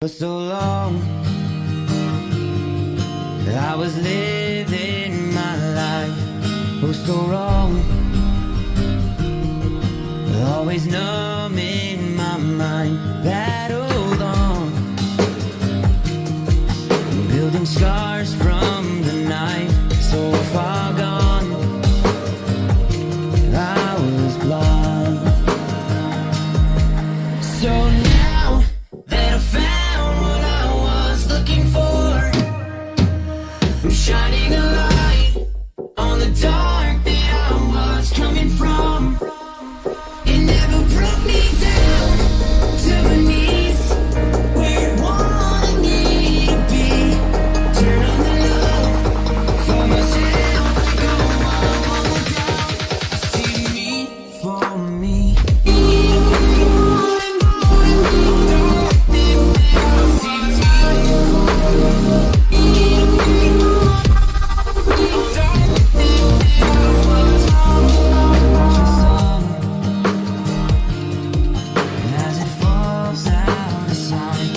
For so long, I was living my life, oh so wrong, always numb in my mind, battled on, building scars from the knife, so far gone, I was blind, so now that I found what I was looking for, I'm shining a light on the dark that I was coming from. It never brought me down to my knees, where it wanted me to be. Turn on the love for myself, go all down. I see me for me. As it falls out of sight,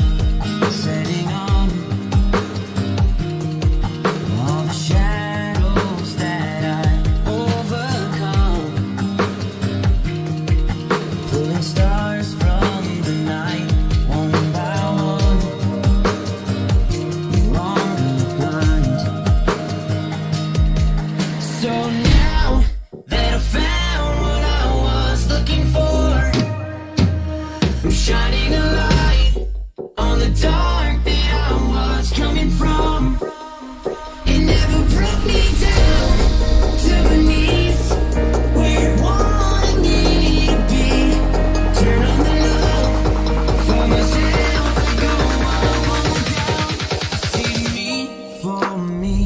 setting on all the shadows that I've overcome, pulling stars from the night, one by one, no longer blind. So now that I found what I was looking for, I'm shining a light on the dark that I was coming from. It never brought me down to my knees, where it wanted me to be. Turn on the love for myself, go all down. I see me for me.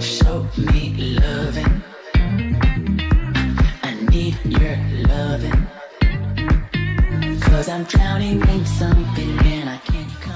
Show me loving. I need your loving. 'Cause I'm drowning in something and I can't come.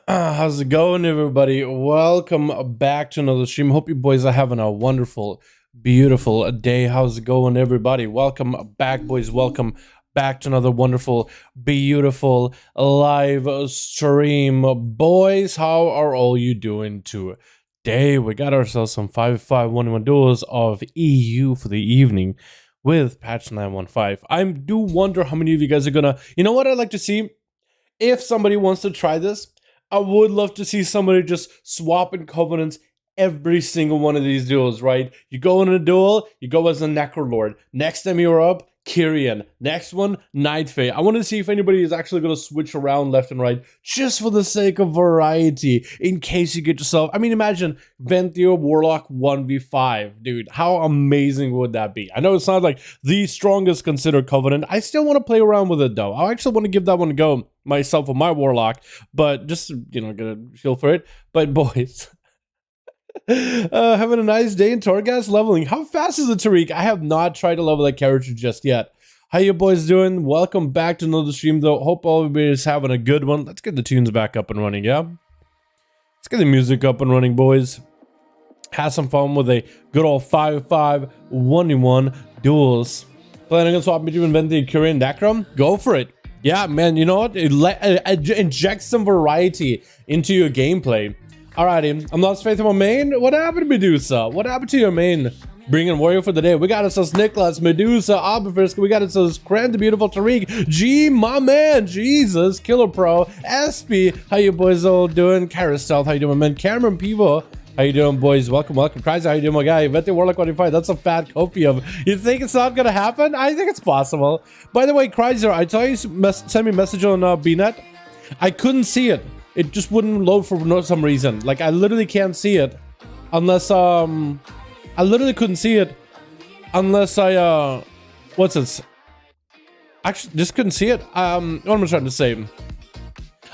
How's it going, everybody? Welcome back to another stream. Hope you boys are having a wonderful, beautiful day. How's it going, everybody? Welcome back, boys. Welcome back to another wonderful, beautiful live stream. Boys, how are all you doing today? We got ourselves some 5v5 1v1 duels of EU for the evening with patch 915. I do wonder how many of you guys are gonna, you know what I'd like to see? If somebody wants to try this, I would love to see somebody just swap in covenants every single one of these duels, right? You go in a duel, you go as a Necrolord. Next time you're up, Kyrian. Next one, Night Fae. I want to see if anybody is actually going to switch around left and right just for the sake of variety in case you get yourself... I mean, imagine Ventio Warlock 1v5. Dude, how amazing would that be? I know it's not like the strongest considered covenant. I still want to play around with it, though. I actually want to give that one a go myself with my Warlock, but just, you know, get a feel for it. But boys... having a nice day in Torghast leveling. How fast is it, Tariq? I have not tried to level that character just yet. How you boys doing? Welcome back to another stream, though. Hope everybody's having a good one. Let's get the tunes back up and running, yeah? Let's get the music up and running, boys. Have some fun with a good old 5v5 1v1 duels. Planning on swapping between Venti and Kyrian Necrom? Go for it. Yeah, man, you know what? Inject some variety into your gameplay. Alrighty, I'm lost faith in my main. What happened, Medusa? What happened to your main? Bringing warrior for the day. We got ourselves Nicholas, Medusa, Abifisk. We got ourselves Grand, the beautiful Tariq, G, my man, Jesus, Killer Pro, SP. How you boys all doing? Carousel, how you doing, man? Cameron Pivo. How you doing, boys? Welcome, welcome. Crazy, how you doing, my guy? Vete Warlock 25. That's a fat copy of. You think it's not gonna happen? I think it's possible. By the way, Chrysler, I tell you, send me a message on BNet. I couldn't see it. It just wouldn't load for some reason. Like, I literally can't see it unless I literally couldn't see it unless I what's this? Actually, just couldn't see it. What am I trying to say?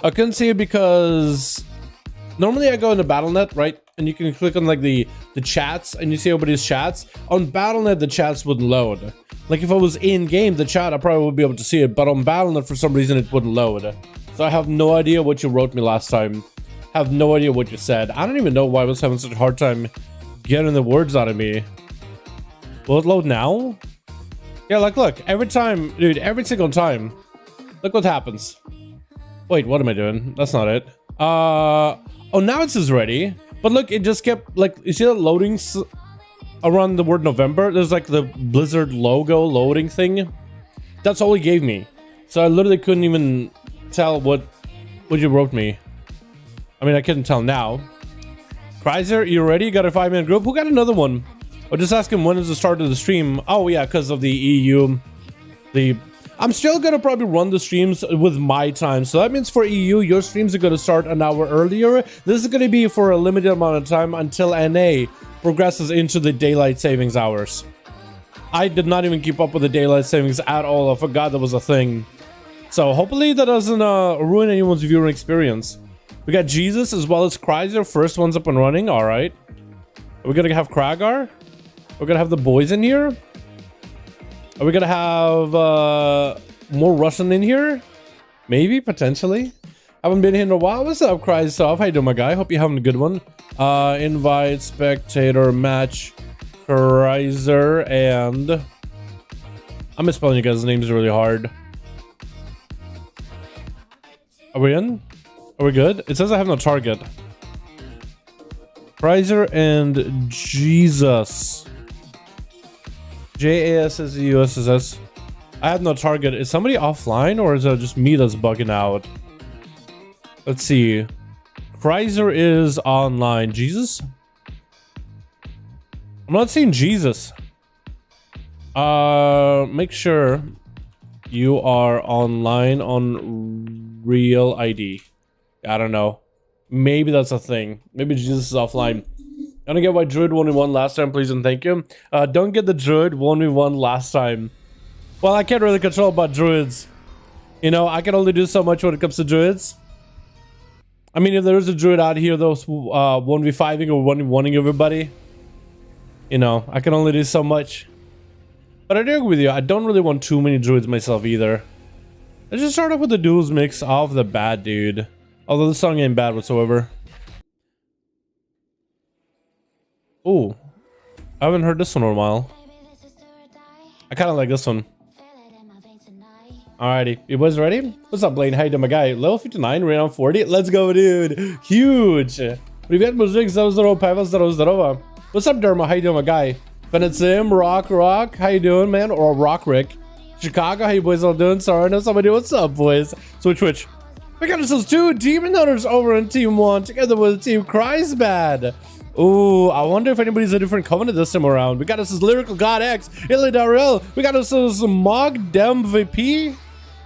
I couldn't see it because normally I go into BattleNet, right? And you can click on like the chats and you see everybody's chats. On BattleNet, the chats wouldn't load. Like if I was in game, the chat, I probably would be able to see it, but on BattleNet for some reason it wouldn't load. So I have no idea what you wrote me last time. Have no idea what you said. I don't even know why I was having such a hard time getting the words out of me. Will it load now? Yeah, like look, every time, dude, every single time. Look what happens. Wait, what am I doing? That's not it. Oh, now it says ready. But look, it just kept like, you see that loading around the word November? There's like the Blizzard logo loading thing. That's all he gave me. So I literally couldn't even tell what you wrote me. I mean, I couldn't tell now. Chrysler, you ready? Got a 5-man group? Who got another one? I'll just ask him when is the start of the stream. Oh yeah, because of the EU. I'm still gonna probably run the streams with my time. So that means for EU, your streams are gonna start an hour earlier. This is gonna be for a limited amount of time until NA progresses into the daylight savings hours. I did not even keep up with the daylight savings at all. I forgot that was a thing. So hopefully that doesn't ruin anyone's viewing experience. We got Jesus as well as Chrysler. First one's up and running. All right. Are we gonna have Kragar? We're gonna have the boys in here. Are we gonna have more Russian in here? Maybe, potentially. Haven't been here in a while. What's up, Chrysler? How you doing, my guy? Hope you're having a good one. Invite, spectator, match, Chrysler, and I'm misspelling you guys' names really hard. Are we in? Are we good? It says I have no target. Chrysler and Jesus. JASSUSSS. I have no target. Is somebody offline or is it just me that's bugging out? Let's see. Chrysler is online. Jesus? I'm not seeing Jesus. Make sure you are online on real ID. I don't know. Maybe that's a thing. Maybe Jesus is offline. I don't get why Druid 1v1 last time, please and thank you. Don't get the Druid 1v1 last time. Well, I can't really control about Druids. You know, I can only do so much when it comes to Druids. I mean, if there is a Druid out here, those 1v5ing or 1v1ing everybody, you know, I can only do so much. But I do agree with you. I don't really want too many Druids myself either. Let's just start off with the duels mix off the bat, dude. Although the song ain't bad whatsoever. Oh, I haven't heard this one in a while. I kind of like this one. Alrighty, you boys ready? What's up, Blaine? How you doing, my guy? Level 59, round 40. Let's go, dude. Huge. Привет, мужик. Здорово, Pavel. Здорово. What's up, Derma? How you doing, my guy? Benetsim, Rock. How you doing, man? Or Rock Rick. Chicago, how you boys all doing? Sorry, I know somebody. What's up, boys? Switch. We got ourselves 2 Demon Hunters over in Team 1 together with Team Chrysbad. Ooh, I wonder if anybody's a different covenant this time around. We got ourselves Lyrical God X, Illy Darrell. We got ourselves Mogdem VP.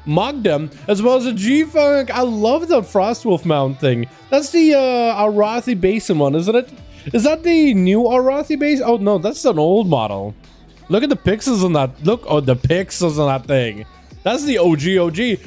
Mogdem, as well as a G-Funk. I love the Frostwolf mount thing. That's the Arathi Basin one, isn't it? Is that the new Arathi base? Oh no, that's an old model. Look at the pixels on that. Look, oh, the pixels on that thing. That's the OG.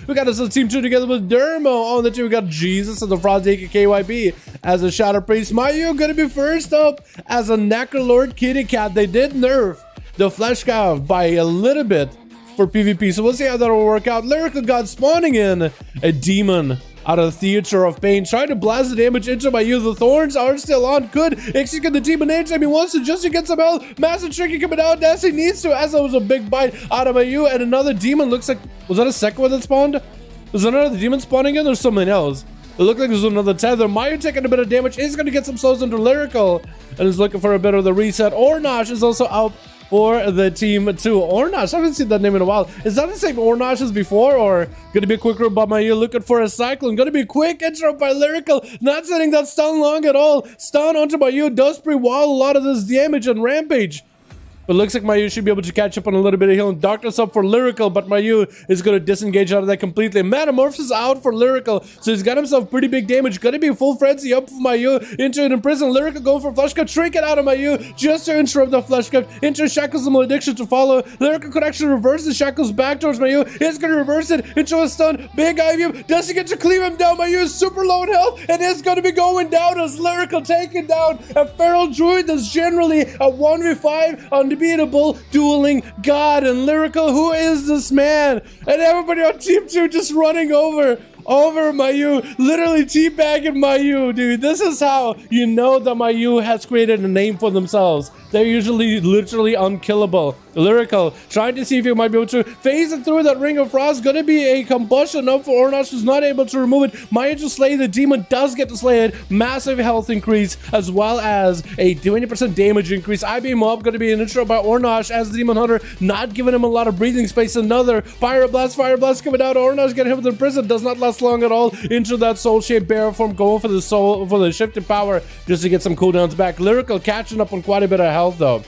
We got us a team 2 together with Dermo. On the team, we got Jesus and the Frosty KYB as a Shadow Priest. Mayu gonna be first up as a Necrolord Kitty Cat. They did nerf the Flesh Cav by a little bit for PvP, so we'll see how that'll work out. Lyrical God spawning in a demon out of the Theater of Pain, trying to blast the damage into Mayu. The thorns are still on. Could execute the demon anytime he wants to just to get some health. Massive tricky coming out as he needs to, as that was a big bite out of Mayu. And another demon looks like, was that a second one that spawned? Was that another demon spawning in or something else? It looked like there's another tether. Mayu taking a bit of damage. He's going to get some souls into Lyrical and is looking for a bit of the reset. Ornash is also out for the team too. Ornash, I haven't seen that name in a while. Is that the same Ornash as before, or gonna be a quick run by Mayu looking for a cyclone? Gonna be a quick interrupt by Lyrical, not setting that stun long at all. Stun onto Mayu does pre-wall a lot of this damage on Rampage. But looks like Mayu should be able to catch up on a little bit of healing. Darkness up for Lyrical, but Mayu is going to disengage out of that completely. Metamorphosis out for Lyrical, so he's got himself pretty big damage. Going to be full frenzy up for Mayu. Into an imprison. Lyrical going for flesh cut. Trinket out of Mayu just to interrupt the flesh cut. Into shackles and malediction to follow. Lyrical could actually reverse the shackles back towards Mayu. He's going to reverse it into a stun. Big IVM. Does he get to cleave him down? Mayu is super low in health, and it's going to be going down as Lyrical taking down a feral druid that's generally a 1v5 unbeatable dueling god. And Lyrical, who is this man? And everybody on team 2 just running over Mayu, literally teabagging Mayu, dude. This is how you know that Mayu has created a name for themselves. They're usually literally unkillable. Lyrical trying to see if he might be able to phase it through that Ring of Frost. Gonna be a combustion up for Ornash, who's not able to remove it. Mayu to slay the demon, does get to slay it. Massive health increase as well as a 20% damage increase. I-beam up, gonna be an intro by Ornash as the Demon Hunter, not giving him a lot of breathing space. Another Fire Blast coming out. Ornash getting hit with the prison, does not last long at all. Into that soul shaped bear form, going for the soul, for the shifted power just to get some cooldowns back. Lyrical catching up on quite a bit of health though,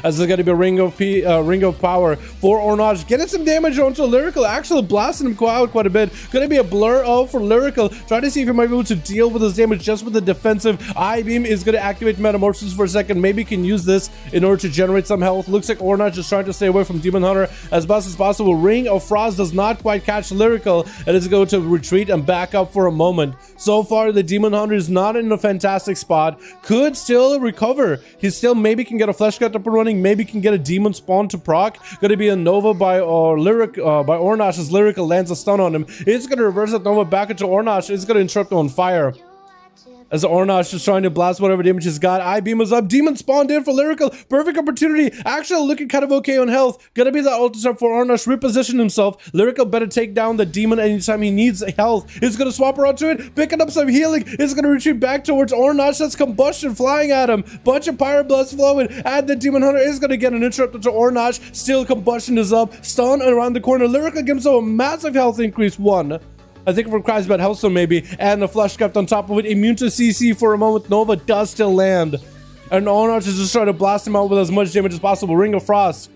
as there's going to be a ring of power for Ornash, getting some damage onto Lyrical, actually blasting him out quite a bit. Going to be a blur out for Lyrical, trying to see if he might be able to deal with his damage just with the defensive. I-beam is going to activate Metamorphosis for a second, maybe can use this in order to generate some health. Looks like Ornash is trying to stay away from Demon Hunter as best as possible. Ring of Frost does not quite catch Lyrical, and is going to retreat and back up for a moment. So far the Demon Hunter is not in a fantastic spot, could still recover. He still maybe can get a flesh cut up and running, maybe can get a demon spawn to proc. Gonna be a Nova by Ornash as Lyrical lands a stun on him. It's gonna reverse that Nova back into Ornash. It's gonna interrupt him on fire, as Ornash is trying to blast whatever damage he's got. I-beam is up. Demon spawned in for Lyrical. Perfect opportunity. Actually looking kind of okay on health. Gonna be that ulti up for Ornash. Reposition himself. Lyrical better take down the demon anytime he needs health. He's gonna swap around to it. Picking up some healing. He's gonna retreat back towards Ornash. That's combustion flying at him. Bunch of Pyro Blast flowing. And the Demon Hunter is gonna get an interrupt to Ornash. Still combustion is up. Stun around the corner. Lyrical gives him a massive health increase. One, I think from Cries Bad Hellstone maybe, and the flesh kept on top of it. Immune to CC for a moment. Nova does still land, and Ornash is just trying to blast him out with as much damage as possible. Ring of Frost.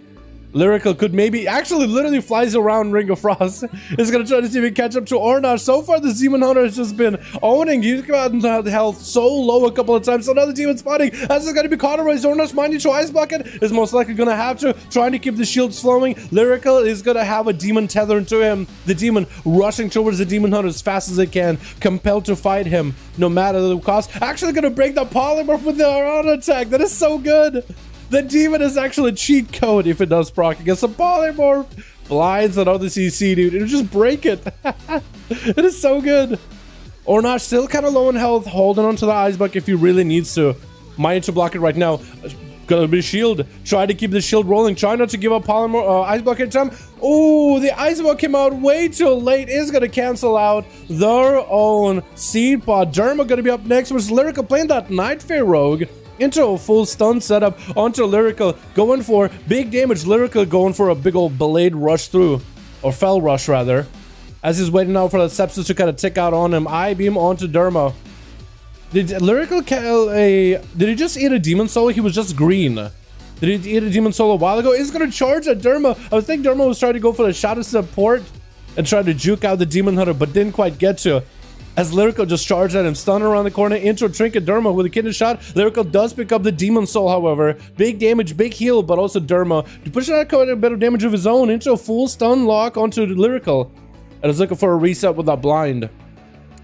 Lyrical could maybe actually literally flies around Ring of Frost. Is gonna try to see if he can catch up to Ornash. So far the Demon Hunter has just been owning. He's gotten health so low a couple of times. So now the demon spotting, as it's gonna be cauterized. Ornash minding to Ice Bucket is most likely gonna have to, trying to keep the shields flowing. Lyrical is gonna have a demon tethered to him. The demon rushing towards the Demon Hunter as fast as it can, compelled to fight him no matter the cost. Actually gonna break the polymorph with the auto attack. That is so good. The demon is actually a cheat code if it does proc against a polymorph. Blinds and other CC, dude. It'll just break it. It is so good. Ornash still kind of low in health, holding onto the Ice Bucket if he really needs to. Might to block it right now. Gonna be shield. Try to keep the shield rolling. Try not to give up Ice Bucket time. Oh, the Ice Bucket came out way too late. Is gonna cancel out their own seed pod. Derma gonna be up next with Lyrical playing that Night Fae Rogue into a full stun setup onto Lyrical, going for big damage. Lyrical going for a big old blade rush through, or fell rush rather, as he's waiting out for the sepsis to kind of tick out on him. I-beam onto Derma. Did Lyrical kill a... Did he just eat a demon soul? He was just green. Did he eat a demon soul a while ago? He's gonna charge at Derma. I think Derma was trying to go for the shadow support and try to juke out the Demon Hunter, but didn't quite get to. As Lyrical just charged at him, stun around the corner into a trinket. Derma with a kidney shot. Lyrical does pick up the Demon Soul, however. Big damage, big heal, but also Derma to push out quite a bit of damage of his own into a full stun lock onto Lyrical, and is looking for a reset with that blind.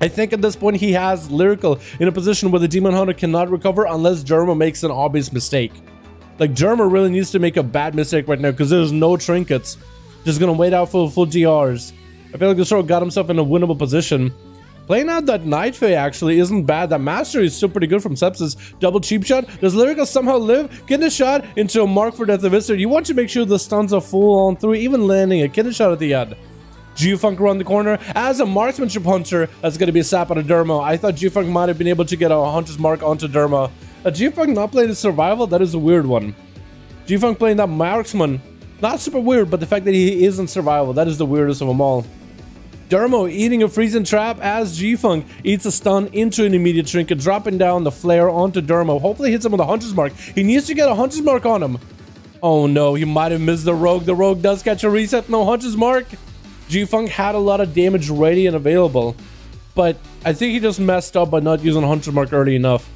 I think at this point he has Lyrical in a position where the Demon Hunter cannot recover unless Derma makes an obvious mistake. Like, Derma really needs to make a bad mistake right now because there's no trinkets. Just gonna wait out for full DRs. I feel like the sort of got himself in a winnable position. Playing out that Night Fae actually isn't bad. That Mastery is still pretty good from Sepsis. Double cheap shot. Does Lyrical somehow live? Kidney shot into a mark for Death of Visitor. You want to make sure the stuns are full on through, even landing a kidney shot at the end. Geofunk around the corner. As a marksmanship hunter, that's going to be a sap out of Derma. I thought Geofunk might have been able to get a hunter's mark onto Derma. A Geofunk not playing the survival, that is a weird one. Geofunk playing that marksman, not super weird, but the fact that he is in survival, that is the weirdest of them all. Dermo eating a freezing trap as Geofunk eats a stun into an immediate trinket, dropping down the flare onto Dermo. Hopefully hits him with a hunter's mark. He needs to get a hunter's mark on him. Oh no, he might have missed the rogue. The rogue does catch a reset, no hunter's mark. Geofunk had a lot of damage ready and available, but I think he just messed up by not using hunter's mark early enough.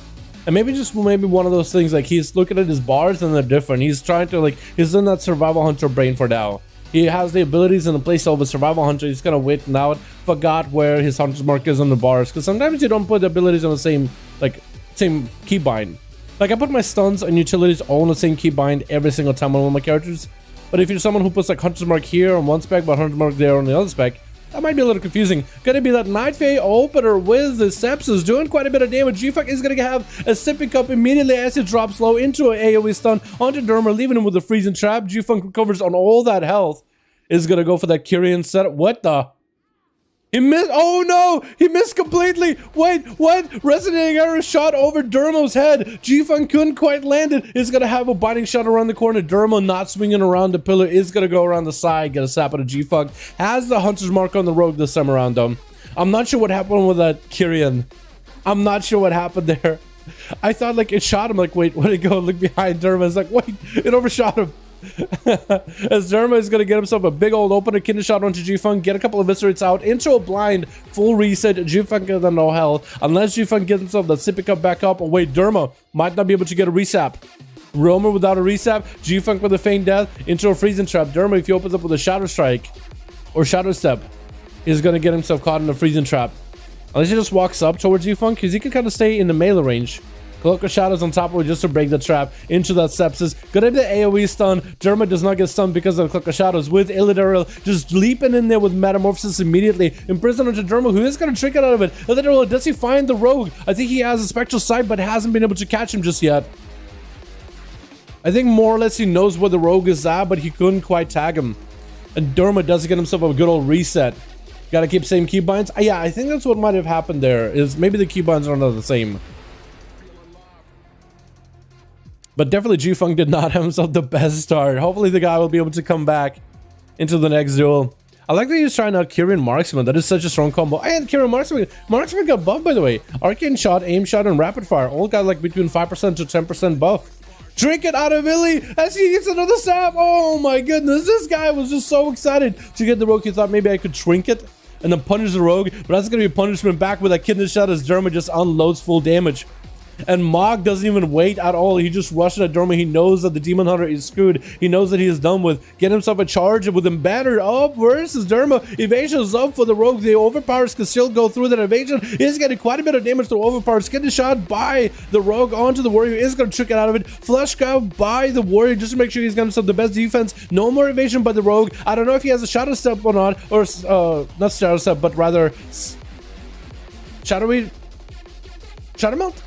And maybe one of those things, like he's looking at his bars and they're different. He's trying to, like, he's in that survival hunter brain for now. He has the abilities and the playstyle of a survival hunter. He's gonna wait and out. Forgot where his hunter's mark is on the bars, because sometimes you don't put the abilities on the same keybind. Like I put my stuns and utilities all on the same keybind every single time on one of my characters. But if you're someone who puts like hunter's mark here on one spec but hunter's mark there on the other spec, that might be a little confusing. Gonna be that Night Fae opener with the sepsis doing quite a bit of damage. Geofunk is gonna have a sipping cup immediately as he drops low into an AoE stun onto Derma, leaving him with a freezing trap. Geofunk recovers on all that health. Is gonna go for that Kyrian setup. What the? He missed. Oh no! He missed completely. Wait, what? Resonating arrow shot over Dermo's head. Geofunk couldn't quite land it. Is gonna have a biting shot around the corner. Dermo not swinging around the pillar. Is gonna go around the side. Get a sap out of Geofunk. Has the hunter's mark on the rogue this time around though. I'm not sure what happened with that Kyrian. I'm not sure what happened there. I thought like it shot him. Like wait, where'd it go? Look behind Dermo. It's like wait, it overshot him. As Derma is going to get himself a big old opener, kidney shot onto Geofunk, get a couple of eviscerates out into a blind, full reset. Geofunk gets no health unless Geofunk gets himself that sippy cup back up. Oh wait, Derma might not be able to get a resap. Roamer without a resap, Geofunk with a feign death into a freezing trap. Derma, if he opens up with a shadow strike or shadow step, is going to get himself caught in a freezing trap. Unless he just walks up towards Geofunk, because he can kind of stay in the melee range. Cloak of Shadows on top of it just to break the trap into that sepsis. Gonna be the AoE stun. Derma does not get stunned because of the Cloak of Shadows, with Illiterate just leaping in there with Metamorphosis immediately. Imprisoned onto Derma, who is gonna trick it out of it. Illiterate, does he find the rogue? I think he has a Spectral Sight, but hasn't been able to catch him just yet. I think more or less he knows where the rogue is at, but he couldn't quite tag him. And Derma does get himself a good old reset. Gotta keep same keybinds. Yeah, I think that's what might have happened there, is maybe the keybinds are not the same. But definitely Geofunk did not have himself the best start. Hopefully the guy will be able to come back into the next duel. I like that he's trying out Kyrian Marksman. That is such a strong combo. And Kyrian Marksman. Marksman got buffed, by the way. Arcane Shot, Aim Shot, and Rapid Fire all got like between 5% to 10% buff. Trinket out of Illy as he gets another sap. Oh my goodness. This guy was just so excited to get the rogue. He thought maybe I could Trinket and then punish the rogue. But that's going to be a punishment back with a kidney shot as Derma just unloads full damage. And Mog doesn't even wait at all. He just rushes at Derma. He knows that the Demon Hunter is screwed. He knows that he is done with. Get himself a charge with him battered up versus Derma. Evasion is up for the rogue. The overpowers can still go through that evasion. Is getting quite a bit of damage to overpowers. Getting shot by the rogue onto the warrior. Is going to trick it out of it. Flush grab by the warrior just to make sure he's going to have the best defense. No more evasion by the rogue. I don't know if he has a shadow step or not. Or not shadow step, but rather shadow melt.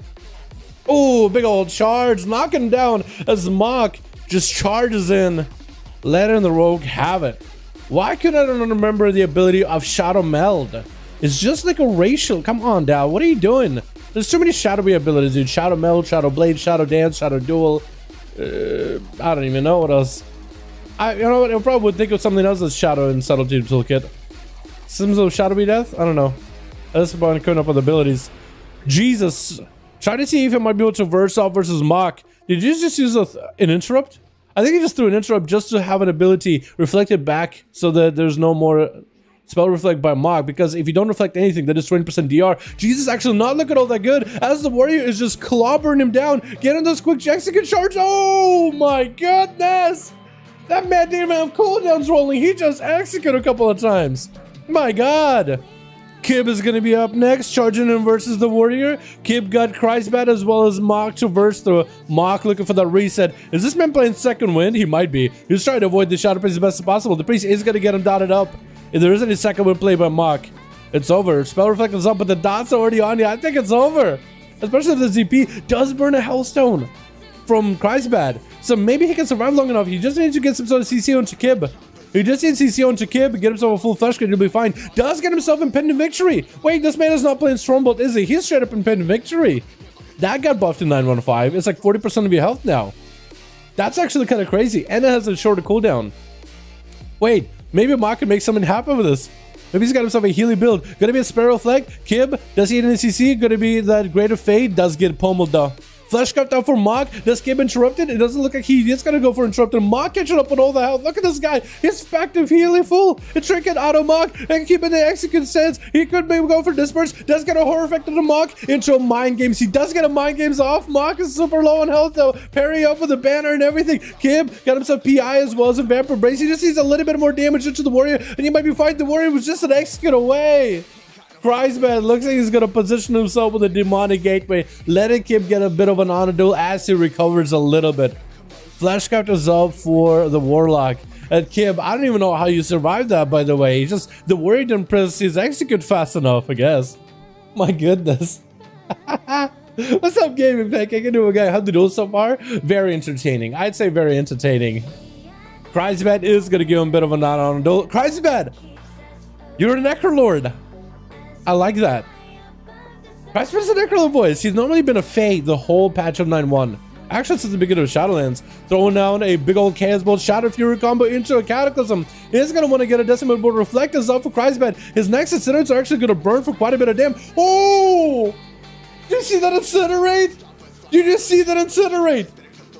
Oh, big old charge, knocking down as Mach just charges in, letting the rogue have it. Why could I not remember the ability of Shadow Meld? It's just like a racial. Come on, Dow, what are you doing? There's too many shadowy abilities, dude. Shadow Meld, Shadow Blade, Shadow Dance, Shadow Duel. I don't even know what else. You know what? I probably would think of something else as Shadow and Subtlety Toolkit. Sims of Shadowy Death? I don't know. That's about coming up with abilities. Jesus. Try to see if it might be able to verse off versus Mach. Did you just use an interrupt? I think he just threw an interrupt just to have an ability reflected back so that there's no more spell reflect by Mach. Because if you don't reflect anything, that is 20% DR. Jesus actually not looking all that good as the warrior is just clobbering him down. Getting those quick execute charge. Oh my goodness. That man didn't even have cooldowns rolling. He just executed a couple of times. My God. Kib is going to be up next, charging in versus the warrior. Kib got Christbat as well as Mach to verse through. Mach looking for that reset. Is this man playing second wind? He might be. He's trying to avoid the Shadow Priest as best as possible. The Priest is going to get him dotted up. If there is any second wind play by Mach, it's over. Spell Reflect is up, but the dots are already on you. I think it's over. Especially if the ZP does burn a Hellstone from Christbat. So maybe he can survive long enough. He just needs to get some sort of CC onto Kib. He just needs CC onto Kib, get himself a full flash grenade, he'll be fine. Does get himself impending victory. Wait, this man is not playing Stormbolt, is he? He's straight up impending victory. That got buffed in 915. It's like 40% of your health now. That's actually kind of crazy. And it has a shorter cooldown. Wait, maybe Mach can make something happen with this. Maybe he's got himself a Healy build. Gonna be a Sparrow Flag. Kib, does he hit an CC? Gonna be that Greater Fade. Does get pummeled though. Flash cut down for Mach. Does Kib interrupted? It doesn't look like he is gonna go for interrupted. Mach catching up with all the health. Look at this guy. His effective Healy full. A trinket auto Mach. And Kib in the execute sense. He could maybe go for disperse. Does get a horror effect on the Mach into a mind games. He does get a mind games off. Mach is super low on health though. Parry up with a banner and everything. Kib got himself PI as well as a Vampire Brace. He just needs a little bit more damage into the warrior. And you might be fine. The warrior was just an execute away. Christman looks like he's going to position himself with a demonic gateway, letting Kib get a bit of an honor duel as he recovers a little bit. Flashcraft is up for the Warlock. And Kib, I don't even know how you survived that, by the way. He just, the warrior didn't press his execute fast enough, I guess. My goodness. What's up, Gaming Pancake? I do a guy. How'd the duel so far? Very entertaining. I'd say very entertaining. Christman is going to give him a bit of a honor duel. Christman, you're a Necrolord. I like that. Christman's a Necrolord, boys. He's normally been a Fade the whole patch of 9.1. Actually, since the beginning of Shadowlands. Throwing down a big old Chaos Bolt Shadow Fury combo into a Cataclysm. He's going to want to get a Decimated Bolt Reflect this off for Christman. His next Incinerates are actually going to burn for quite a bit of damage. Oh! Did you see that Incinerate? Did you see that Incinerate?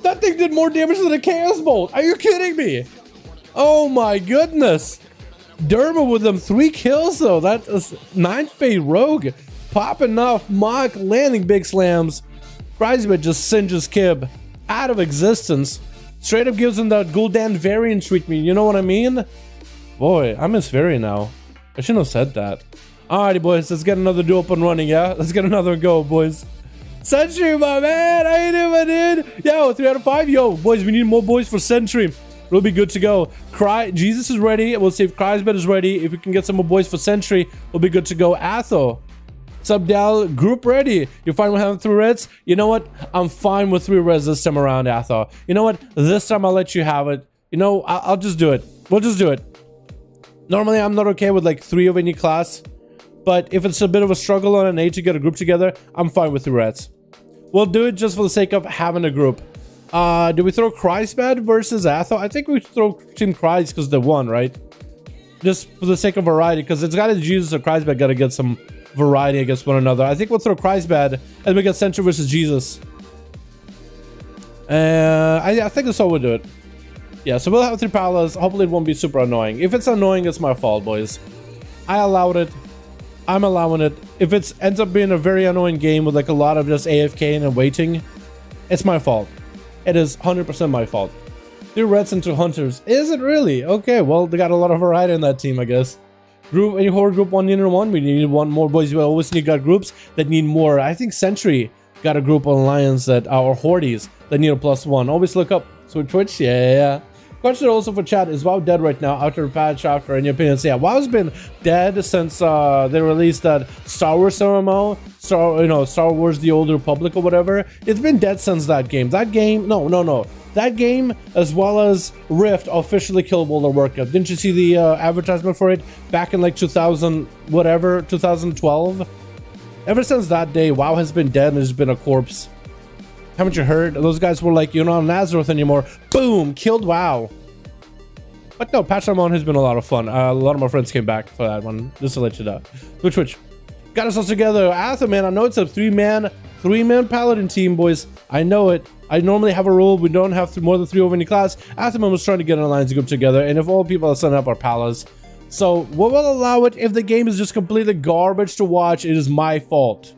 That thing did more damage than a Chaos Bolt. Are you kidding me? Oh my goodness. Derma with them 3 kills though. That is 9th Fade Rogue. Popping off Mach, landing big slams. Christman just singes Kib out of existence. Straight up gives him that Gul'dan variant treatment. You know what I mean? Boy, I miss Variant now. I shouldn't have said that. Alrighty, boys. Let's get another duel up and running, yeah? Let's get another go, boys. Sentry, my man. How you doing, dude? Yo, 3 out of 5. Yo, boys, we need more boys for Sentry. We'll be good to go. Jesus is ready. We'll see if Christman is ready. If we can get some more boys for Sentry, we'll be good to go. Atho. Sub Dal, group ready. You're fine with having 3 reds? You know what? I'm fine with 3 reds this time around, Atho. You know what? This time I'll let you have it. You know, I'll just do it. We'll just do it. Normally, I'm not okay with like 3 of any class. But if it's a bit of a struggle on an A to get a group together, I'm fine with 3 reds. We'll do it just for the sake of having a group. Do we throw Christman versus Atho? I think we throw Team Christ because they won, right? Just for the sake of variety, because it's got to Jesus or Christman got to get some variety against one another. I think we'll throw Christman and we get Sentry versus Jesus. I think that's how we'll do it. Yeah, so we'll have 3 Palas. Hopefully it won't be super annoying. If it's annoying, it's my fault, boys. I allowed it. I'm allowing it. If it ends up being a very annoying game with like a lot of just AFK and waiting, it's my fault. It is 100% my fault. 3 reds and 2 hunters. Is it really? Okay, well, they got a lot of variety in that team, I guess. Group, any horde group 1 unit 1. We need 1 more, boys. We always need got groups that need more. I think Sentry got a group on Lions that are hordes that need a +1. Always look up. So Twitch, yeah. Question also for chat, is WoW dead right now after a patch, after, in your opinion? So yeah, WoW's been dead since they released that Star Wars MMO, Star Wars The Old Republic or whatever. It's been dead since that game. That game, no. That game, as well as Rift, officially killed World of Warcraft. Didn't you see the advertisement for it back in like 2012? Ever since that day, WoW has been dead and has been a corpse. Haven't you heard? Those guys were like, you're not on Nazareth anymore. Boom, killed WoW. But no, patch on has been a lot of fun. A lot of my friends came back for that one, just to let you know. Twitch. Got us all together. Atho, man, I know it's a 3-man Paladin team, boys. I know it. I normally have a rule. We don't have more than 3 over any class. Atho was trying to get an alliance group together, and if all people are setting up are Palas. So, we will allow it. If the game is just completely garbage to watch, it is my fault.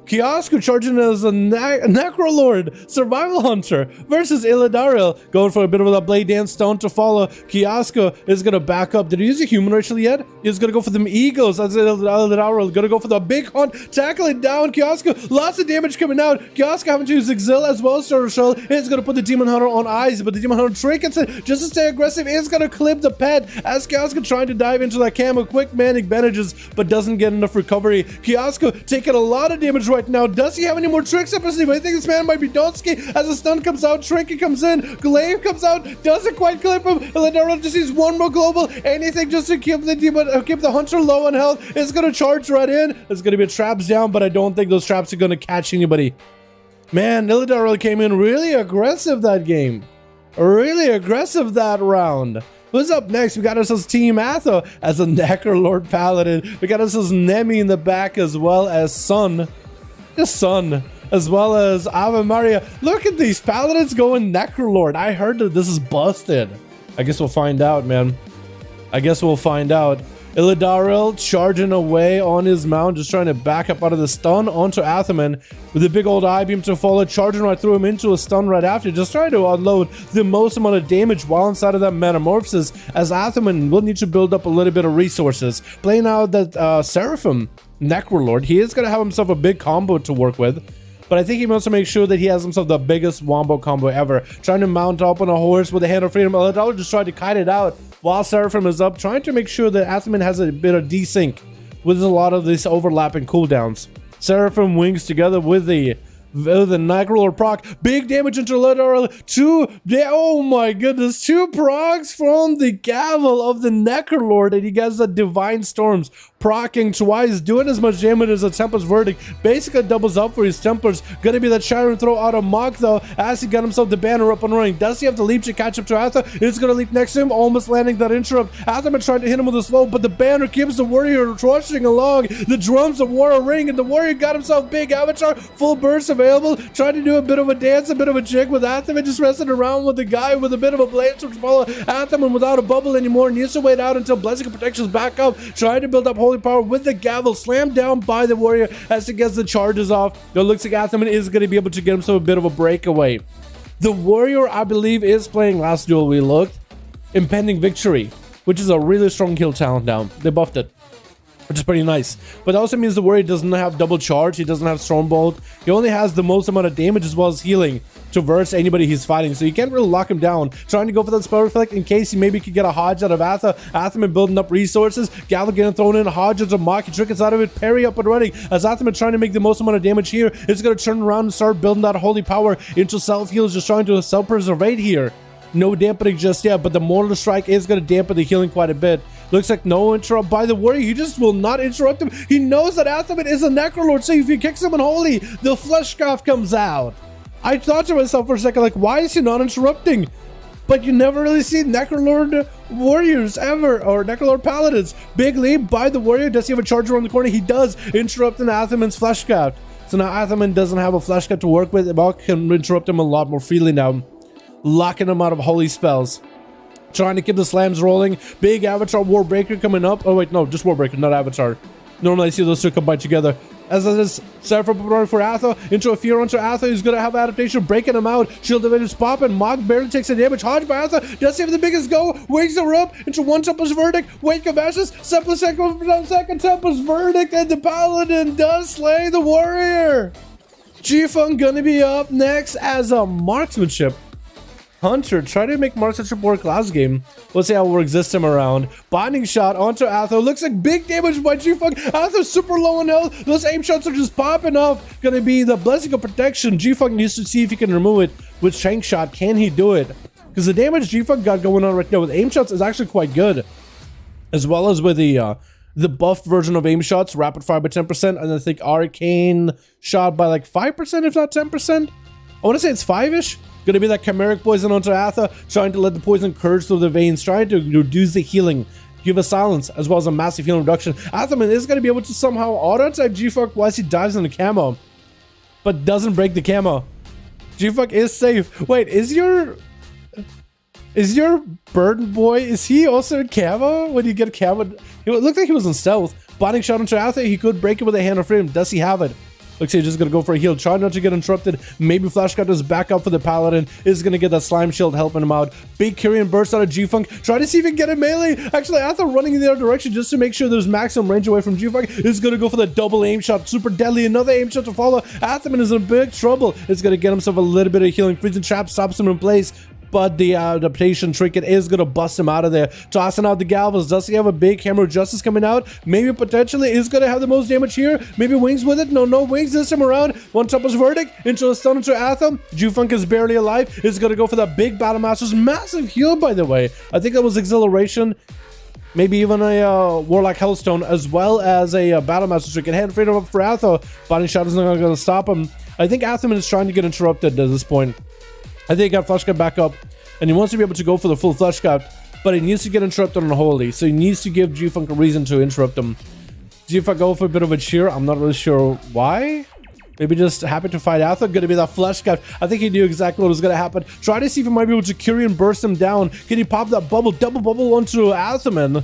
Kiosco charging as a Necrolord Survival Hunter versus Illidaril, going for a bit of a Blade Dance Stone to follow. Kiosco is going to back up. Did he use a human ritual yet? He's going to go for them Eagles. That's Illidaril going to go for the big hunt, tackling down Kiosco. Lots of damage coming out. Kiosco having to use Exil as well as Starter Shell. It's going to put the Demon Hunter on ice, but the Demon Hunter trinkets it just to stay aggressive. It's going to clip the pet as Kiosco trying to dive into that camo. Quick manic bandages, but doesn't get enough recovery. Kiosco taking a lot of damage right now. Does he have any more tricks up his sleeve? I think this man might be Donsky as the stun comes out. Trinket comes in. Glaive comes out. Doesn't quite clip him. Ladaro just needs one more global. Anything just to keep the hunter low on health. It's going to charge right in. There's going to be traps down, but I don't think those traps are going to catch anybody. Man, Nilidar came in really aggressive that game. Really aggressive that round. Who's up next? We got ourselves Team Atho as a Necrolord Paladin. We got ourselves Nemi in the back as well as Sun. Just Sun. As well as Ave Maria. Look at these Paladins going Necrolord. I heard that this is busted. I guess we'll find out, man. I guess we'll find out. Illidaril charging away on his mount, just trying to back up out of the stun onto Athaman with a big old I-beam to follow, charging right through him into a stun right after, just trying to unload the most amount of damage while inside of that metamorphosis, as Athaman will need to build up a little bit of resources. Playing out that Seraphim Necrolord, he is going to have himself a big combo to work with. But I think he wants to make sure that he has himself the biggest wombo combo ever. Trying to mount up on a horse with a Hand of Freedom. Illidaril just tried to kite it out while Seraphim is up, trying to make sure that Athaman has a bit of desync with a lot of these overlapping cooldowns. Seraphim wings together with the Necrolord proc. Big damage into Illidaril. Oh my goodness. 2 procs from the gavel of the Necrolord. And he gets the Divine Storms proccing twice, doing as much damage as a Templar's Verdict. Basically doubles up for his Templars. Gonna be the Sharon throw out of Mach though, as he got himself the banner up and running. Does he have the leap to catch up to Atha? It's gonna leap next to him, almost landing that interrupt. Athaman trying to hit him with a slow, but the banner keeps the warrior rushing along. The drums of war are ringing, and the warrior got himself big avatar, full burst available, trying to do a bit of a dance, a bit of a jig with Athaman, just resting around with the guy with a bit of a blade to follow. Athaman without a bubble anymore, needs to wait out until Blessing of Protection's back up, trying to build up holy power with the gavel, slammed down by the warrior as he gets the charges off. It looks like Athaman is going to be able to get himself a bit of a breakaway. The warrior, I believe, is playing last duel we looked Impending Victory, which is a really strong kill talent now. They buffed it, which is pretty nice. But that also means the warrior doesn't have double charge. He doesn't have Stormbolt. He only has the most amount of damage as well as healing to verse anybody he's fighting, so you can't really lock him down. Trying to go for that spell reflect in case he maybe could get a Hodge out of Atha. Athaman building up resources. Gavel getting thrown in. Hodge into Mach. He trickets out of it. Parry up and running. As Athaman trying to make the most amount of damage here, it's going to turn around and start building that holy power into self-heals, just trying to self-preservate here. No dampening just yet, but the Mortal Strike is going to dampen the healing quite a bit. Looks like no interrupt by the warrior. He just will not interrupt him. He knows that Athaman is a Necrolord, so if he kicks him unholy, the flesh scarf comes out. I thought to myself for a second, like, why is he not interrupting? But you never really see Necrolord warriors ever, or Necrolord paladins. Big leap by the warrior. Does he have a charge around the corner? He does, interrupting Athaman's flesh scout. So now Athaman doesn't have a flesh scout to work with. Mach can interrupt him a lot more freely now, locking him out of holy spells. Trying to keep the slams rolling. Big Avatar Warbreaker coming up. Oh wait, no, just Warbreaker, not Avatar. Normally I see those two combined together. As it is Seraphim preparing for Atha, into a fear onto Atha, who's going to have adaptation, breaking him out. Shield Divider's popping. Mach barely takes the damage. Hodge by Atha, does he have the biggest go? Wakes her up into one Templar's Verdict. Wake of Ashes, second Templar's Verdict, and the Paladin does slay the warrior. G-Funk gonna be up next as a marksmanship Hunter. Try to make marksmanship work last game. Let's see how it works this time around. Binding shot onto Atho. Looks like big damage by G-Funk. Atho's super low on health. Those aim shots are just popping off. Gonna be the Blessing of Protection. G-Funk needs to see if he can remove it with Shank Shot. Can he do it? Because the damage G-Funk got going on right now with aim shots is actually quite good. As well as with the buffed version of aim shots, rapid fire by 10%, and I think arcane shot by like 5%, if not 10%. I want to say it's 5-ish. Gonna be that chimeric poison onto Atha, trying to let the poison curge through the veins, trying to reduce the healing, give a silence, as well as a massive healing reduction. Athaman is gonna be able to somehow auto-type G-Funk whilst he dives in the camo, but doesn't break the camo. G-Funk is safe. Wait, is your Burden Boy, is he also in camo when you get camo? It looked like he was in stealth. Binding shot onto Atha, he could break it with a hand of freedom. Does he have it? Looks like he's just gonna go for a heal. Try not to get interrupted. Maybe Flash Cut does back up for the Paladin. Is gonna get that slime shield helping him out. Big Kyrian burst out of G-Funk. Try to see if he can get a melee. Actually, Atha running in the other direction just to make sure there's maximum range away from G-Funk. Is gonna go for the double aim shot. Super deadly. Another aim shot to follow. Athaman is in big trouble. It's gonna get himself a little bit of healing. Freezing Trap stops him in place. but the adaptation trinket is going to bust him out of there. Tossing out the Galvas. Does he have a big Hammer of Justice coming out? Maybe potentially is going to have the most damage here. Maybe Wings with it. No Wings this time around. One Topper's Verdict into a stun into Atham. Jufunk is barely alive. Is going to go for that big Battle Master's massive heal, by the way. I think that was Exhilaration. Maybe even a Warlock Hellstone, as well as a Battle Master Trinket. Hand freedom up for Atho. Body Shot is not going to stop him. I think Athaman is trying to get interrupted at this point. I think he got Flesh Cut back up, and he wants to be able to go for the full Flesh Cut, but he needs to get interrupted on Holy, so he needs to give G-Funk a reason to interrupt him. G-Funk go for a bit of a cheer. I'm not really sure why. Maybe just happy to fight Atho. Gonna be that Flesh Cut. I think he knew exactly what was gonna happen. Try to see if he might be able to Kyrian burst him down. Can he pop that bubble? Double bubble onto Athaman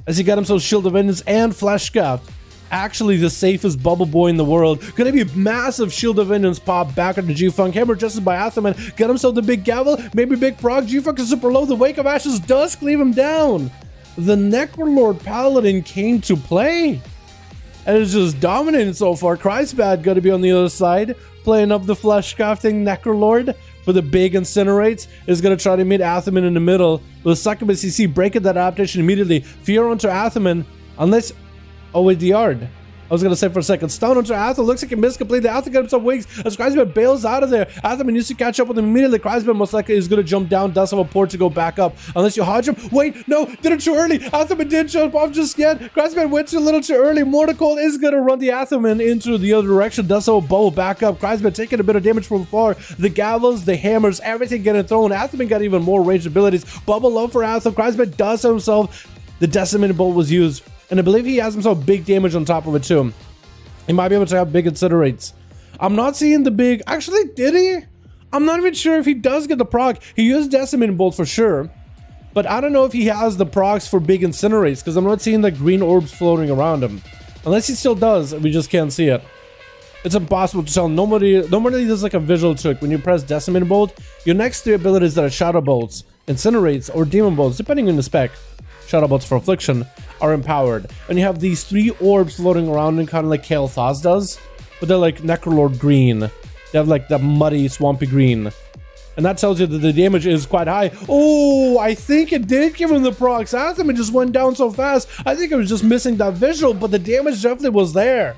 as he got himself Shield of Vengeance and Flesh Cut. Actually the safest bubble boy in the world. Gonna be a massive Shield of Vengeance pop back into G-Funk. Hammer adjusted by Athaman. Get himself the big gavel. Maybe big proc. G-Funk is super low. The Wake of Ashes does cleave him down. The Necrolord Paladin came to play. And it's just dominating so far. Kreisbad gonna be on the other side. Playing up the flesh crafting Necrolord for the big Incinerates. Is gonna try to meet Athaman in the middle. With Succubus CC breaking that adaptation immediately. Fear onto Athaman. Unless... Oh, wait, the yard. I was going to say for a second. Stone onto Atha. Looks like he missed completely. Atha got himself wings as Kreisman bails out of there. Athaman needs to catch up with him immediately. Kreisman most likely is going to jump down. Does have a port to go back up. Unless you hodge him. Wait, no. Did it too early. Athaman didn't jump off just yet. Kreisman went a little too early. Morticold is going to run the Athaman into the other direction. Does have a bow back up. Kreisman taking a bit of damage from afar. The gavels, the hammers, everything getting thrown. Athaman got even more ranged abilities. Bubble low for Athaman. Kreisman does have himself. The Decimated Bolt was used. And I believe he has himself big damage on top of it too. He might be able to have big Incinerates. I'm not seeing the big... Actually, did he? I'm not even sure if he does get the proc. He used Decimating Bolt for sure. But I don't know if he has the procs for big Incinerates, because I'm not seeing the green orbs floating around him. Unless he still does, we just can't see it. It's impossible to tell. Normally there's like a visual trick. When you press Decimating Bolt, your next three abilities that are Shadow Bolts, Incinerates, or Demon Bolts, depending on the spec, Shadow Bolts for Affliction, are empowered. And you have these three orbs floating around, and kind of like Kael Thaz does, but they're like Necrolord green. They have like that muddy, swampy green. And that tells you that the damage is quite high. Oh, I think it did give him the procs. Athaman just went down so fast. I think it was just missing that visual, but the damage definitely was there.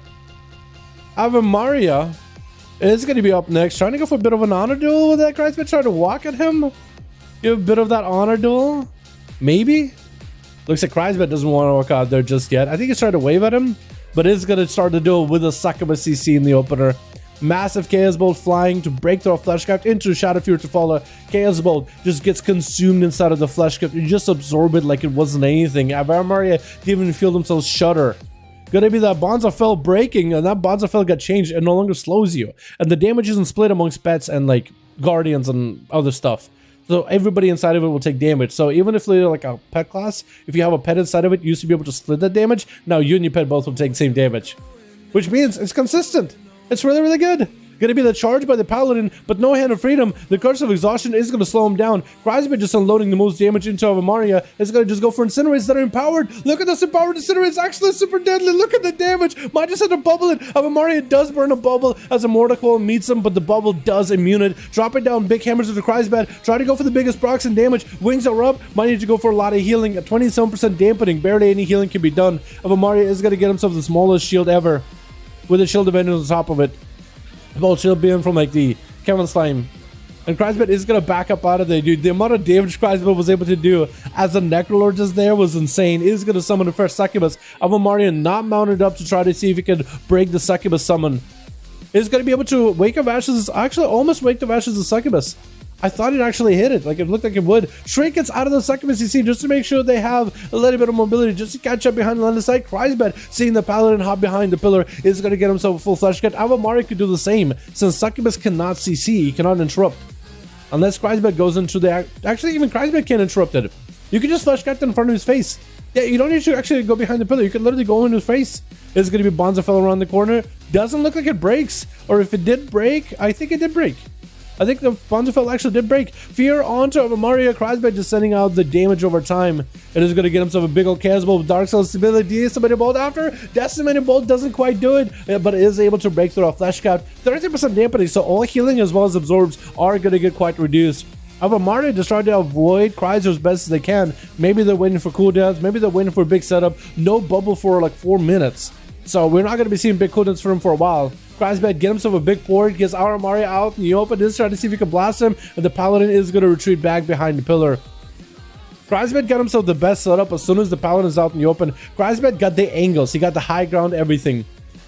Ave Maria is going to be up next. Trying to go for a bit of an honor duel with that Kreisman. Trying to walk at him. Give a bit of that honor duel. Maybe. Looks like Kreisman doesn't want to walk out there just yet. I think he's trying to wave at him, but is going to start the duel with a Succubus CC in the opener. Massive Chaos Bolt flying to break through a Fleshcraft into Shadow Fury to follow. Chaos Bolt just gets consumed inside of the Fleshcraft. You just absorb it like it wasn't anything. Ave Maria didn't even feel themselves shudder. Gonna be that Bonza fell breaking, and that Bonza fell got changed and no longer slows you. And the damage isn't split amongst pets and like guardians and other stuff. So everybody inside of it will take damage. So even if they're like a pet class, if you have a pet inside of it, you used to be able to split that damage. Now you and your pet both will take the same damage. Which means it's consistent. It's really, really good. Gonna be the charge by the Paladin, but no Hand of Freedom. The Curse of Exhaustion is gonna slow him down. Kreisman just unloading the most damage into Ave Maria. Is gonna just go for Incinerates that are empowered. Look at this empowered Incinerates, actually super deadly. Look at the damage. Might just have to bubble it. Ave Maria does burn a bubble as a Morticoil meets him, but the bubble does immune it. Dropping down big hammers into Kreisman. Try to go for the biggest procs and damage. Wings are up. Might need to go for a lot of healing. At 27% dampening, barely any healing can be done. Ave Maria is gonna get himself the smallest shield ever, with a Shield of Vengeance on top of it. Bolt shield being from like the Kevin Slime. And Kreisman is gonna back up out of there, dude. The amount of damage Kreisman was able to do as a Necrolord just there was insane. Is gonna summon the first Succubus. Ave Maria not mounted up to try to see if he can break the Succubus summon. Is gonna be able to Wake of Ashes, actually almost Wake of Ashes the Succubus. I thought it actually hit it, like it looked like it would. Shrink gets out of the Succubus CC just to make sure they have a little bit of mobility, just to catch up behind the line of sight. Kreisman, seeing the Paladin hop behind the pillar, is going to get himself a full flesh cut. Ave Maria could do the same, since Succubus cannot CC, he cannot interrupt. Unless Kreisman goes into the... Actually, even Kreisman can't interrupt it. You can just flesh cut in front of his face. Yeah, you don't need to actually go behind the pillar, you can literally go in his face. It's going to be Bonza fell around the corner. Doesn't look like it breaks, or if it did break, I think it did break. I think the Bonzafell actually did break. Fear onto Ave Maria. Kreisman just sending out the damage over time. It is going to get himself a big old Chaos Bolt with Dark Soul stability. Decimated Bolt after. Decimated Bolt doesn't quite do it, but is able to break through a Flesh Cap. 30% dampening, so all healing as well as absorbs are going to get quite reduced. Avamari just trying to avoid Chrysler as best as they can. Maybe they're waiting for cooldowns. Maybe they're waiting for a big setup. No bubble for like 4 minutes. So we're not going to be seeing big cooldowns from him for a while. Chrysler get himself a big port, gets Avamari out in the open, is trying to see if he can blast him, and the Paladin is going to retreat back behind the pillar. Chrysler got himself the best setup as soon as the Paladin is out in the open. Chrysler got the angles. He got the high ground, everything.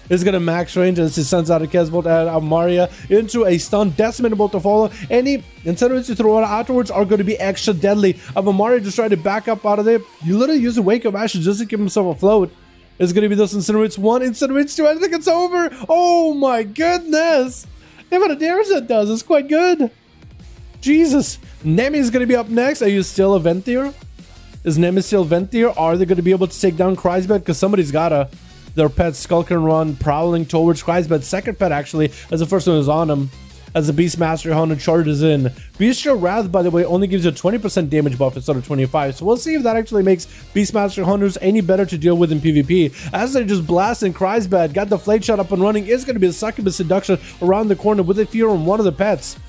He's going to max range as he sends out a Kesbolt and Avamaria into a stun. Decimator bolt to follow. Any incendiaries to throw out afterwards are going to be extra deadly. Avamaria just tried to back up out of there. You literally use a Wake of Ashes just to keep himself afloat. It's going to be those Incinerates 1, Incinerates 2. I think it's over. Oh my goodness. The amount of damage that does is quite good. Jesus. Nemi is going to be up next. Are you still a Ventier? Is Nemi still Ventier? Are they going to be able to take down Chrysler? Because somebody's got to. Their pet Skulk and Run prowling towards Chrysler. Second pet actually, as the first one is on him. As the Beastmaster Hunter charges in. Bestial Wrath, by the way, only gives you a 20% damage buff instead of 25. So we'll see if that actually makes Beastmaster Hunters any better to deal with in PvP. As they're just blasting Chrysler, got the Flake Shot up and running. It's going to be a Succubus Seduction around the corner with a fear on one of the pets.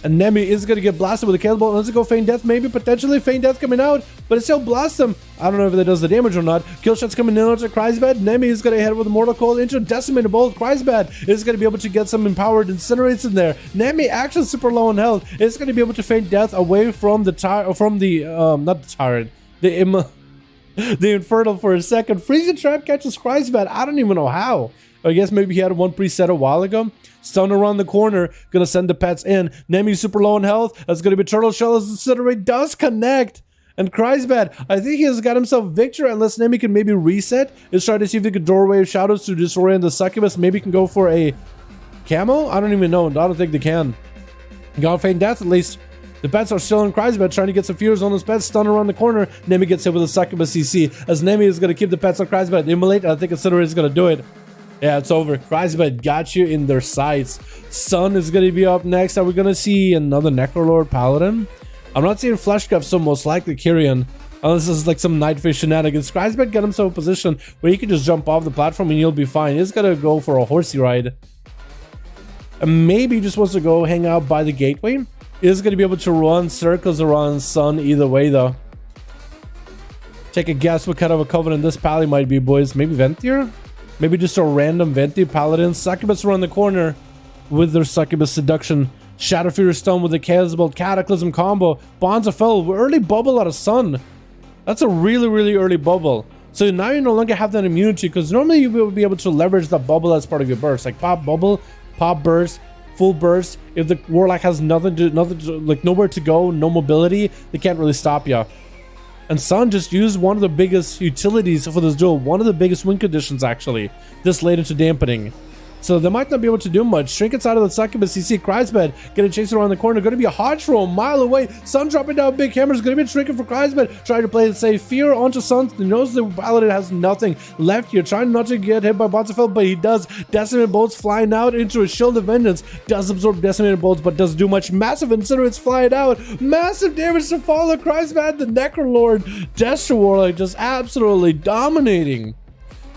And Nemi is going to get blasted with a Cannonball. Let's go Feign Death, maybe, potentially. Feign Death coming out, but it still blasts him. I don't know if that does the damage or not. Kill shots coming in onto Chrysler. Nemi is going to hit with a Mortal Coil into Decimator Bolt. Chrysler is going to be able to get some empowered Incinerates in there. Nemi actually super low on health. It's going to be able to Feign Death away from the not the Tyrant, the Infernal for a second. Freezing Trap catches Chrysler. I don't even know how. I guess maybe he had one preset a while ago. Stun around the corner. Gonna send the pets in. Nemi super low in health. That's gonna be Turtle Shell as Incinerate does connect. And Chrysler, I think he has got himself victory unless Nemi can maybe reset. Is trying to see if he can Doorway of Shadows to disorient the Succubus. Maybe can go for a camo? I don't even know. I don't think they can. Got Feign Death at least. The pets are still in Chrysler, trying to get some fears on those pets. Stun around the corner. Nemi gets hit with a Succubus CC. As Nemi is gonna keep the pets on Chrysler. Immolate, I think Incinerate is gonna do it. Yeah, it's over. Chrysler got you in their sights. Sun is going to be up next. Are we going to see another Necrolord Paladin? I'm not seeing Fleshcraft, so most likely Kyrian. Unless this is like some Nightfish shenanigans. Chrysler got himself a position where he can just jump off the platform and he'll be fine. He's going to go for a horsey ride. And maybe he just wants to go hang out by the gateway. He's going to be able to run circles around Sun either way, though. Take a guess what kind of a Covenant this Pally might be, boys. Maybe Ventier? Maybe just a random Venti Paladin. Succubus around the corner with their Succubus Seduction. Shadow Fury Stone with the Kesbolt Cataclysm combo. Bonds of Fell. Early bubble out of Sun. That's a really, really early bubble. So now you no longer have that immunity because normally you will be able to leverage that bubble as part of your burst. Like pop bubble, pop burst, full burst. If the Warlock has nothing to, like nowhere to go, no mobility, they can't really stop you. And Sun just used one of the biggest utilities for this duel, one of the biggest win conditions actually, this late into dampening. So they might not be able to do much. Shrink inside of the Succubus. You see Chrysler gonna chase around the corner. Gonna be a hodge roll a mile away. Sun dropping down big hammers. Gonna be shrinking for Chrysler. Trying to play it safe. Fear onto Sun. He knows the Paladin has nothing left here. Trying not to get hit by Bonzafel, but he does. Decimator bolts flying out into a Shield of Vengeance. Does absorb Decimator bolts, but doesn't do much. Massive Incinerates flying out. Massive damage to follow. Chrysler, the Necrolord. Destro Warlock just absolutely dominating.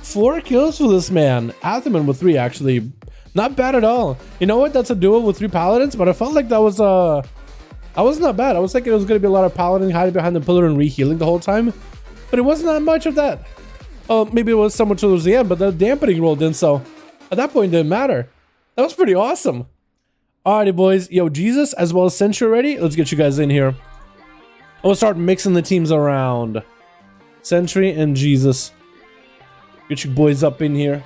4 kills for this man. Atherman with 3 actually. Not bad at all. You know what? That's a duel with 3 paladins, but I felt like that was not bad. I was thinking it was going to be a lot of paladin hiding behind the pillar and re-healing the whole time, but it wasn't that much of that. Oh, maybe it was somewhat towards the end, but the dampening rolled in, so at that point it didn't matter. That was pretty awesome. Alrighty, boys. Yo, Jesus as well as Sentry ready. Let's get you guys in here. I'm gonna start mixing the teams around. Sentry and Jesus. Get you boys up in here.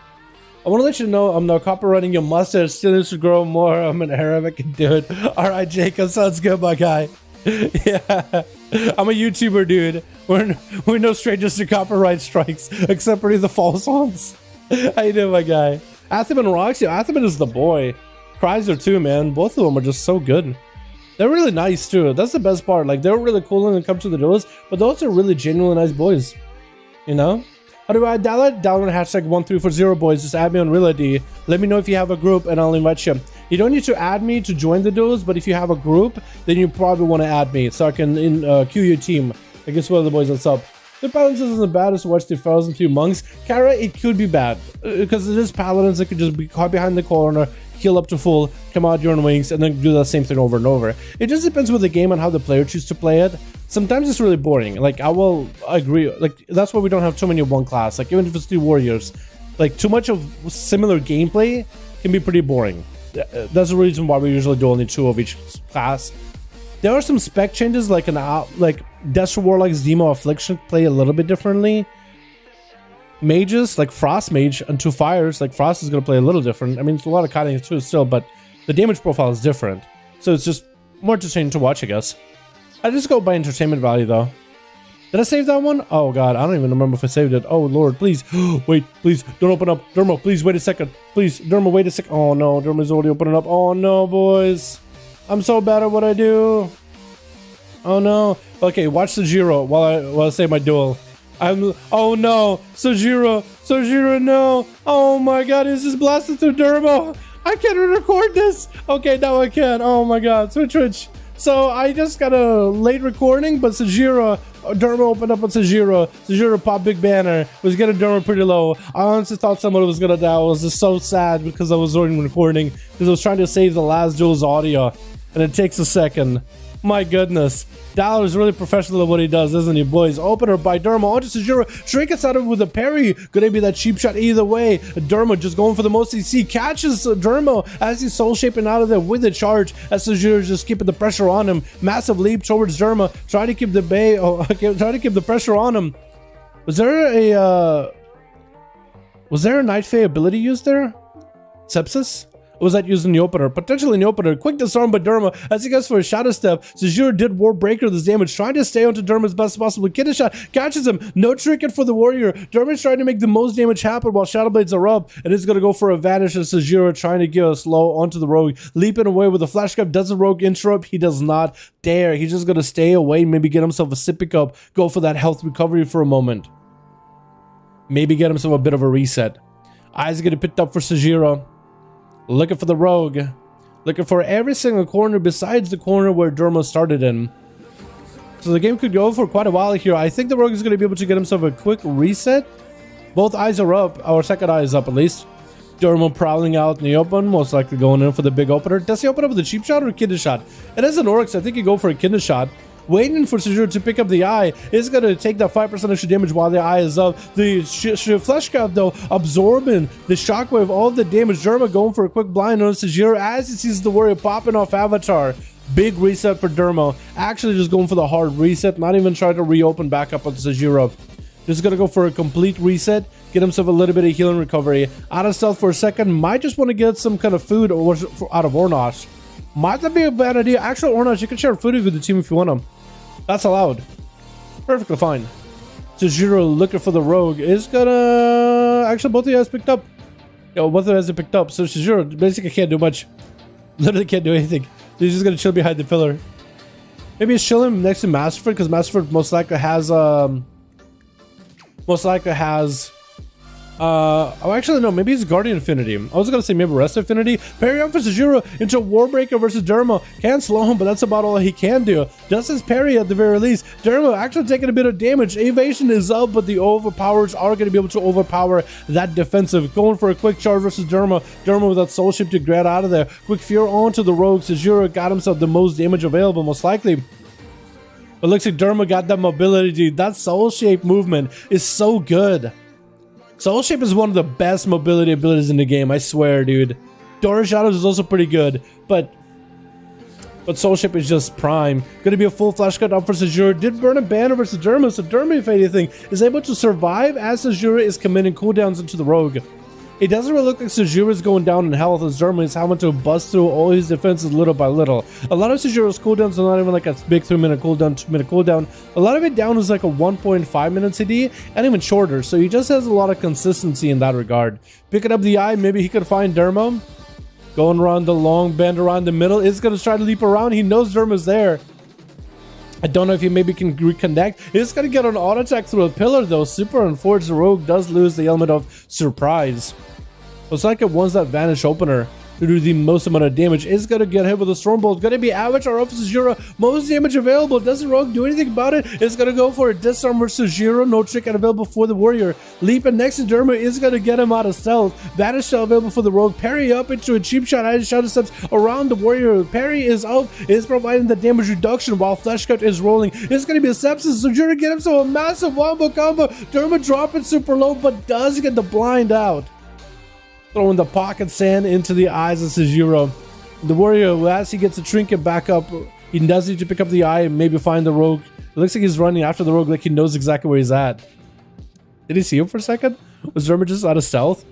I want to let you know I'm not copywriting your mustache. Still needs to grow more. I'm an Arab. I can do it. All right, Jacob. Sounds good, my guy. Yeah. I'm a YouTuber, dude. We're no strangers to copyright strikes, except for the false ones. How you doing, my guy? Atherman rocks. Yeah, Atherman is the boy. Chrysler too, man. Both of them are just so good. They're really nice too. That's the best part. Like, they're really cool when it comes to the duels, but those are really genuinely nice boys. You know? How do I dial it? Dalaran hashtag 1340, boys. Just add me on Real ID. Let me know if you have a group and I'll invite you. You don't need to add me to join the duels, but if you have a group, then you probably want to add me so I can queue your team. I guess one of the boys, what's up? The Paladins isn't bad as to watch the 1,002 monks. Kara, it could be bad because it is Paladins that could just be caught behind the corner, heal up to full, come out your own wings, and then do the same thing over and over. It just depends with the game on how the player chooses to play it. Sometimes it's really boring. Like, I will agree. Like, that's why we don't have too many of one class. Like, even if it's 2 warriors, like, too much of similar gameplay can be pretty boring. That's the reason why we usually do only 2 of each class. There are some spec changes, like Desert Warlock's Demo Affliction play a little bit differently. Mages, like Frost Mage and 2 fires, like Frost is going to play a little different. I mean, it's a lot of cutting too still, but the damage profile is different. So it's just more entertaining to watch, I guess. I just go by entertainment value, though. Did I save that one? Oh, God, I don't even remember if I saved it. Oh, Lord, please. Wait, please, don't open up. Dermo, please, wait a second. Please, Dermo, wait a second. Oh, no, Dermo's already opening up. Oh, no, boys. I'm so bad at what I do. Oh, no. Okay, watch Sojiro while I save my duel. Oh, no. Sojiro, no. Oh, my God, is this blasted through Dermo? I can't record this. Okay, now I can. Oh, my God, Twitch. So I just got a late recording, but Sojiro, Dermo opened up on Sojiro. Sojiro popped big banner, was getting Dermo pretty low. I honestly thought someone was gonna die. I was just so sad because I was already recording, because I was trying to save the last duel's audio, and it takes a second. My goodness. Dalaran is really professional at what he does, isn't he, boys? Opener by Dermo onto Sojiro. Shrink gets out of it with a parry. Gonna be that cheap shot either way. Dermo just going for the most CC. Catches Dermo as he's soul shaping out of there with the charge. As Sojiro just keeping the pressure on him. Massive leap towards Dermo. Trying to keep the trying to keep the pressure on him. Was there a Night Fae ability used there? Sepsis? Was that used in the opener? Potentially in the opener. Quick disarm by Dermo as he goes for a shadow step. Sojiro did War Breaker this damage, trying to stay onto Dermo as best possible. Kidda shot catches him. No trinket for the warrior. Dermo's trying to make the most damage happen while Shadow Blades are up, and it's gonna go for a vanish as Sojiro trying to get a slow onto the rogue, leaping away with a flash grab. Does the rogue interrupt? He does not dare. He's just gonna stay away, maybe get himself a sippy cup, go for that health recovery for a moment, maybe get himself a bit of a reset. Eyes getting picked up for Sojiro. Looking for the rogue. Looking for every single corner besides the corner where Dermo started in. So the game could go for quite a while here. I think the rogue is going to be able to get himself a quick reset. Both eyes are up. Our second eye is up at least. Dermo prowling out in the open. Most likely going in for the big opener. Does he open up with a cheap shot or a kidney shot? It is an Oryx. I think he go for a kidney shot. Waiting for Sojiro to pick up the eye. Is going to take that 5% extra damage while the eye is up. The flesh cap, though, absorbing the shockwave, all of the damage. Dermo going for a quick blind on Sojiro as he sees the warrior popping off Avatar. Big reset for Dermo. Actually just going for the hard reset. Not even trying to reopen back up on Sojiro. Just going to go for a complete reset. Get himself a little bit of healing recovery. Out of stealth for a second. Might just want to get some kind of food or out of Ornosh. Might not be a bad idea. Actually, Ornosh, you can share food with the team if you want them. That's allowed. Perfectly fine. Sojiro looking for the rogue is gonna... Actually, both of you guys picked up. Yo, both of you guys are picked up. So Sojiro basically can't do much. Literally can't do anything. He's just gonna chill behind the pillar. Maybe he's chilling next to Masterford, because Masterford most likely has... oh, actually, no, maybe he's Guardian Affinity. I was gonna say maybe Rest Affinity. Parry on for Sojiro into Warbreaker versus Dermo. Can't slow him, but that's about all he can do. Does his parry at the very least. Dermo actually taking a bit of damage. Evasion is up, but the overpowers are going to be able to overpower that defensive. Going for a quick charge versus Dermo. Dermo with that soul ship to get out of there. Quick fear onto the rogue. Sojiro got himself the most damage available, most likely. But looks like Dermo got that mobility, dude. That soul shape movement is so good. Soul Shape is one of the best mobility abilities in the game, I swear, dude. Dora Shadows is also pretty good, but Soul Shape is just prime. Gonna be a full flash cut up for Sojiro. Did burn a banner versus Dermo, so Dermo, if anything, is able to survive as Sojiro is committing cooldowns into the rogue. It doesn't really look like Sojiro is going down in health as Dermo is having to bust through all his defenses little by little. A lot of Sojiro's cooldowns are not even like a big 3-minute cooldown, 2-minute cooldown. A lot of it down is like a 1.5 minute CD and even shorter, so he just has a lot of consistency in that regard. Picking up the eye, maybe he could find Dermo. Going around the long bend around the middle. Is going to try to leap around. He knows Dermo's there. I don't know if he maybe can reconnect. He's going to get an auto attack through a pillar though. Super unfortunate. The rogue does lose the element of surprise. It's like it wants that vanish opener. to do the most amount of damage. Is going to get hit with a Stormbolt. Going to be Avatar of Sujiro. Most damage available. Doesn't Rogue do anything about it? It's going to go for a Disarm versus Sujiro. No trick available for the Warrior. Leaping next to Derma is going to get him out of stealth. Vanish Shell available for the Rogue. Parry up into a cheap shot. Added Shadow Steps around the Warrior. Parry is out. Is providing the damage reduction while Flesh Cut is rolling. It's going to be a Sepsis. Sujiro get himself a massive wombo combo. Derma dropping super low, but does get the blind out. Throwing the pocket sand into the eyes of Sujiro. The Warrior, as he gets the trinket back up, he does need to pick up the eye and maybe find the Rogue. It looks like he's running after the Rogue like he knows exactly where he's at. Did he see him for a second? Was Derma just out of stealth?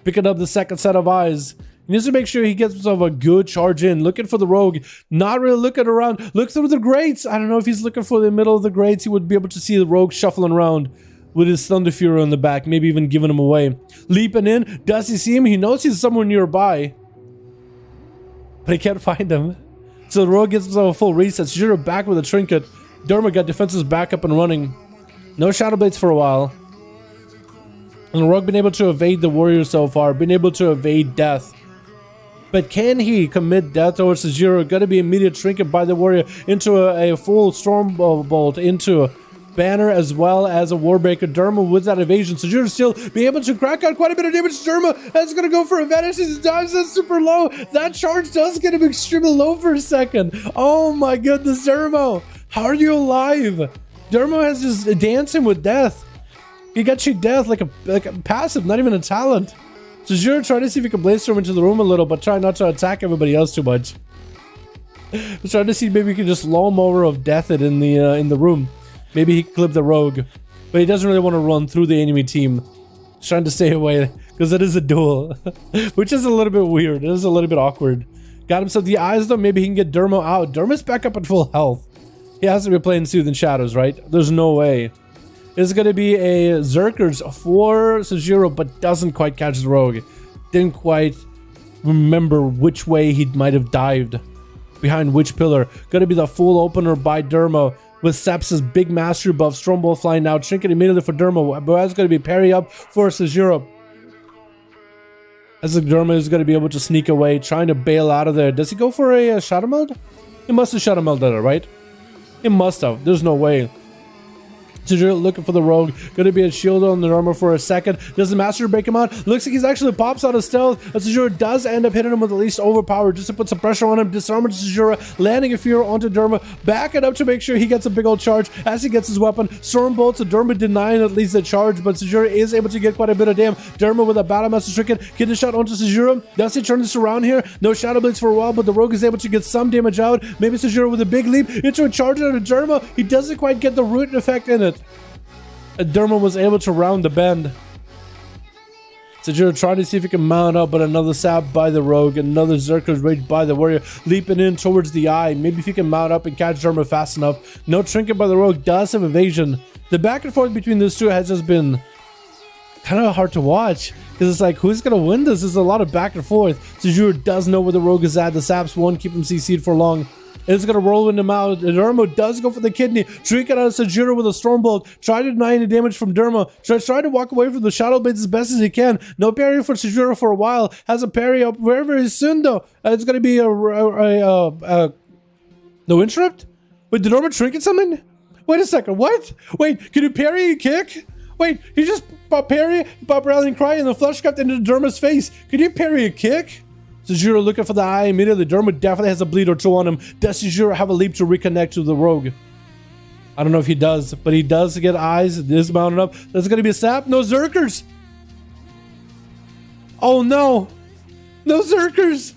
Picking up the second set of eyes. He needs to make sure he gets himself a good charge in. Looking for the Rogue. Not really looking around. Look through the grates. I don't know if he's looking for the middle of the grates. He would be able to see the Rogue shuffling around with his Thunder Fury on the back, maybe even giving him away. Leaping in, does he see him? He knows he's somewhere nearby, but he can't find him. So the Rogue gets himself a full reset. Sujiro back with a trinket. Derma got defenses back up and running. No Shadow Blades for a while. And the Rogue been able to evade the Warrior so far, been able to evade death. But can he commit death towards Sujiro? Gonna be immediate trinket by the Warrior into a full Storm Bolt into Banner as well as a Warbreaker. Derma with that evasion. Sujiro still be able to crack out quite a bit of damage to Derma. That's going to go for a Vanish. His dives is super low. That charge does get him extremely low for a second. Oh my goodness, Derma. How are you alive? Derma has just dancing with death. He got you death like a passive, not even a talent. Sujiro trying to see if he can Blaze Storm into the room a little, but try not to attack everybody else too much. He's trying to see maybe we can just lull him over of death it in the room. Maybe he can clip the Rogue, but he doesn't really want to run through the enemy team. He's trying to stay away because it is a duel, which is a little bit weird. It is a little bit awkward. Got himself the eyes though. Maybe he can get Derma out. Derma's back up at full health. He has to be playing Soothing Shadows, right? There's no way. It's going to be a Zerkers for Sujiro, but doesn't quite catch the Rogue. Didn't quite remember which way he might have dived. Behind which pillar. Going to be the full opener by Derma. With Sepsis, big mastery buff, Stormbolt flying out, Trinket immediately for Derma, but that's going to be parry up for Sujiro. As the Derma is going to be able to sneak away, trying to bail out of there. Does he go for a Shadow Meld? He must have Shadow Melded it, right? He must have. There's no way. Sujiro looking for the Rogue. Going to be a shield on the armor for a second. Does the Master break him out? Looks like he's actually pops out of stealth. And Sujiro does end up hitting him with at least overpower just to put some pressure on him. Disarming Sujiro, landing a fear onto Derma. Back it up to make sure he gets a big old charge as he gets his weapon. Storm Bolt to Derma denying at least the charge, but Sujiro is able to get quite a bit of damage. Derma with a Battle Master Trinket. Get a shot onto Sujiro. Does he turn this around here? No Shadow Blades for a while, but the Rogue is able to get some damage out. Maybe Sujiro with a big leap into a charge out of Derma. He doesn't quite get the root effect in it. Derma was able to round the bend. Sujiro trying to see if he can mount up, but another sap by the Rogue, another Zerker's Rage by the Warrior, leaping in towards the eye. Maybe if he can mount up and catch Derma fast enough. No trinket by the Rogue, does have evasion. The back and forth between those two has just been kind of hard to watch, because it's like, who's going to win this? There's a lot of back and forth. Sujiro does know where the Rogue is at. The saps won't keep him CC'd for long. It's going to roll in him out. Derma does go for the kidney. Trinket out of Sujiro with a Stormbolt. Try to deny any damage from Derma. Try to walk away from the Shadow Blades as best as he can. No parry for Sujiro for a while. Has a parry up very, very soon though. It's going to be no interrupt? Wait, did Derma Trinket something? Wait a second, what? Wait, can you parry and kick? Wait, he just pop parry, pop rallying cry, and the flush cut into Derma's face. Can you parry a kick? Sujiro looking for the eye immediately. Derma definitely has a bleed or two on him. Does Sujiro have a leap to reconnect to the Rogue? I don't know if he does, but he does get eyes. It is mounted up. There's going to be a sap. No Zerkers. Oh no. No Zerkers.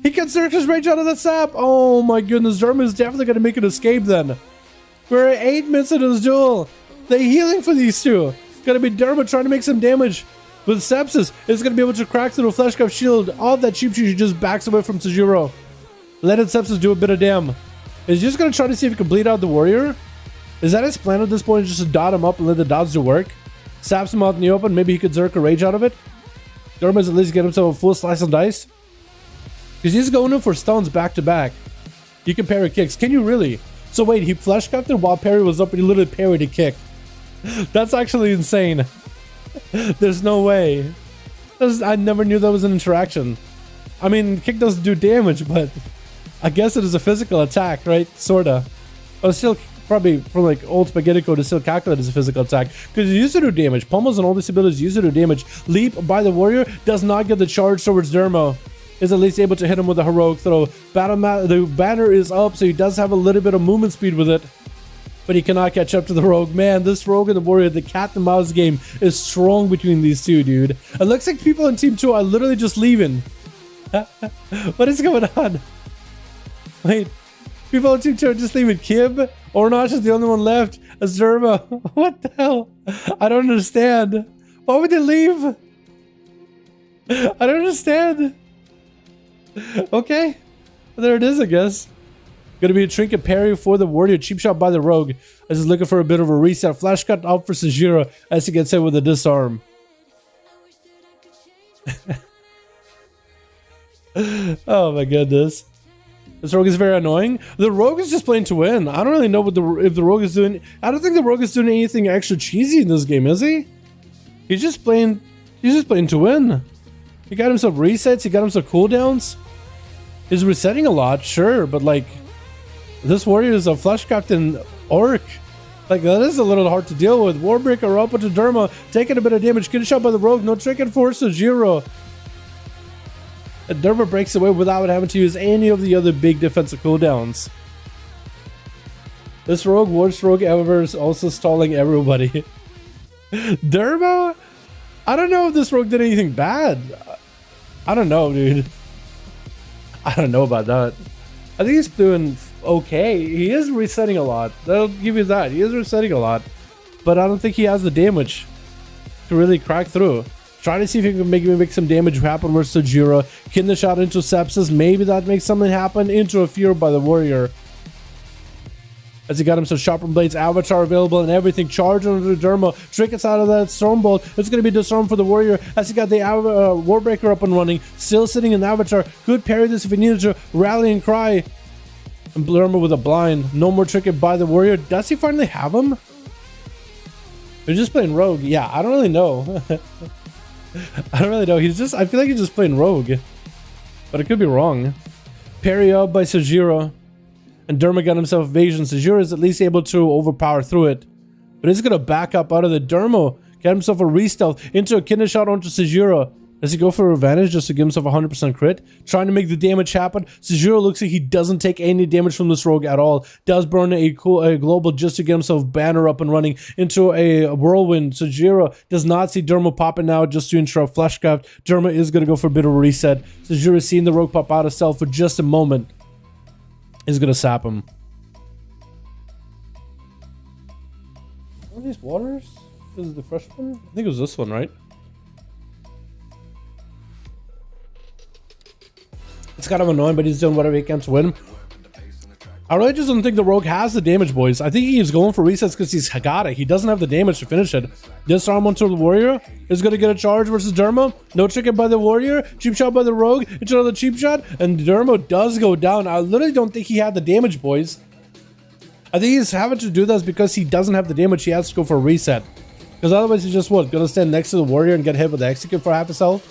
He gets Zerkers Rage out of the sap. Oh my goodness. Derma is definitely going to make an escape then. We're at 8 minutes into this duel. They're healing for these two. Going to be Derma trying to make some damage. With Sepsis, it's going to be able to crack through the Flesh Cup shield. All that cheap shit just backs away from Sujiro. Letting Sepsis do a bit of damage. Is he just going to try to see if he can bleed out the Warrior? Is that his plan at this point? Just to dot him up and let the dots do work? Saps him out in the open. Maybe he could Zerk a Rage out of it. Derma's at least get himself a full slice of dice. Because he's going in for stuns back to back. You can parry kicks. Can you really? So wait, he Flesh Cupped him while parry was up and he literally parried a kick. That's actually insane. There's no way. I never knew that was an interaction. I mean, kick doesn't do damage, but I guess it is a physical attack, right? Sorta. But still, probably from like old spaghetti code, is still calculated as a physical attack because it used to do damage. Pummels and all these abilities used to do damage. Leap by the warrior does not get the charge towards Dermo. Is at least able to hit him with a heroic throw. The banner is up, so he does have a little bit of movement speed with it. But he cannot catch up to the rogue. Man, this rogue and the warrior, the cat and mouse game is strong between these two, dude. It looks like people in team 2 are literally just leaving. What is going on? Wait, people in team 2 are just leaving. Kib? Ornosh is the only one left. Azurma. What the hell? I don't understand. Why would they leave? I don't understand. Okay. There it is, I guess. Gonna be a trinket parry for the warrior. Cheap shot by the rogue. As he's looking for a bit of a reset. Flash cut out for Sajira as he gets hit with a disarm. Oh my goodness. This rogue is very annoying. The rogue is just playing to win. I don't really know what if the rogue is doing. I don't think the rogue is doing anything extra cheesy in this game, is he? He's just playing to win. He got himself resets, he got himself cooldowns. He's resetting a lot, sure, but like this warrior is a flesh captain orc. Like that is a little hard to deal with. Warbreaker up into Derma, taking a bit of damage, getting shot by the rogue, no trick and force to Jiro. And Derma breaks away without having to use any of the other big defensive cooldowns. This rogue, worst rogue ever, is also stalling everybody. Derma? I don't know if this rogue did anything bad. I don't know, dude. I don't know about that. I think he's doing okay. He is resetting a lot. I'll give you that. He is resetting a lot. But I don't think he has the damage to really crack through. Try to see if he can make some damage happen versus Sajira. Kin the shot into Sepsis. Maybe that makes something happen. Into a fear by the warrior. As he got him some sharpened blades, avatar available and everything. Charge under the Derma. Trinkets out of that Stormbolt. It's going to be disarmed for the warrior as he got the Warbreaker up and running. Still sitting in the avatar. Could parry this if he needed to. Rally and cry. And Derma with a blind. No more trinket by the warrior. Does he finally have him? They're just playing rogue. Yeah, I don't really know. I don't really know. I feel like he's just playing rogue. But I could be wrong. Parry up by Sajiro. And Derma got himself evasion. Sajiro is at least able to overpower through it. But he's going to back up out of the Dermo. Get himself a re-stealth into a kidney shot onto Sajiro. Does he go for advantage just to give himself a 100% crit? Trying to make the damage happen. Sajiro looks like he doesn't take any damage from this rogue at all. Does burn a global just to get himself banner up and running into a whirlwind. Sajiro does not see Derma popping out just to interrupt Fleshcraft. Derma is going to go for a bit of a reset. Sajiro seeing the rogue pop out of stealth for just a moment. Is going to sap him. What are these waters? This is the fresh one? I think it was this one, right? It's kind of annoying, but he's doing whatever he can to win. I really just don't think the rogue has the damage, boys. I think he's going for resets because he's got it. He doesn't have the damage to finish it. Disarm onto the warrior. Is going to get a charge versus Dermo. No trick by the warrior. Cheap shot by the rogue. Into another cheap shot. And Dermo does go down. I literally don't think he had the damage, boys. I think he's having to do this because he doesn't have the damage. He has to go for a reset. Because otherwise he's just what? Going to stand next to the warrior and get hit with the execute for half his health?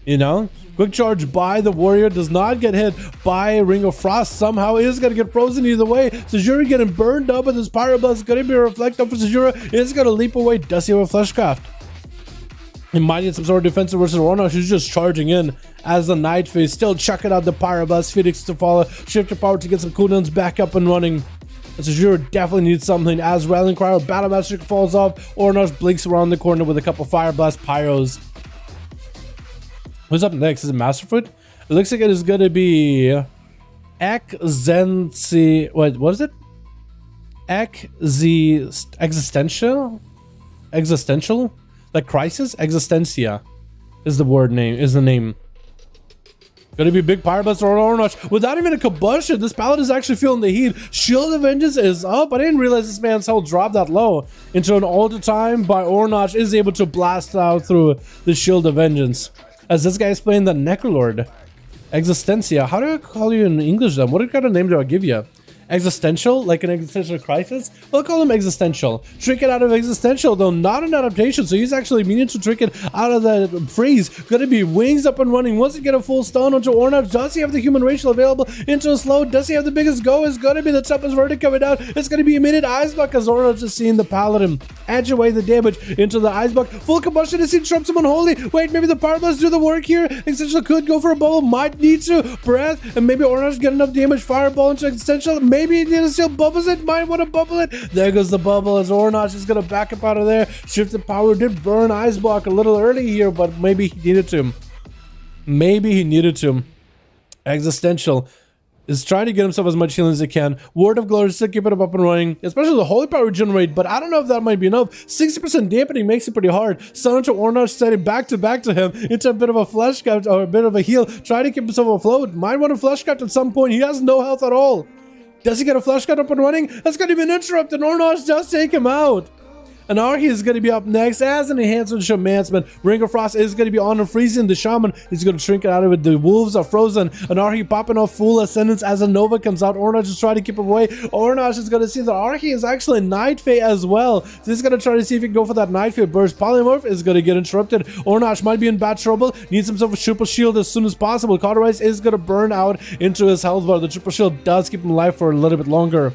You know? Quick charge by the warrior, does not get hit by Ring of Frost. Somehow is going to get frozen either way. Sajura getting burned up with his Pyroblast. Going to be a reflect up for Sajura. Is going to leap away. Does he have a Fleshcraft? He might need some sort of defensive versus Ronosh, who's just charging in as the Night Phase. Still chucking out the Pyroblast. Phoenix to follow. Shift your power to get some cooldowns back up and running. And Sajura definitely needs something as Rallying Cry or Battle Master falls off. Ornosh blinks around the corner with a couple Fire Blast Pyros. Who's up next? Is it Masterfoot? It looks like it is going to be Existential. What is it? Existential? Existential? Like Crisis? Existencia is the word name, is the name. Gonna be big Pyroblast or Ornosh without even a combustion. This Paladin is actually feeling the heat. Shield of Vengeance is up. I didn't realize this man's health dropped that low. Into an Altar Time by Ornosh is able to blast out through the Shield of Vengeance. As this guy is playing the Necrolord. Existencia. How do I call you in English then? What kind of name do I give you? existential, like an existential crisis. We'll call him existential. Trinket out of existential, though not an adaptation, so he's actually meaning to Trinket out of the freeze. Gonna be wings up and running. Once he get a full stun onto Ornage, does he have the human racial available into a slow? Does he have the biggest go? It's gonna be the toughest verdict coming out. It's gonna be immediate ice buck as Ornage is seeing the Paladin edge away the damage into the ice buck. Full combustion is seen, trumps him unholy. Wait, maybe the power blast do the work here. Existential could go for a bubble, might need to breath, and maybe Ornage get enough damage. Fireball into existential. Maybe he needs to still bubbles it. Might want to bubble it. There goes the bubble as Ornage is gonna back up out of there. Shifted power did burn ice block a little early here, but maybe he needed to. Maybe he needed to. Existential is trying to get himself as much healing as he can. Word of Glory still keep it up and running, especially the holy power regenerate, but I don't know if that might be enough. 60% dampening makes it pretty hard. Stun to Ornage, setting back to him into a bit of a flesh cut or a bit of a heal, trying to keep himself afloat. Might want a flesh cut at some point. He has no health at all. Does he get a flesh cut up and running? That's going to be an interrupt, and Ornage does take him out. Anarchy is going to be up next as an enhancement Shaman. Ring of Frost is going to be on and freezing the Shaman. He's going to shrink it out of it. The wolves are frozen. Anarchy popping off full ascendance as a Nova comes out. Ornage is trying to keep away. Ornage is going to see that Archy is actually Night Fae as well. So he's going to try to see if he can go for that Night Fae burst. Polymorph is going to get interrupted. Ornage might be in bad trouble. Needs himself a triple shield as soon as possible. Cauterize is going to burn out into his health bar. The triple shield does keep him alive for a little bit longer.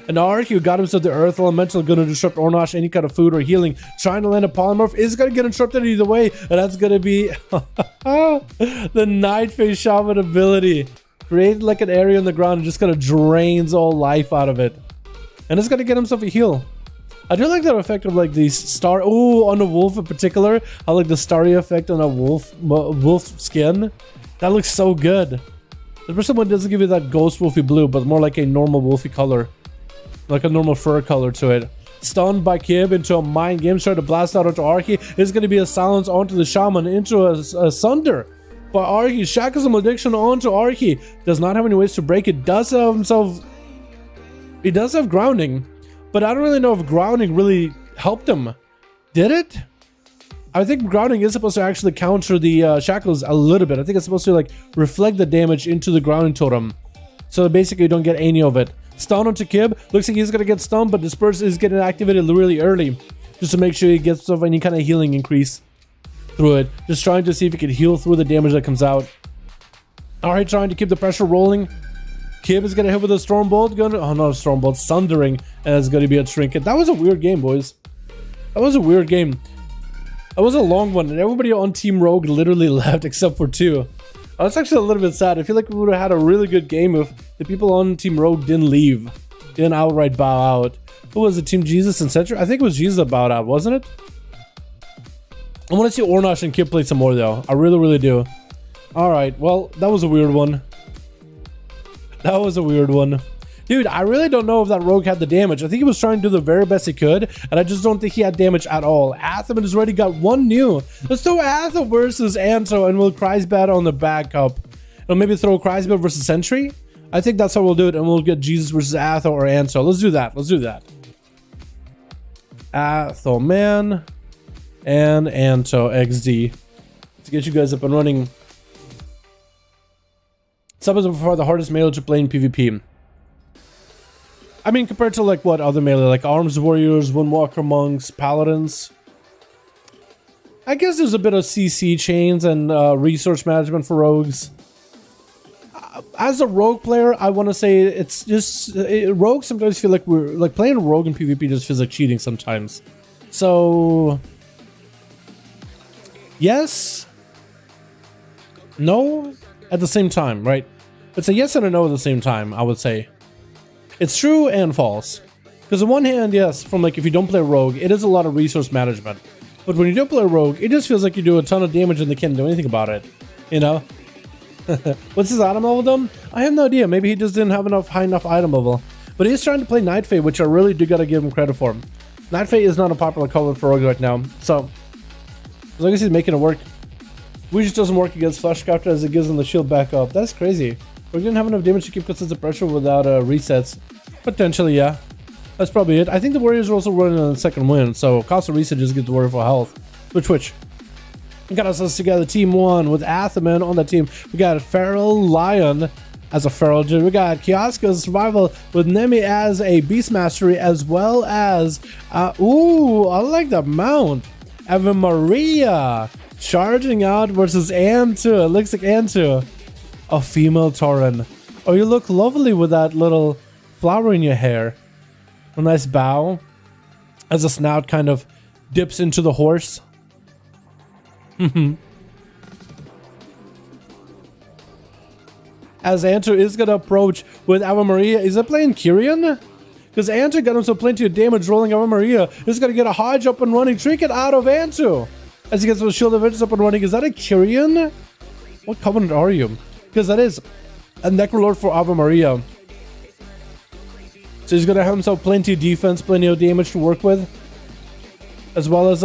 And Archy got himself the Earth Elemental, going to disrupt Ornage any kind of food or healing. Trying to land a Polymorph is going to get interrupted either way. And that's going to be the Night Fae Shaman ability. Create like an area on the ground and just kind of drains all life out of it. And it's going to get himself a heal. I do like that effect of like these star... Oh, on a wolf in particular. I like the starry effect on a wolf skin. That looks so good. The first one doesn't give you that ghost wolfy blue, but more like a normal wolfy color. Like a normal fur color to it. Stunned by Kib into a mind game, trying to blast out onto Archy. It's going to be a silence onto the Shaman into a Sunder. But Archy shackles some addiction onto Archy. Does not have any ways to break it. Does have himself... He does have grounding. But I don't really know if grounding really helped him. Did it? I think grounding is supposed to actually counter the shackles a little bit. I think it's supposed to like reflect the damage into the grounding totem. So basically you don't get any of it. Stun onto Kib. Looks like he's going to get stunned, but Disperse is getting activated really early. Just to make sure he gets any kind of healing increase through it. Just trying to see if he can heal through the damage that comes out. Alright, trying to keep the pressure rolling. Kib is going to hit with a Stormbolt. Oh, not a Stormbolt. Sundering. And it's going to be a Trinket. That was a weird game, boys. That was a weird game. That was a long one, and everybody on Team Rogue literally left except for 2. That's actually a little bit sad. I feel like we would have had a really good game if the people on Team Rogue didn't leave. Didn't outright bow out. Who was it? Team Jesus and Century? I think it was Jesus that bowed out, wasn't it? I want to see Ornage and Kib play some more, though. I really do. Alright, well, that was a weird one. That was a weird one. Dude, I really don't know if that rogue had the damage. I think he was trying to do the very best he could, and I just don't think he had damage at all. Atham has already got one new. Let's throw Atham versus Anto, and we'll Kreisbat on the backup. Or maybe throw Kreisbat versus Sentry. I think that's how we'll do it, and we'll get Jesus versus Atho or Anto. Let's do that. Let's do that. Atho man and Anto XD. To get you guys up and running. Sub is by far the hardest melee to play in PvP. I mean, compared to like what other melee, like Arms Warriors, Windwalker Monks, Paladins. I guess there's a bit of CC chains and resource management for rogues. As a rogue player, I want to say it's just rogue sometimes feel like we're like playing rogue in PvP just feels like cheating sometimes. So yes, no, at the same time, right? It's a yes and a no at the same time, I would say. It's true and false. Because on one hand, yes, from like if you don't play rogue, it is a lot of resource management. But when you don't play rogue, it just feels like you do a ton of damage and they can't do anything about it. You know? What's his item level though? I have no idea. Maybe he just didn't have enough high enough item level. But he's trying to play Night Fae, which I really do gotta give him credit for. Night Fae is not a popular color for rogue right now. So as long as he's making it work. We just doesn't work against Flesh Captor as it gives him the shield back up. That's crazy. We didn't have enough damage to keep consistent pressure without resets. Potentially, yeah. That's probably it. I think the Warriors are also running on the second win, so cost of reset just get the Warrior for health. Twitch. We got ourselves together, Team 1 with Athaman on that team. We got Feral Lion as a feral dude. We got Kioska's survival with Nemi as a beast mastery, as well as ooh, I like that mount. Ave Maria charging out versus Antu. It looks like Antu, a female Tauren. Oh, you look lovely with that little flower in your hair. A nice bow as the snout kind of dips into the horse. As Antu is gonna approach with Ave Maria. Is it playing Kyrian? Because Antu got himself plenty of damage rolling. Ave Maria is gonna get a Hodge up and running. Trinket out of Antu as he gets the Shield of Vengeance up and running. Is that a Kyrian? What covenant are you? Because that is a Necrolord for Ave Maria. So he's gonna have himself plenty of defense, plenty of damage to work with, as well as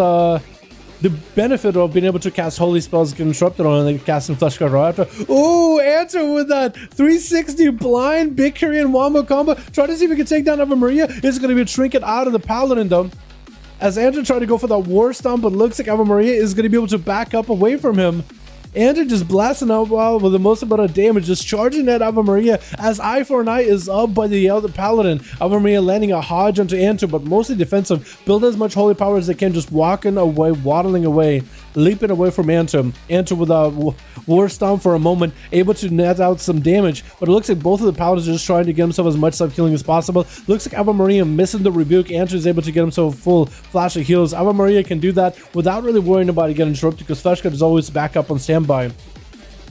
the benefit of being able to cast holy spells, get interrupted on, and then casting flesh guard right after. Oh, Answer with that 360 blind big Korean wombo combo. Try to see if we can take down Ave Maria. It's going to be a trinket out of the Paladin though, as Andrew tried to go for that war stomp, but looks like Ave Maria is going to be able to back up away from him. Andrew just blasting out well with the most amount of damage, just charging at Ave Maria as Eye for an Eye is up by the other Paladin. Ave Maria landing a Hodge onto Andrew, but mostly defensive. Build as much holy power as they can, just walking away, waddling away, leaping away from Andrew. Andrew with a war stomp for a moment, able to net out some damage, but it looks like both of the Paladins are just trying to get himself as much self-healing as possible. Looks like Ave Maria missing the rebuke. Andrew is able to get himself a full flash of heals. Ave Maria can do that without really worrying about it getting interrupted, because Fleshguard is always back up on standby.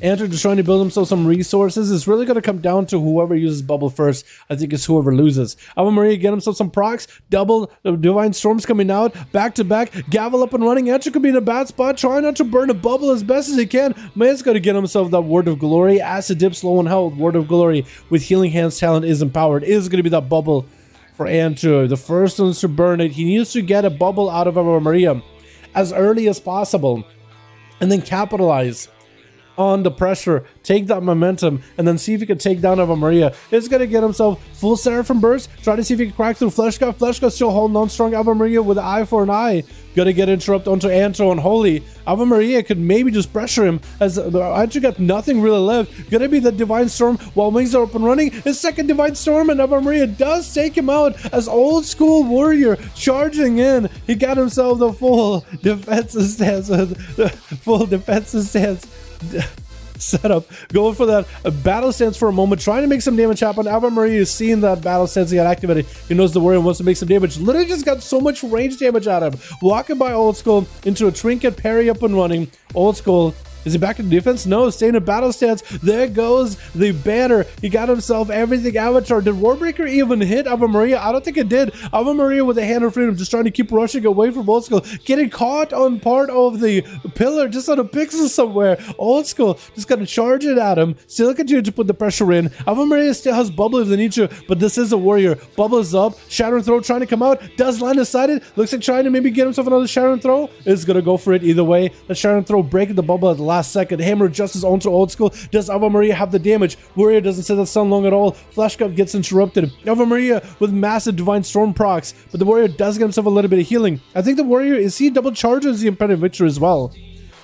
Andrew just trying to build himself some resources. It's really going to come down to whoever uses bubble first. I think it's whoever loses. Ave Maria get himself some procs. Double Divine Storms coming out. Back to back. Gavel up and running. Andrew could be in a bad spot. Trying not to burn a bubble as best as he can. Man's got to get himself that Word of Glory. Acid dip, slow and health. Word of Glory with Healing Hands talent is empowered. It is going to be that bubble for Andrew. The first ones to burn it. He needs to get a bubble out of Ave Maria as early as possible, and then capitalize on the pressure, take that momentum, and then see if he can take down Ave Maria. He's going to get himself full Seraphim Burst, try to see if he can crack through Fleshguard. Fleshguard still holding on strong. Ave Maria with an Eye for an Eye. Gonna get interrupt onto Antro and Holy. Ave Maria could maybe just pressure him, as Antro got nothing really left. Gonna be the Divine Storm while wings are up and running. His second Divine Storm, and Ave Maria does take him out as Old School Warrior charging in. He got himself the full defensive stance. Setup, going for that battle stance for a moment, trying to make some damage happen. Ave Maria is seeing that battle stance he got activated. He knows the warrior wants to make some damage. Literally just got so much range damage out of him. Walking by Old School into a trinket parry up and running. Old School, is he back in defense? No, staying in battle stance. There goes the banner. He got himself everything Avatar. Did Warbreaker even hit Ave Maria? I don't think it did. Ave Maria with a hand of freedom, just trying to keep rushing away from Old School. Getting caught on part of the pillar, just on a pixel somewhere. Old School just got to charge it at him. Still continue to put the pressure in. Ave Maria still has Bubble if they need to, but this is a warrior. Bubble is up. Shadow Throw trying to come out. Does land aside. Looks like trying to maybe get himself another Shadow Throw. Is going to go for it either way. The Shadow Throw breaking the bubble at the last second. Hammer Justice onto Old School. Does Ave Maria have the damage? Warrior doesn't sit that stun long at all. Flash Cup gets interrupted. Ave Maria with massive Divine Storm procs, but the Warrior does get himself a little bit of healing. I think the Warrior, is he double charges the Impending Victory as well?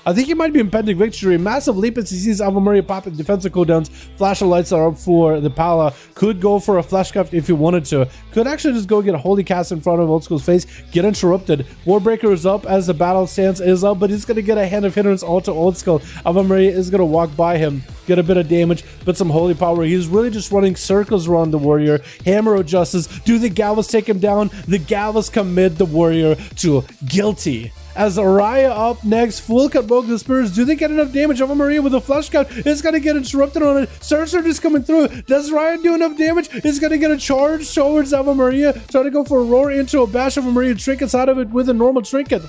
I think he might be Impending Victory. Massive leap as he sees Ave Maria popping defensive cooldowns. Flash of Lights are up for the Pala. Could go for a Flash Cup if he wanted to. Could actually just go get a Holy Cast in front of Old School's face. Get interrupted. Warbreaker is up as the battle stance is up, but he's going to get a Hand of Hindrance onto Old School. Ave Maria is going to walk by him, get a bit of damage, but some holy power. He's really just running circles around the Warrior. Hammer of Justice. Do the Galvas take him down? The Galvas commit the Warrior to guilty. As Araya up next, full cut Bogue the Spirits. Do they get enough damage? Ave Maria with a flash cut is going to get interrupted on it. Surtur is coming through. Does Ryan do enough damage? Is going to get a charge towards Ave Maria. Trying to go for a roar into a bash. Ave Maria trinkets out of it with a normal trinket.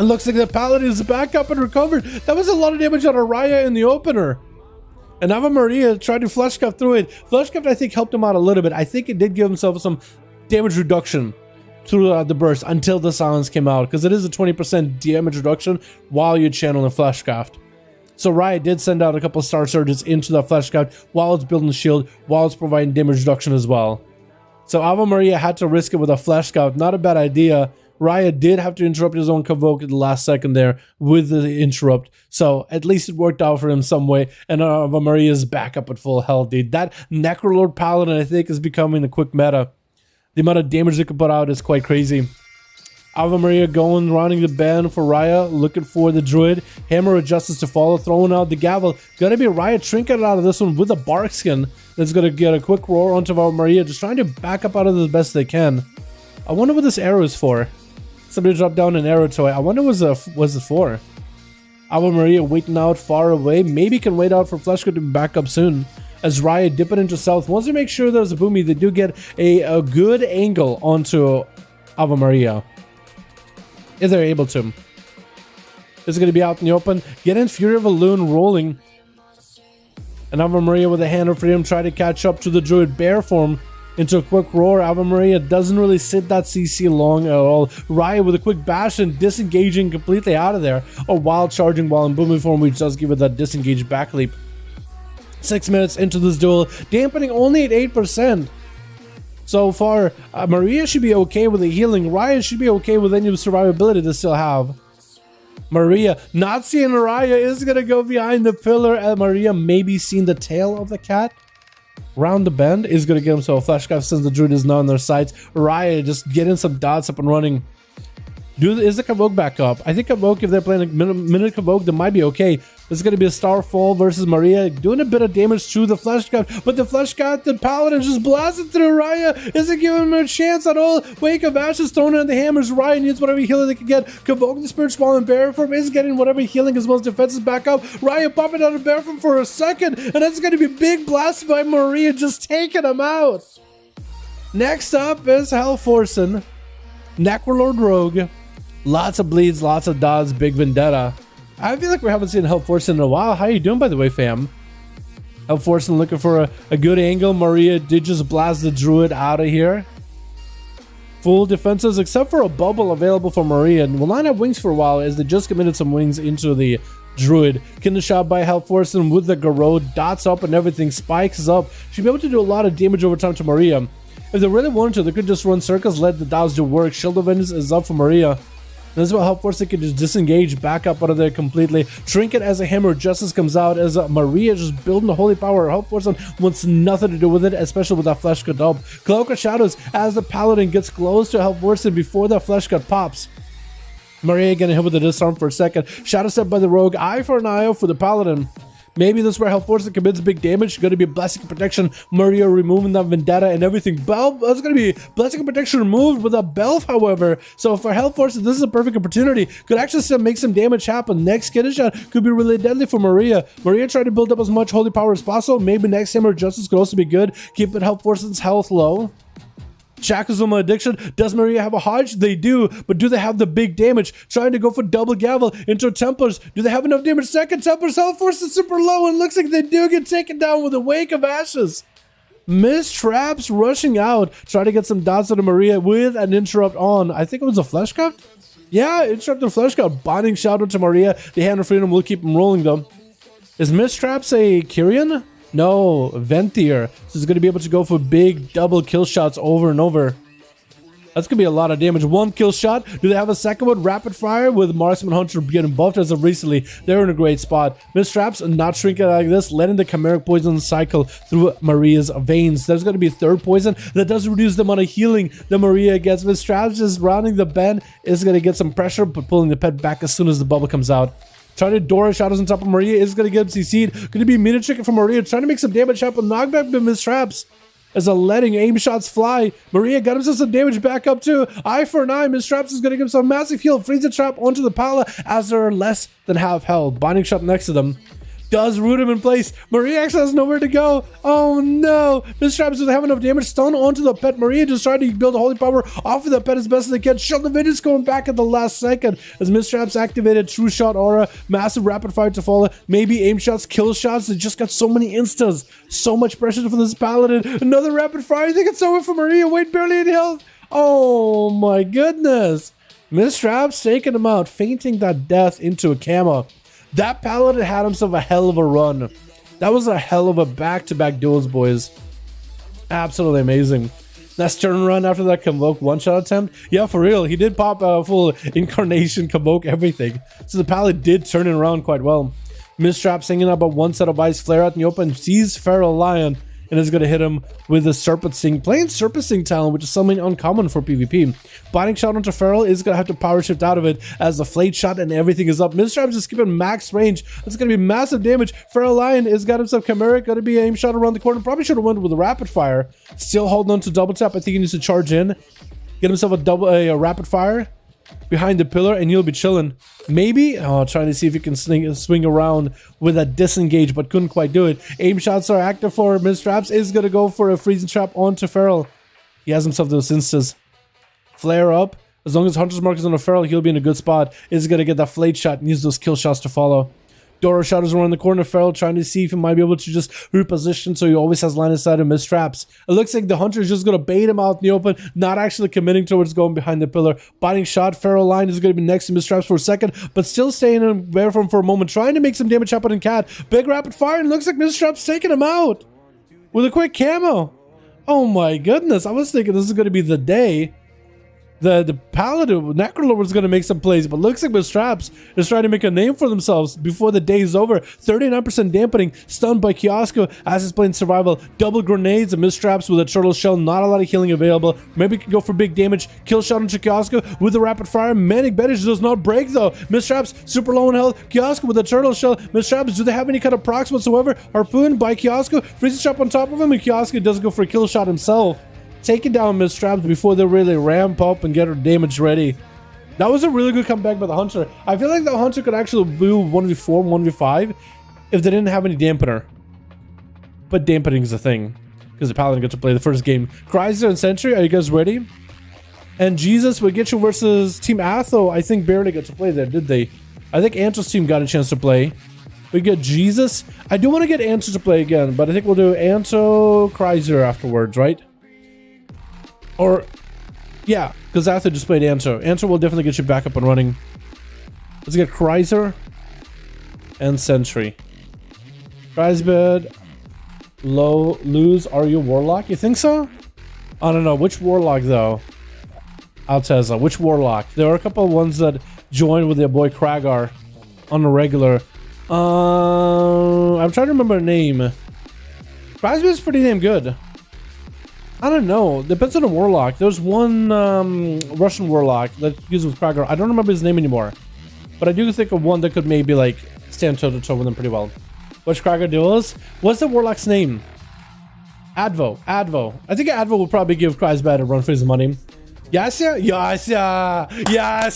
It looks like the Paladin is back up and recovered. That was a lot of damage on Araya in the opener. And Ave Maria tried to flash cut through it. Flash cut, I think, helped him out a little bit. I think it did give himself some damage reduction throughout the burst until the silence came out, because it is a 20% damage reduction while you channel the Fleshcraft. So Riot did send out a couple of Star Surges into that Fleshcraft while it's building the shield, while it's providing damage reduction as well. So Ave Maria had to risk it with a Fleshcraft. Not a bad idea, Raya did have to interrupt his own Convoke at the last second there with the interrupt. So at least it worked out for him some way. And Ave Maria's back up at full health, dude. That Necrolord Paladin, I think, is becoming a quick meta. The amount of damage they can put out is quite crazy. Ave Maria going, running the band for Raya, looking for the Druid. Hammer of Justice to follow, throwing out the Gavel. Gonna be a Raya trinket out of this one with a Bark Skin. That's gonna get a quick roar onto Ave Maria, just trying to back up out of it the best they can. I wonder what this arrow is for. Somebody dropped down an arrow toy. I wonder what it for. Ave Maria waiting out far away. Maybe can wait out for Fleshco to be back up soon. As Raya dipping into south. Once they make sure there's a boomy, they do get a good angle onto Ave Maria. If they're able to. This is going to be out in the open. Get in Fury of a Loon rolling. And Ave Maria with a Hand of Freedom try to catch up to the Druid bear form into a quick roar. Ave Maria doesn't really sit that CC long at all. Raya with a quick bash and disengaging completely out of there. Or wild charging while in booming form, which does give it that disengaged back leap. 6 minutes into this duel, dampening only at 8%. So far, Maria should be okay with the healing. Raya should be okay with any survivability they still have. Maria, not seeing Raya, is going to go behind the pillar. And Maria maybe seeing the tail of the cat. Round the bend is going to get himself a flash since the Druid is not on their sides. Raya just getting some dots up and running. Is the Convoke back up? I think Convoke, if they're playing a minute Convoke, they might be okay. This is going to be a Starfall versus Maria, doing a bit of damage to the Flesh God, but the Flesh God, the Paladin just blasted through Raya. Isn't giving him a chance at all. Wake of Ashes thrown in the hammers. Raya needs whatever healing they can get. Convoke the Spirit Spawn and Bear Form is getting whatever healing as well as defenses back up. Raya popping out of Bear Form for a second, and that's going to be big blast by Maria, just taking him out. Next up is Hellforsen, Necrolord Rogue. Lots of bleeds, lots of dodge, big vendetta. I feel like we haven't seen Hellforsen in a while. How you doing, by the way, fam? Hellforsen looking for a good angle. Maria did just blast the Druid out of here. Full defenses, except for a bubble available for Maria. And will not have wings for a while as they just committed some wings into the Druid. Getting shot by Hellforsen with the Garrote. Dots up and everything. Spikes up. She'll be able to do a lot of damage over time to Maria. If they really wanted to, they could just run circles, let the Dows do work. Shield of Vengeance is up for Maria. And this will help Hellforsen can just disengage back up out of there completely. Trinket as a Hammer of Justice comes out as Maria just building the holy power. Hellforsen wants nothing to do with it, especially with that Flesh Cut up. Cloak of Shadows as the Paladin gets close to Hellforsen before that Flesh Cut pops. Maria getting hit with the disarm for a second. Shadow Step by the Rogue. Eye for an eye out for the Paladin. Maybe this is where Hellforsen commits big damage. Going to be Blessing of Protection. Maria removing that Vendetta and everything. Belf, that's going to be Blessing of Protection removed with a Belf, however. So for Hellforsen, this is a perfect opportunity. Could actually still make some damage happen. Next Kidney Shot could be really deadly for Maria. Maria tried to build up as much holy power as possible. Maybe next Hammer of Justice could also be good. Keeping Hellforsen's health low. Shackazuma Addiction. Does Maria have a Hodge? They do, but do they have the big damage? Trying to go for double Gavel into Templars. Do they have enough damage? Second Templars. Hellforsen super low, and looks like they do get taken down with a Wake of Ashes. Miss Traps rushing out, trying to get some dots out of Maria with an interrupt on. I think it was a Flesh Cut? Yeah, interrupted Flesh Cut. Binding Shadow to Maria. The Hand of Freedom will keep him rolling though. Is Miss Traps a Kyrian? No, Ventier. So he's going to be able to go for big double kill shots over and over. That's going to be a lot of damage. One kill shot. Do they have a second one? Rapid fire with Marksman Hunter getting buffed as of recently. They're in a great spot. Miss Traps not shrinking like this, letting the Chimeric Poison cycle through Maria's veins. There's going to be a third poison that does reduce the amount of healing that Maria gets. Miss Traps just rounding the bend is going to get some pressure, but pulling the pet back as soon as the bubble comes out. Trying to Dora Shadows on top of Maria is going to get him CC'd. Going to be Mina Chicken for Maria. Trying to make some damage happen. Knockback by Miss Traps. As a letting aim shots fly. Maria got himself some damage back up too. Eye for an eye. Miss Traps is going to give himself massive heal. Freeze the trap onto the Pala as they're less than half health. Binding shot next to them. Does root him in place. Maria actually has nowhere to go. Oh no. Miss Traps doesn't have enough damage. Stun onto the pet. Maria just trying to build a holy power off of the pet as best as they can. Shield of Vengeance going back at the last second as Miss Traps activated True Shot Aura. Massive rapid fire to follow. Maybe aim shots, kill shots. They just got so many instas. So much pressure for this Paladin. Another rapid fire. I think it's over for Maria. Wait, barely in health. Oh my goodness. Miss Traps taking him out. Fainting that death into a camo. That Paladin had himself a hell of a run. That was a hell of a back-to-back duels, boys. Absolutely amazing. Nice turnaround after that Convoke one-shot attempt. Yeah, for real. He did pop a full Incarnation, Convoke, everything. So the Paladin did turn it around quite well. Mistrap's hanging up a one set of ice, flare out in the open, sees Feral Lion, and is going to hit him with the Serpent Sting. Playing Serpent Sting talent, which is something uncommon for PvP. Binding shot onto Feral is going to have to power shift out of it as the Flayed shot and everything is up. Mistrap's just keeping max range. That's going to be massive damage. Feral Lion has got himself Chimeric, going to be aim shot around the corner. Probably should have went with a rapid fire. Still holding on to double tap. I think he needs to charge in. Get himself a rapid fire behind the pillar and you'll be chilling. Maybe trying to see if you can swing around with a disengage, but couldn't quite do it. Aim shots are active for Mistraps. Is gonna go for a freezing trap onto Feral. He has himself those instas. Flare up. As long as Hunter's Mark is on a Feral, he'll be in a good spot. Is gonna get that Flayed shot and use those kill shots to follow. Doro shadows around the corner. Feral trying to see if he might be able to just reposition so he always has line of sight and Mistraps. It looks like the Hunter is just going to bait him out in the open, not actually committing towards going behind the pillar. Biting shot. Feral Line is going to be next to Mistraps for a second, but still staying in there for him for a moment, trying to make some damage happen in Cat. Big rapid fire, and looks like Mistraps taking him out with a quick camo. Oh my goodness. I was thinking this is going to be the day the Paladin, Necrolord was going to make some plays, but looks like Mistraps is trying to make a name for themselves before the day is over. 39% dampening, stunned by Kiosko as he's playing survival. Double grenades and Mistraps with a turtle shell, not a lot of healing available. Maybe can go for big damage. Kill shot into Kiosko with the rapid fire. Manic Bandage does not break though. Mistraps super low in health. Kiosko with a turtle shell. Mistraps, do they have any kind of procs whatsoever? Harpoon by Kiosko. Freezing trap on top of him, and Kiosko doesn't go for a kill shot himself. Taking down Mistraps before they really ramp up and get her damage ready. That was a really good comeback by the Hunter. I feel like the Hunter could actually do 1v4, 1v5 if they didn't have any dampener. But dampening is a thing, because the Paladin got to play the first game. Chrysler and Sentry, are you guys ready? And Jesus will get you versus Team Atho. I think barely got to play there, did they? I think Anto's team got a chance to play. We get Jesus. I do want to get Anto to play again, but I think we'll do Anto, Chrysler afterwards, right? Or, yeah, because Atho just played Anto. Anto will definitely get you back up and running. Let's get Chrysler and Sentry. Chrysbed, lose. Are you Warlock? You think so? I don't know. Which Warlock, though? Alteza. Which Warlock? There are a couple of ones that joined with their boy Kragar on the regular. I'm trying to remember a name. Chrysbed is pretty damn good. I don't know. Depends on the Warlock. There's one Russian Warlock that uses with Kragar. I don't remember his name anymore. But I do think of one that could maybe like stand toe-to-toe with him pretty well. Which Kragar duels? What's the Warlock's name? Advo. I think Advo will probably give Chrysbed a run for his money. Yasha?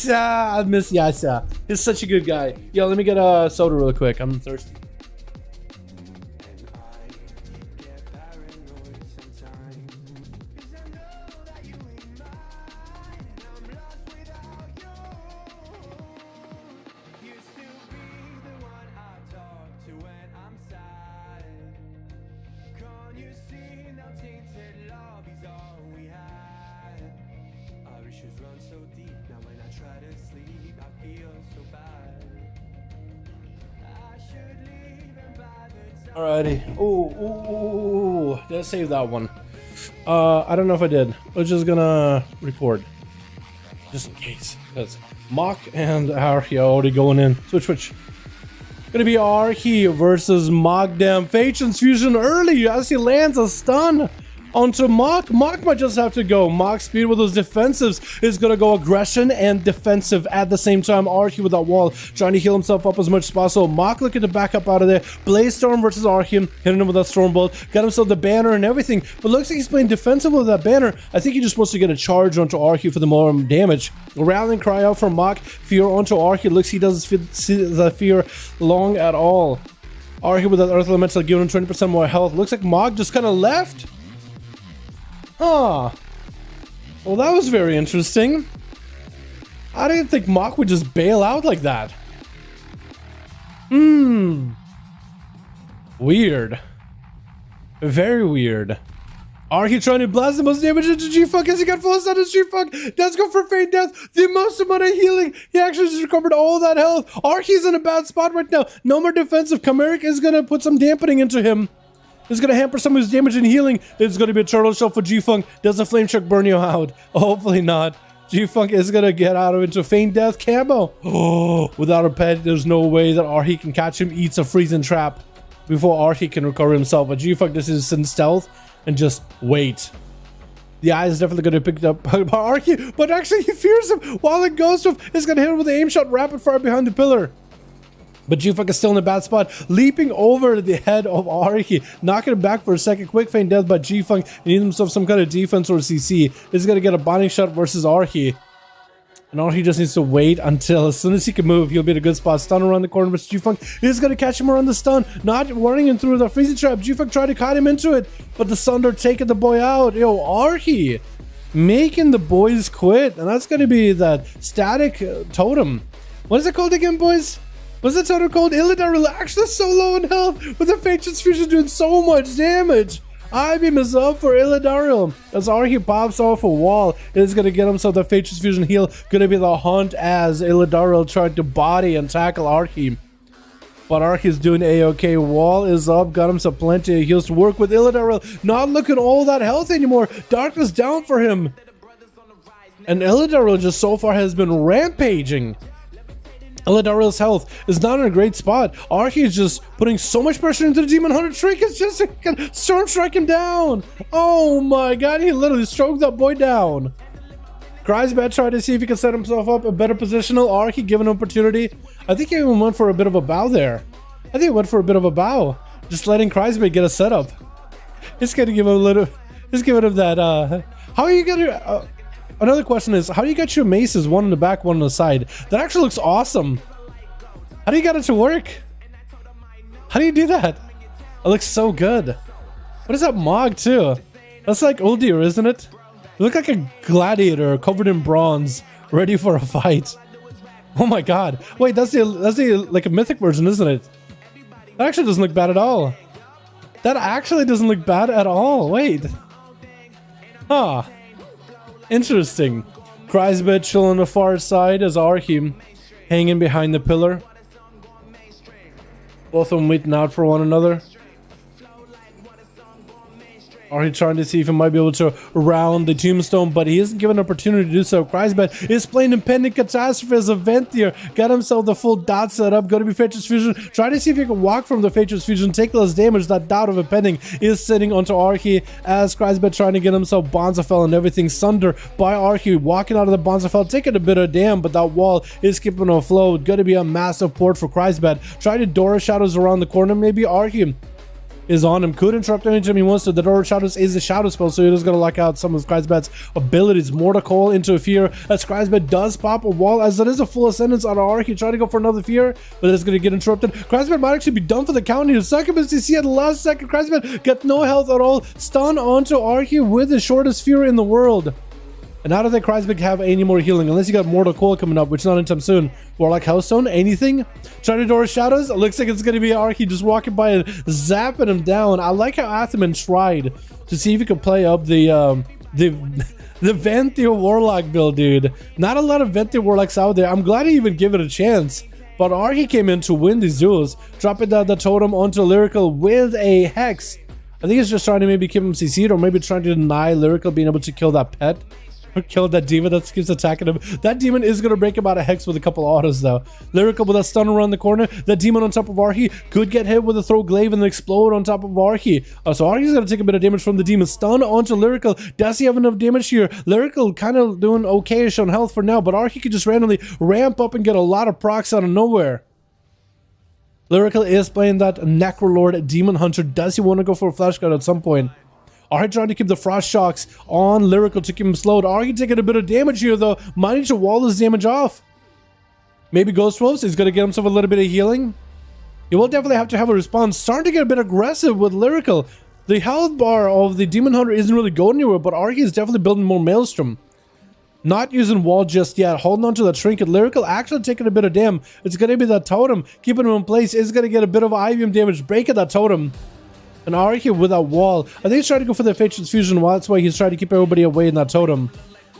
I miss Yasha. He's such a good guy. Yo, let me get a soda real quick. I'm thirsty. Alrighty. Ooh. Did I save that one? I don't know if I did. We're just gonna record. Just in case. Because Mock and Archie are already going in. Switch. Gonna be Archie versus Mock. Damn. Fate Transfusion early as he lands a stun onto Mock. Mock might just have to go. Mock speed with those defensives is gonna go aggression and defensive at the same time. Archie with that wall, trying to heal himself up as much as possible. Mock looking to back up out of there. Blaze Storm versus Archie, hitting him with that Stormbolt. Got himself the banner and everything, but looks like he's playing defensive with that banner. I think he just wants to get a charge onto Archie for the more damage. Rallying cry out from Mock. Fear onto Archie. Looks he doesn't see the fear long at all. Archie with that Earth Elemental giving him 20% more health. Looks like Mock just kind of left. Huh. Well, that was very interesting. I didn't think Mock would just bail out like that. Weird. Very weird. Archie trying to blast the most damage into G-Fuck as he got full out of G-Fuck. Does go for faint death. The most amount of healing. He actually just recovered all that health. Archie's in a bad spot right now. No more defensive. Chimeric is going to put some dampening into him. It's going to hamper some of his damage and healing. It's going to be a turtle shell for G-Funk. Does the flame chuck burn you out? Hopefully not. G-Funk is going to get out of into feign death camo. Oh, without a pet, there's no way that Arhi can catch him. Eats a freezing trap before Arhi can recover himself. But G-Funk just is in stealth and just wait. The eye is definitely going to pick it up by Arhi, but actually he fears him. While it goes to him, it's going to hit him with an aim shot rapid fire behind the pillar. But G-Funk is still in a bad spot, leaping over the head of Arhi, knocking him back for a second. Quick feign death by G-Funk. He needs himself some kind of defense or CC. He's going to get a bonding shot versus Arhi. And Arhi just needs to wait until as soon as he can move, he'll be in a good spot. Stun around the corner versus G-Funk. He's going to catch him around the stun, not running him through the freezing trap. G-Funk tried to kite him into it, but the Sunder taking the boy out. Yo, Arhi making the boys quit. And that's going to be that static totem. What is it called again, boys? What's the totem called? Illidar actually so low in health, with the Faceless Fusion doing so much damage. I-beam is up for Illidariel. As Arhi pops off a wall, it is going to get himself the Faceless Fusion heal. Going to be the hunt as Illidariel tried to body and tackle Arhi. But Arhi's doing a-okay. Wall is up, got himself plenty of heals to work with. Illidariel not looking all that healthy anymore. Darkness down for him. And Illidariel just so far has been rampaging. Illidariel's health is not in a great spot. Arhi is just putting so much pressure into the Demon Hunter. Trick is just gonna storm strike him down. Oh my god, he literally stroked that boy down. Kreisbad tried to see if he can set himself up a better positional. Arhi given an opportunity. I think he even went for a bit of a bow there. I think he went for a bit of a bow. Just letting Kreisbad get a setup. It's gonna give him a little. Just giving him that. How are you gonna? Another question is, how do you get your maces, one in the back, one on the side? That actually looks awesome. How do you get it to work? How do you do that? It looks so good. What is that Mog too? That's like Uldir, isn't it? You look like a gladiator covered in bronze, ready for a fight. Oh my god. Wait, that's the like a mythic version, isn't it? That actually doesn't look bad at all. That actually doesn't look bad at all. Wait. Huh. Interesting. Kreisbad chill on the far side as Arhi hanging behind the pillar. Both of them waiting out for one another. Arhi trying to see if he might be able to round the tombstone, but he isn't given an opportunity to do so. Kreisbad is playing Impending Catastrophe as Event here. Got himself the full dot set up. Going to be Faceless Fusion. Trying to see if he can walk from the Faceless Fusion, take less damage. That dot of Impending is sitting onto Arhi as Kreisbad trying to get himself Bonzafell and everything. Sunder by Arhi, walking out of the Bonzafell, taking a bit of damn, but that wall is keeping him afloat. Going to be a massive port for Kreisbad. Trying to Dora Shadows around the corner. Maybe Arhi is on him. Could interrupt anytime he wants to. The Door of Shadows is a shadow spell, so he is going to lock out some of Kreisbad's abilities. Mortar Coil into a fear as Kreisbad does pop a wall, as it is a full ascendance on Arhi. Trying to go for another fear, but it's going to get interrupted. Kreisbad might actually be done for the count here. Succubus CC at the last second. Kreisbad got no health at all. Stun onto Arhi with the shortest fear in the world. And how do they Kreisbad have any more healing? Unless you got Mortal Coil coming up, which is not anytime soon. Warlock Healthstone, anything? Trying to Door Shadows? It looks like it's going to be Arhi just walking by and zapping him down. I like how Athaman tried to see if he could play up the Ventio Warlock build, dude. Not a lot of Ventio Warlocks out there. I'm glad he even gave it a chance. But Arhi came in to win these duels, dropping down the totem onto Lyrical with a Hex. I think he's just trying to maybe keep him CC'd, or maybe trying to deny Lyrical being able to kill that pet. Or kill that demon that keeps attacking him. That demon is going to break him out of Hex with a couple autos though. Lyrical with a stun around the corner. That demon on top of Arhi could get hit with a throw glaive and then explode on top of Arhi. So Arhi's going to take a bit of damage from the demon. Stun onto Lyrical. Does he have enough damage here? Lyrical kind of doing okay-ish on health for now, but Arhi could just randomly ramp up and get a lot of procs out of nowhere. Lyrical is playing that Necrolord Demon Hunter. Does he want to go for a flash guard at some point? Arhi trying to keep the frost shocks on Lyrical to keep him slowed. Arhi taking a bit of damage here though. Might need to wall his damage off. Maybe Ghost Wolves is going to get himself a little bit of healing. He will definitely have to have a response. Starting to get a bit aggressive with Lyrical. The health bar of the Demon Hunter isn't really going anywhere, but Arhi is definitely building more Maelstrom. Not using wall just yet. Holding on to the trinket. Lyrical actually taking a bit of damage. It's going to be that totem. Keeping him in place. Is going to get a bit of IVM damage. Breaking that totem. And Arhi with that wall. I think he's trying to go for the Faceless Fusion. Well, that's why he's trying to keep everybody away in that totem.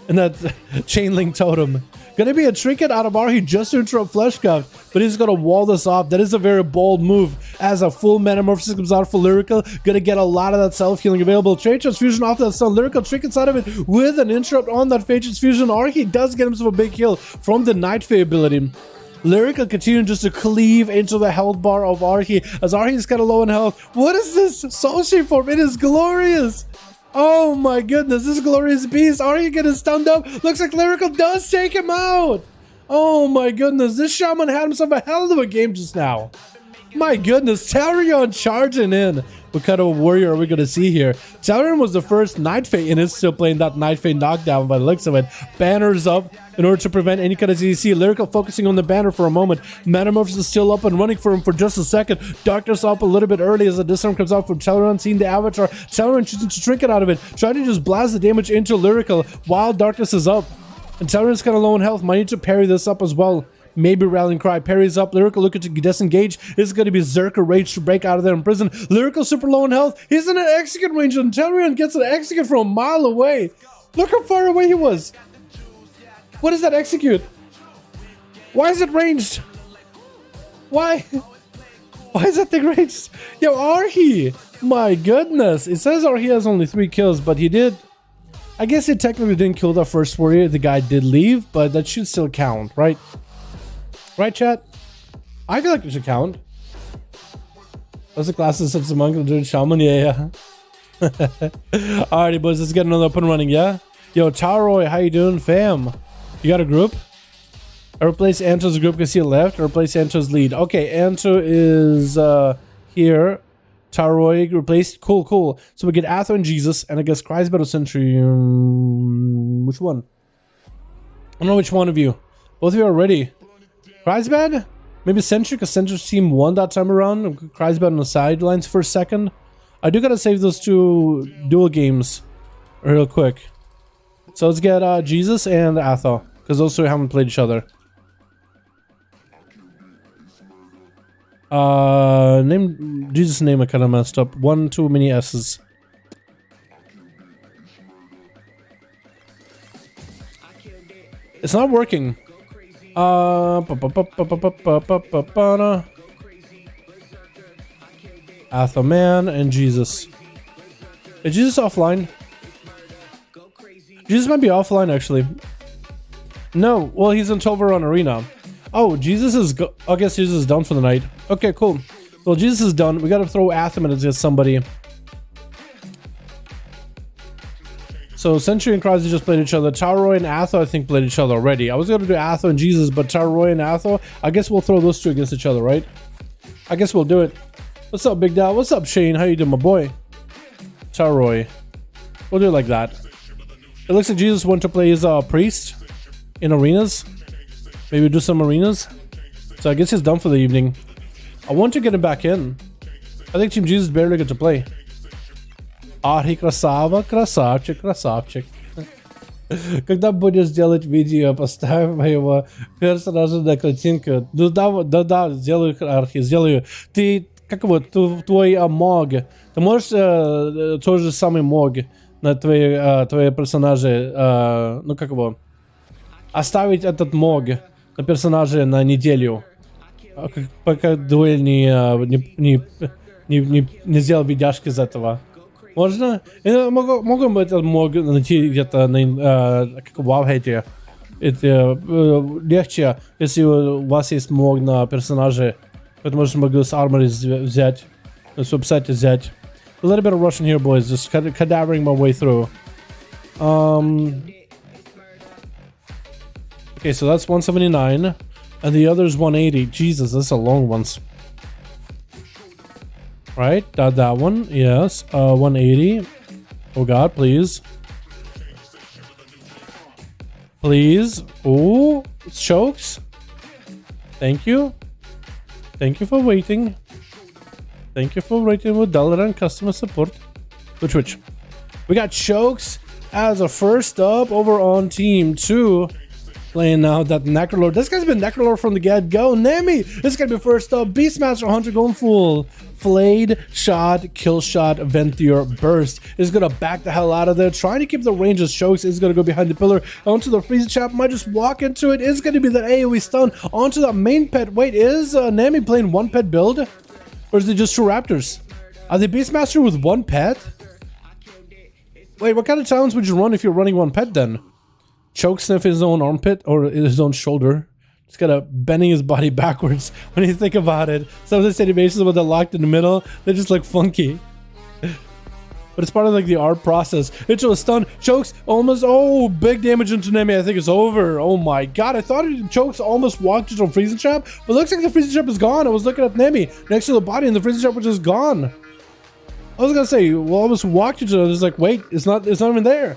And that chain link totem. Gonna be a trinket out of Arhi just to interrupt Fleshcraft, but he's gonna wall this off. That is a very bold move as a full metamorphosis comes out for Lyrical. Gonna get a lot of that self-healing available. Trade Transfusion off that stun. Lyrical trinkets out of it with an interrupt on that Fate Transfusion. Arhi does get himself a big heal from the Night Fae ability. Lyrical continuing just to cleave into the health bar of Arhi as Arhi is kind of low in health. What is this soul shape form? It is glorious. Oh my goodness, this glorious beast. Are you getting stunned up? Looks like Lyrical does take him out. Oh my goodness, this Shaman had himself a hell of a game just now. My goodness, Tarion charging in. What kind of warrior are we going to see here? Tarion was the first Night Fae and is still playing that Night Fae knockdown by the looks of it. Banners up in order to prevent any kind of CC. Lyrical focusing on the banner for a moment. Metamorphosis is still up and running for him for just a second. Darkness up a little bit early as the disarm comes out from Tarion, seeing the avatar. Tarion choosing to trinket out of it. Trying to just blast the damage into Lyrical while Darkness is up. And Tarion's kind of low in health. Might need to parry this up as well. Maybe Rallying Cry parries up. Lyrical looking to disengage. It's going to be Zerker Rage to break out of there in prison. Lyrical super low in health. He's in an execute range and Tarion gets an execute from a mile away. Look how far away he was. What is that execute? Why is it ranged? Why? Why is that thing ranged? Yo, Arhi! My goodness. It says Arhi has only 3 kills, but he did... I guess he technically didn't kill the first warrior. The guy did leave, but that should still count, right? Right, chat? I feel like it should count. Those are classes such as monk and doing shaman. Yeah. Alrighty, boys. Let's get another up and running. Yeah. Yo, Taroy, how you doing, fam? You got a group? I replace Anto's group because he left. I replace Anto's lead. Okay, Anto is here. Taroy replaced. Cool, cool. So we get Atho and Jesus, and I guess Cries Battle Sentry. Which one? I don't know which one of you. Both of you are ready. Crisbad? Maybe Sentry, because Sentry's team won that time around. Crisbad on the sidelines for a second. I do gotta save those 2 duel games real quick. So let's get Jesus and Atho, because those 2 haven't played each other. Jesus' name I kind of messed up. 1 too many S's. It's not working. Atho man and Jesus. Is Jesus offline? Jesus might be offline actually. No, well he's in 12 on Arena. Oh, Jesus is I guess Jesus is done for the night. Okay, cool. Well, Jesus is done. We gotta throw Atho into somebody. So Sentry and Krause just played each other. Taroy and Atho I think played each other already. I was gonna do Atho and Jesus, but Taroy and Atho, I guess we'll throw those 2 against each other, right? I guess we'll do it. What's up, Big Dad? What's up, Shane? How you doing, my boy? Taroy. We'll do it like that. It looks like Jesus went to play his priest in arenas. Maybe do some arenas. So I guess he's done for the evening. I want to get him back in. I think Team Jesus barely get to play. Архи красава, красавчик, красавчик. Когда будешь делать видео, поставь моего персонажа на картинку. Ну да, сделаю, Архи, сделаю. Ты, как вот, твой мог. Ты можешь тот же самый мог на твои персонажи, ну как его, оставить этот мог на персонаже на неделю. Пока дуэль не сделал видяшки из этого. Можно? Могу бы этот мог найти где-то как в WoW. Это легче, если у вас есть мог на персонаже, потому что могу с армори взять, с веб-сайта взять. A little bit of Russian here, boys. Just cadavering my way through. Okay, so that's 179, and the other is 180. Jesus, that's a long one. Right, that one, yes. 180. Oh God, please. Please. Oh, chokes. Thank you. Thank you for waiting. Thank you for waiting with Dalaran customer support. Which? We got chokes as a first up over on team 2. Playing now that Necrolord. This guy's been Necrolord from the get-go. Nemi! This is gonna be first up. Beastmaster Hunter going full. Flayed, shot, kill shot, Venthyr, burst. Is gonna back the hell out of there. Trying to keep the range of chokes. Is gonna go behind the pillar. Onto the freeze trap. Might just walk into it. Is gonna be the AoE stun. Onto the main pet. Wait, is Nemi playing one pet build? Or is it just two raptors? Are they Beastmaster with one pet? Wait, what kind of challenge would you run if you're running one pet then? Choke sniff his own armpit or his own shoulder. Just kind of bending his body backwards when you think about it. Some of the animations when they're locked in the middle, they just look funky. But it's part of like the art process. Into a stun, chokes almost. Oh, big damage into Nemi. I think it's over. Oh my god, I thought chokes almost walked into a freezing trap, but it looks like the freezing trap is gone. I was looking at Nemi next to the body, and the freezing trap was just gone. I was gonna say, well, almost walked into it. I was like, wait, it's not even there.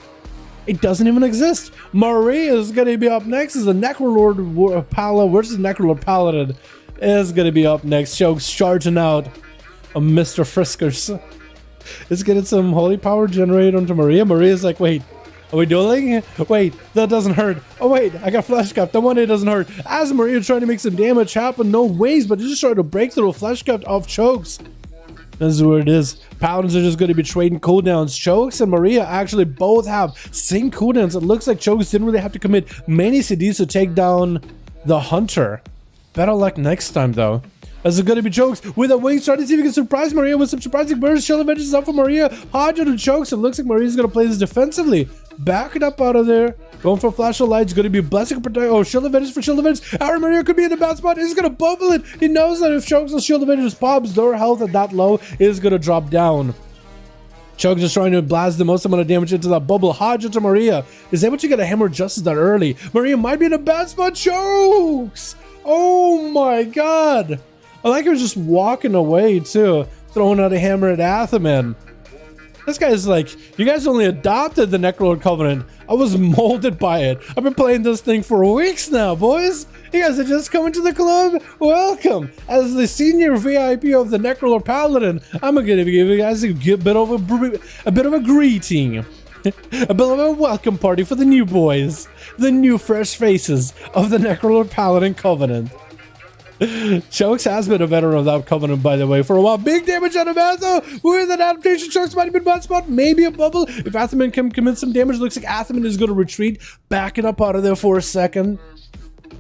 It doesn't even exist. Maria is going to be up next as the Necrolord Paladin versus Necrolord Paladin is going to be up next. Chokes charging out a Mr. Friskers. It's getting some holy power generated onto Maria. Maria's like, wait, are we dueling? Wait, that doesn't hurt. Oh wait, I got flesh cup. The one it doesn't hurt. As Maria trying to make some damage happen, no ways, but just trying to break through a flesh cup of chokes. This is where it is. Paladins are just going to be trading cooldowns. Chokes and Maria actually both have same cooldowns. It looks like Chokes didn't really have to commit many CDs to take down the Hunter. Better luck next time though. As it's going to be Chokes with a wings, trying to see if he can surprise Maria with some surprising bursts. Shield Avengers is up for Maria. Hodge to Chokes. It looks like Maria's going to play this defensively. Back it up out of there. Going for Flash of Light. It's going to be Blessing and Protect. Oh, Shield Avengers for Shield Avengers. Our Maria could be in a bad spot. He's going to bubble it. He knows that if Chokes and Shield Avengers pops, their health at that low is going to drop down. Chokes is trying to blast the most amount of damage into that bubble. Hodge into Maria is able to get a hammer justice that early. Maria might be in a bad spot. Chokes! Oh my god! I like him just walking away too, throwing out a hammer at Athaman. This guy's like, you guys only adopted the Necrolord Covenant. I was molded by it. I've been playing this thing for weeks now, boys. You guys are just coming to the club? Welcome. As the senior VIP of the Necrolord Paladin, I'm going to give you guys a bit of a greeting. A bit of a welcome party for the new boys. The new fresh faces of the Necrolord Paladin Covenant. Chokes has been a veteran of that Covenant, by the way, for a while. Big damage out of Atho with an adaptation. Chokes might have been one spot, maybe a bubble. If Athaman can commit some damage, looks like Athaman is going to retreat, backing up out of there for a second.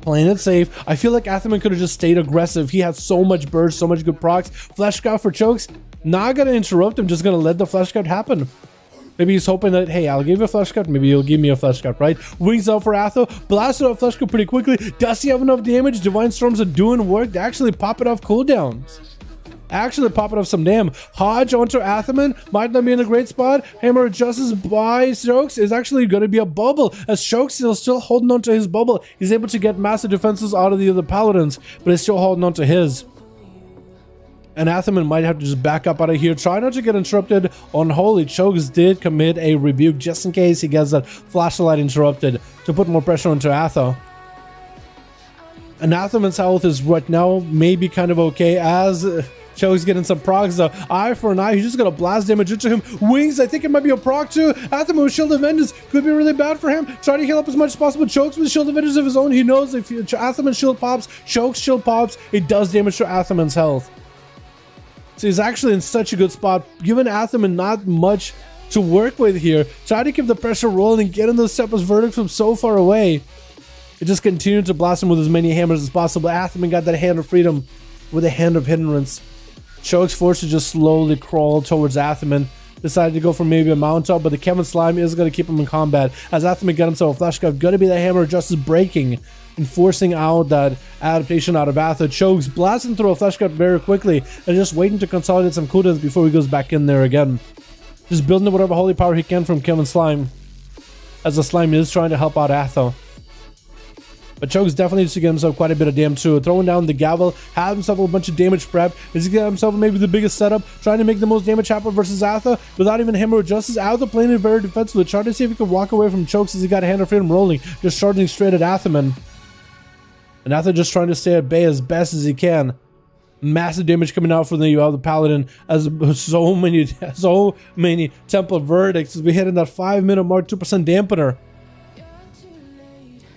Playing it safe. I feel like Athaman could have just stayed aggressive. He had so much burst, so much good procs. Flesh Scout for Chokes. Not going to interrupt him, just going to let the Flesh Scout happen. Maybe he's hoping that, hey, I'll give you a flesh cut. Maybe you'll give me a flesh cut, right? Wings out for Atho. Blasted off flesh cut pretty quickly. Does he have enough damage? Divine Storms are doing work to actually pop it off cooldowns. Actually pop it off some damn. Hodge onto Athaman. Might not be in a great spot. Hammer adjusts by Chokes is actually going to be a bubble. As Chokes is still holding onto his bubble. He's able to get massive defenses out of the other Paladins, but he's still holding onto his. And Athaman might have to just back up out of here. Try not to get interrupted on Holy. Chokes did commit a rebuke just in case he gets that flashlight interrupted to put more pressure onto Atho. And Athaman's health is right now maybe kind of okay as Chokes getting some procs though. Eye for an eye. He's just going to blast damage into him. Wings, I think it might be a proc too. Athaman with Shield of Vengeance could be really bad for him. Trying to heal up as much as possible. Chokes with Shield of Vengeance of his own. He knows if Athaman's shield pops, Chokes shield pops, it does damage to Athaman's health. So he's actually in such a good spot. Given Athaman not much to work with here, try to keep the pressure rolling and get in those Tempest verdicts from so far away. It just continued to blast him with as many hammers as possible. Athaman got that hand of freedom with a hand of hindrance. Chokes forced to just slowly crawl towards Athaman. Decided to go for maybe a mount up, but the Kevin Slime is going to keep him in combat. As Athaman got himself a flash cut, going to be the hammer justice breaking and forcing out that adaptation out of Atho. Chokes blasting through a flash cut very quickly and just waiting to consolidate some cooldowns before he goes back in there again. Just building whatever holy power he can from Kevin Slime, as the Slime is trying to help out Atho. But Chokes definitely needs to get himself quite a bit of damage too. Throwing down the gavel, have himself a bunch of damage prep. He's get himself maybe the biggest setup, trying to make the most damage happen versus Atho without even hammer or justice. Atho playing it very defensively, trying to see if he can walk away from Chokes as he got a hand of freedom rolling, just charging straight at Athaman. And Atho just trying to stay at bay as best as he can. Massive damage coming out from the Paladin as so many Temple verdicts as we hit in that 5-minute mark, 2% dampener.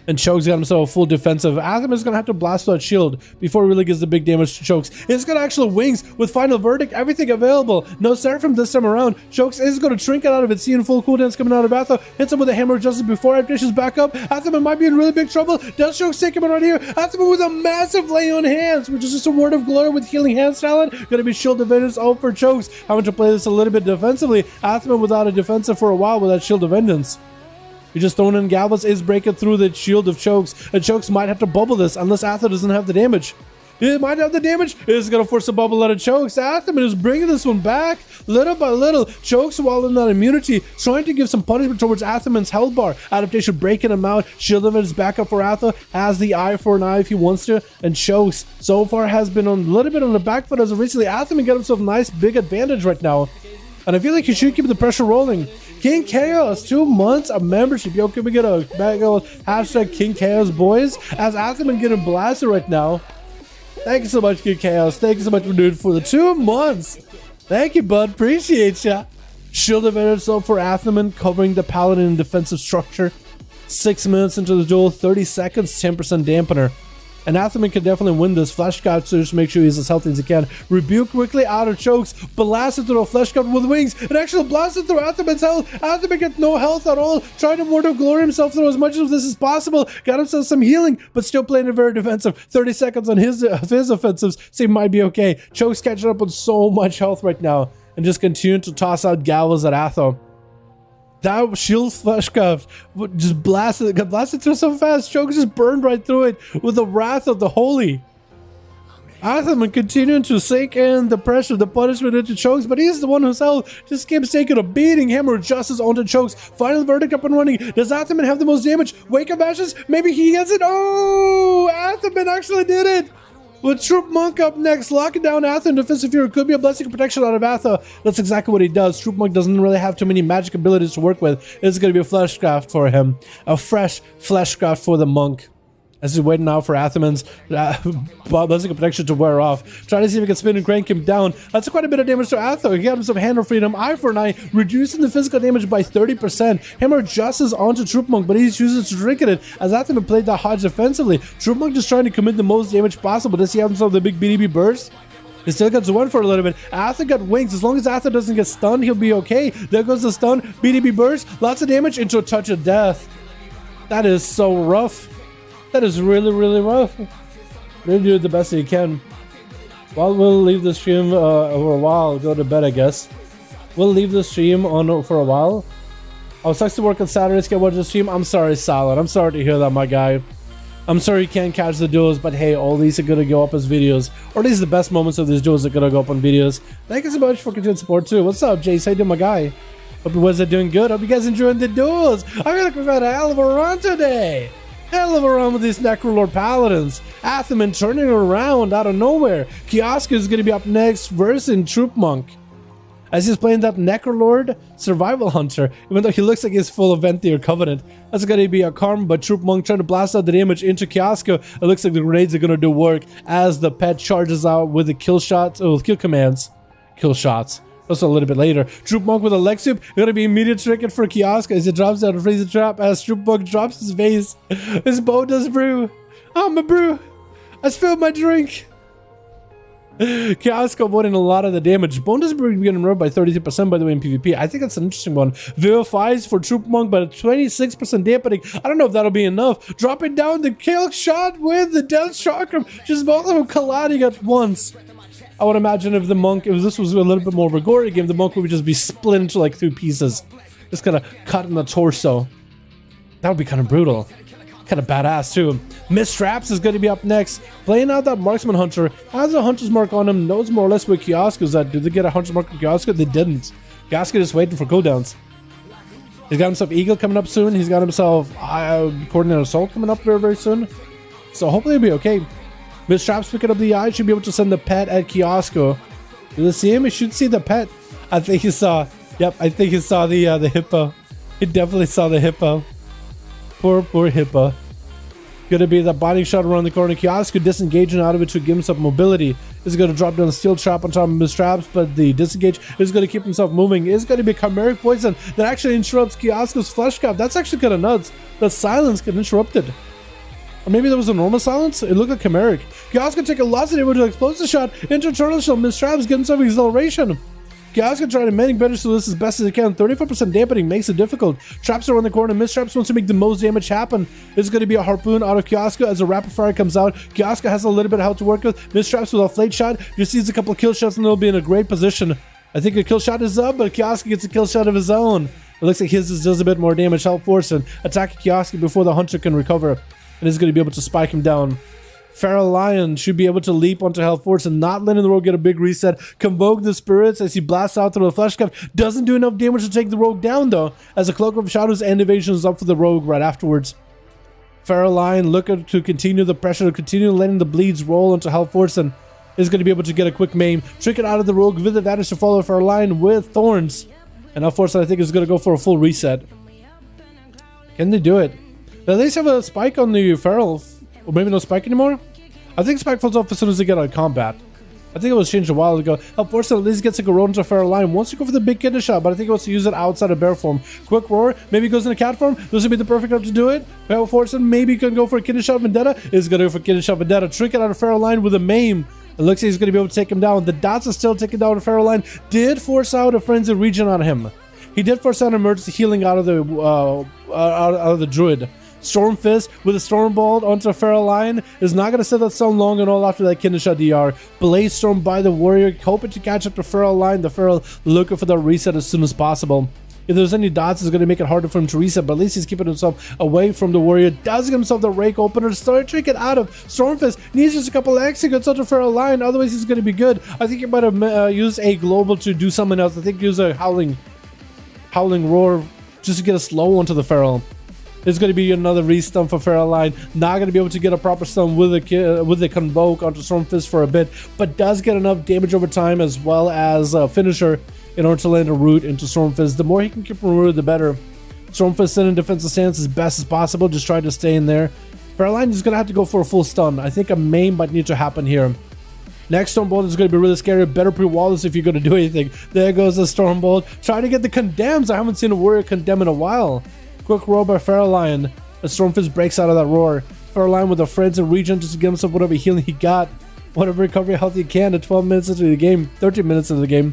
And Chokes got himself a full defensive. Atham is going to have to blast that shield before he really gets the big damage to Chokes. It's going to actually wings with Final Verdict, everything available. No Seraphim this time around. Chokes is going to trinket out of it, seeing full cooldowns coming out of Atham. Hits him with a hammer just before adaptations back up. Atham might be in really big trouble. Does Chokes take him out right here? Atham with a massive lay on hands, which is just a word of glory with healing hands talent. Going to be shield defenders out for Chokes. Having to play this a little bit defensively. Atham without a defensive for a while with that shield of vengeance. He just thrown in Galvas is breaking through the shield of Chokes, and Chokes might have to bubble this unless Atham doesn't have the damage. He might have the damage. It's going to force a bubble out of Chokes. Atham is bringing this one back little by little. Chokes, while in that immunity, trying to give some punishment towards Athaman's health bar. Adaptation breaking him out. Shield of it is back up for Atham. Has the eye for an eye if he wants to. And Chokes so far has been on a little bit on the back foot as of recently. Atham got himself a nice big advantage right now. And I feel like he should keep the pressure rolling. King Chaos, 2 months of membership. Yo, can we get a bag of hashtag King Chaos, boys? As Athaman getting blasted right now. Thank you so much, King Chaos. Thank you so much for doing it for the 2 months. Thank you, bud. Appreciate ya. Shield advantage so for Athaman, covering the Paladin defensive structure. 6 minutes into the duel, 30 seconds, 10% dampener. And Athaman can definitely win this. Flesh God, so just make sure he's as healthy as he can. Rebuke quickly out of Chokes. Blasted through a Flesh God with wings. And actually blasted through Athaman's health. Athaman gets no health at all. Trying to word of glory himself through as much of this as possible. Got himself some healing, but still playing it very defensive. 30 seconds on his offensives. So he might be okay. Chokes catching up with so much health right now. And just continue to toss out Galvas at Atham. That shield fleshcraft just got blasted through so fast. Chokes just burned right through it with the wrath of the holy. Athaman continuing to sink in the pressure, the punishment into Chokes, but he's the one whose health just keeps taking a beating. Hammer justice onto Chokes. Final Verdict up and running. Does Athaman have the most damage? Wake up ashes? Maybe he gets it. Oh, Athaman actually did it. With Troop Monk up next, locking down Atha and Defensive Fury. Could be a blessing of protection out of Atha. That's exactly what he does. Troop Monk doesn't really have too many magic abilities to work with. It's going to be a fleshcraft for him. A fresh fleshcraft for the Monk. As he's waiting now for Athaman's blessing of protection to wear off. Trying to see if he can spin and crank him down. That's quite a bit of damage to Atha. He got himself hand of freedom. Eye for an eye. Reducing the physical damage by 30%. Hammer adjusts onto Troop Monk, but he chooses to trinket it as Athaman played that Hodge defensively. Troop Monk just trying to commit the most damage possible. Does he have himself the big BDB burst? He still got to one for a little bit. Atha got wings. As long as Atha doesn't get stunned, he'll be okay. There goes the stun. BDB burst. Lots of damage into a touch of death. That is so rough. That is really, really rough. They're doing the best they can. Well, we'll leave the stream for a while. Go to bed, I guess. We'll leave the stream on for a while. I was sucks to work on Saturdays. Can watch the stream. I'm sorry, Salad. I'm sorry to hear that, my guy. I'm sorry you can't catch the duels, but hey, all these are gonna go up as videos. Or at least the best moments of these duels are gonna go up on videos. Thank you so much for continued support too. What's up, Jace? How you doing, my guy? Hope you guys are doing good. Hope you guys enjoying the duels. I feel like we've had a hell of a run today. Hell of a run with these Necrolord Paladins. Athaman turning around out of nowhere. Kiosk is going to be up next versing Troop Monk. As he's playing that Necrolord Survival Hunter, even though he looks like he's full of Venthyr Covenant. That's going to be a karma, but Troop Monk trying to blast out the damage into Kiosko. It looks like the grenades are going to do work as the pet charges out with the kill shots, kill commands. Kill shots. Also a little bit later. Troop Monk with a leg sweep. Gonna be immediate trinket for Kiosk as he drops down a freezer trap as Troop Monk drops his vase. His bow does brew. Oh, my brew. I spilled my drink. Kiosk avoiding a lot of the damage. Bone does brew getting removed by 32% by the way in PvP. I think that's an interesting one. Vilifies for Troop Monk, but a 26% dampening. I don't know if that'll be enough. Dropping down the kill shot with the Death Chakram. Just both of them colliding at once. I would imagine if the monk, if this was a little bit more of a gory game, the monk would just be split into like 3 pieces. Just kind of cut in the torso. That would be kind of brutal. Kind of badass too. Miss Traps is going to be up next. Playing out that Marksman Hunter. Has a Hunter's Mark on him. Knows more or less where Kiosk is at. Did they get a Hunter's Mark on Kiosk? They didn't. Kiosk is waiting for cooldowns. He's got himself Eagle coming up soon. He's got himself Coordinated Assault coming up very, very soon. So hopefully he'll be okay. Miss Traps picking up the eye, should be able to send the pet at Kiosko. Do they see him? He should see the pet. I think he saw, yep, I think he saw the hippo. He definitely saw the hippo. Poor hippo. Gonna be the binding shot around the corner. Kiosko disengaging out of it to give himself mobility. Is gonna drop down a steel trap on top of Miss Traps, but the disengage is gonna keep himself moving. Is gonna be chimeric poison that actually interrupts Kiosko's flesh cap. That's actually kind of nuts. The silence get interrupted. Or maybe that was a normal silence? It looked like chimeric. Kiosk take a lots of damage with an explosive shot into turtle shell, miss traps, get himself acceleration. Kiosk trying to manage better so this as best as it can. 34% dampening makes it difficult. Traps are on the corner. Miss traps wants to make the most damage happen. It's going to be a harpoon out of Kiosk as a rapid fire comes out. Kiosk has a little bit of health to work with. Miss traps with a flate shot. Just sees a couple of kill shots and they'll be in a great position. I think a kill shot is up, but Kiosk gets a kill shot of his own. It looks like his does a bit more damage. Help force and attack Kiosk before the hunter can recover. And is going to be able to spike him down. Feral Lion should be able to leap onto Health Force and not letting the rogue get a big reset. Convoke the spirits as he blasts out through the flesh cup. Doesn't do enough damage to take the rogue down though, as a Cloak of Shadows and evasion is up for the rogue right afterwards. Feral Lion looking to continue the pressure, to continue letting the bleeds roll into Health Force, and is going to be able to get a quick maim. Trick it out of the rogue with advantage to follow Feral Lion with thorns. And Health Force I think is going to go for a full reset. Can they do it? They at least have a spike on the Feral. Or maybe no spike anymore? I think spike falls off as soon as they get out of combat. I think it was changed a while ago. Help Force at least gets a roll into a Feral Lion. Wants to go for the big kidney shot, but I think he wants to use it outside of bear form. Quick roar. Maybe he goes into cat form. This would be the perfect time to do it. Help Force maybe can go for a kidney shot Vendetta. Is going to go for kidney shot Vendetta. Trick it out of Feral Lion with a maim. It looks like he's going to be able to take him down. The dots are still taking down a Feral Lion. Did force out a frenzied region on him. He did force out emergency healing out of the druid. Storm Fist with a Storm Bolt onto a Feral Lion is not going to sit that stone long at all after that kidney shot DR. Blaze Storm by the Warrior, hoping to catch up to Feral Lion. The Feral looking for the reset as soon as possible. If there's any dots, it's going to make it harder for him to reset, but at least he's keeping himself away from the Warrior. Does get himself the Rake opener to start trick it out of Stormfist. Needs just a couple of executes onto Feral Lion, otherwise he's going to be good. I think he might have used a global to do something else. I think use a Howling Roar just to get a slow onto the Feral. It's going to be another restun for Feral Lion. Not going to be able to get a proper stun with a Convoke onto Stormfist for a bit, but does get enough damage over time as well as a finisher in order to land a root into Stormfist. The more he can keep him rooted, the better. Stormfist in defensive stance as best as possible, just trying to stay in there. Feral Lion is going to have to go for a full stun. I think a maim might need to happen here. Next Stormbolt is going to be really scary. Better pre-Wallace if you're going to do anything. There goes the Stormbolt. Trying to get the condemns. I haven't seen a warrior condemn in a while. Quick roar by Feral Lion. The Stormfist breaks out of that roar. Feral Lion with a frenzy regen just to get himself whatever healing he got. Whatever recovery health he can at 12 minutes into the game. 13 minutes into the game.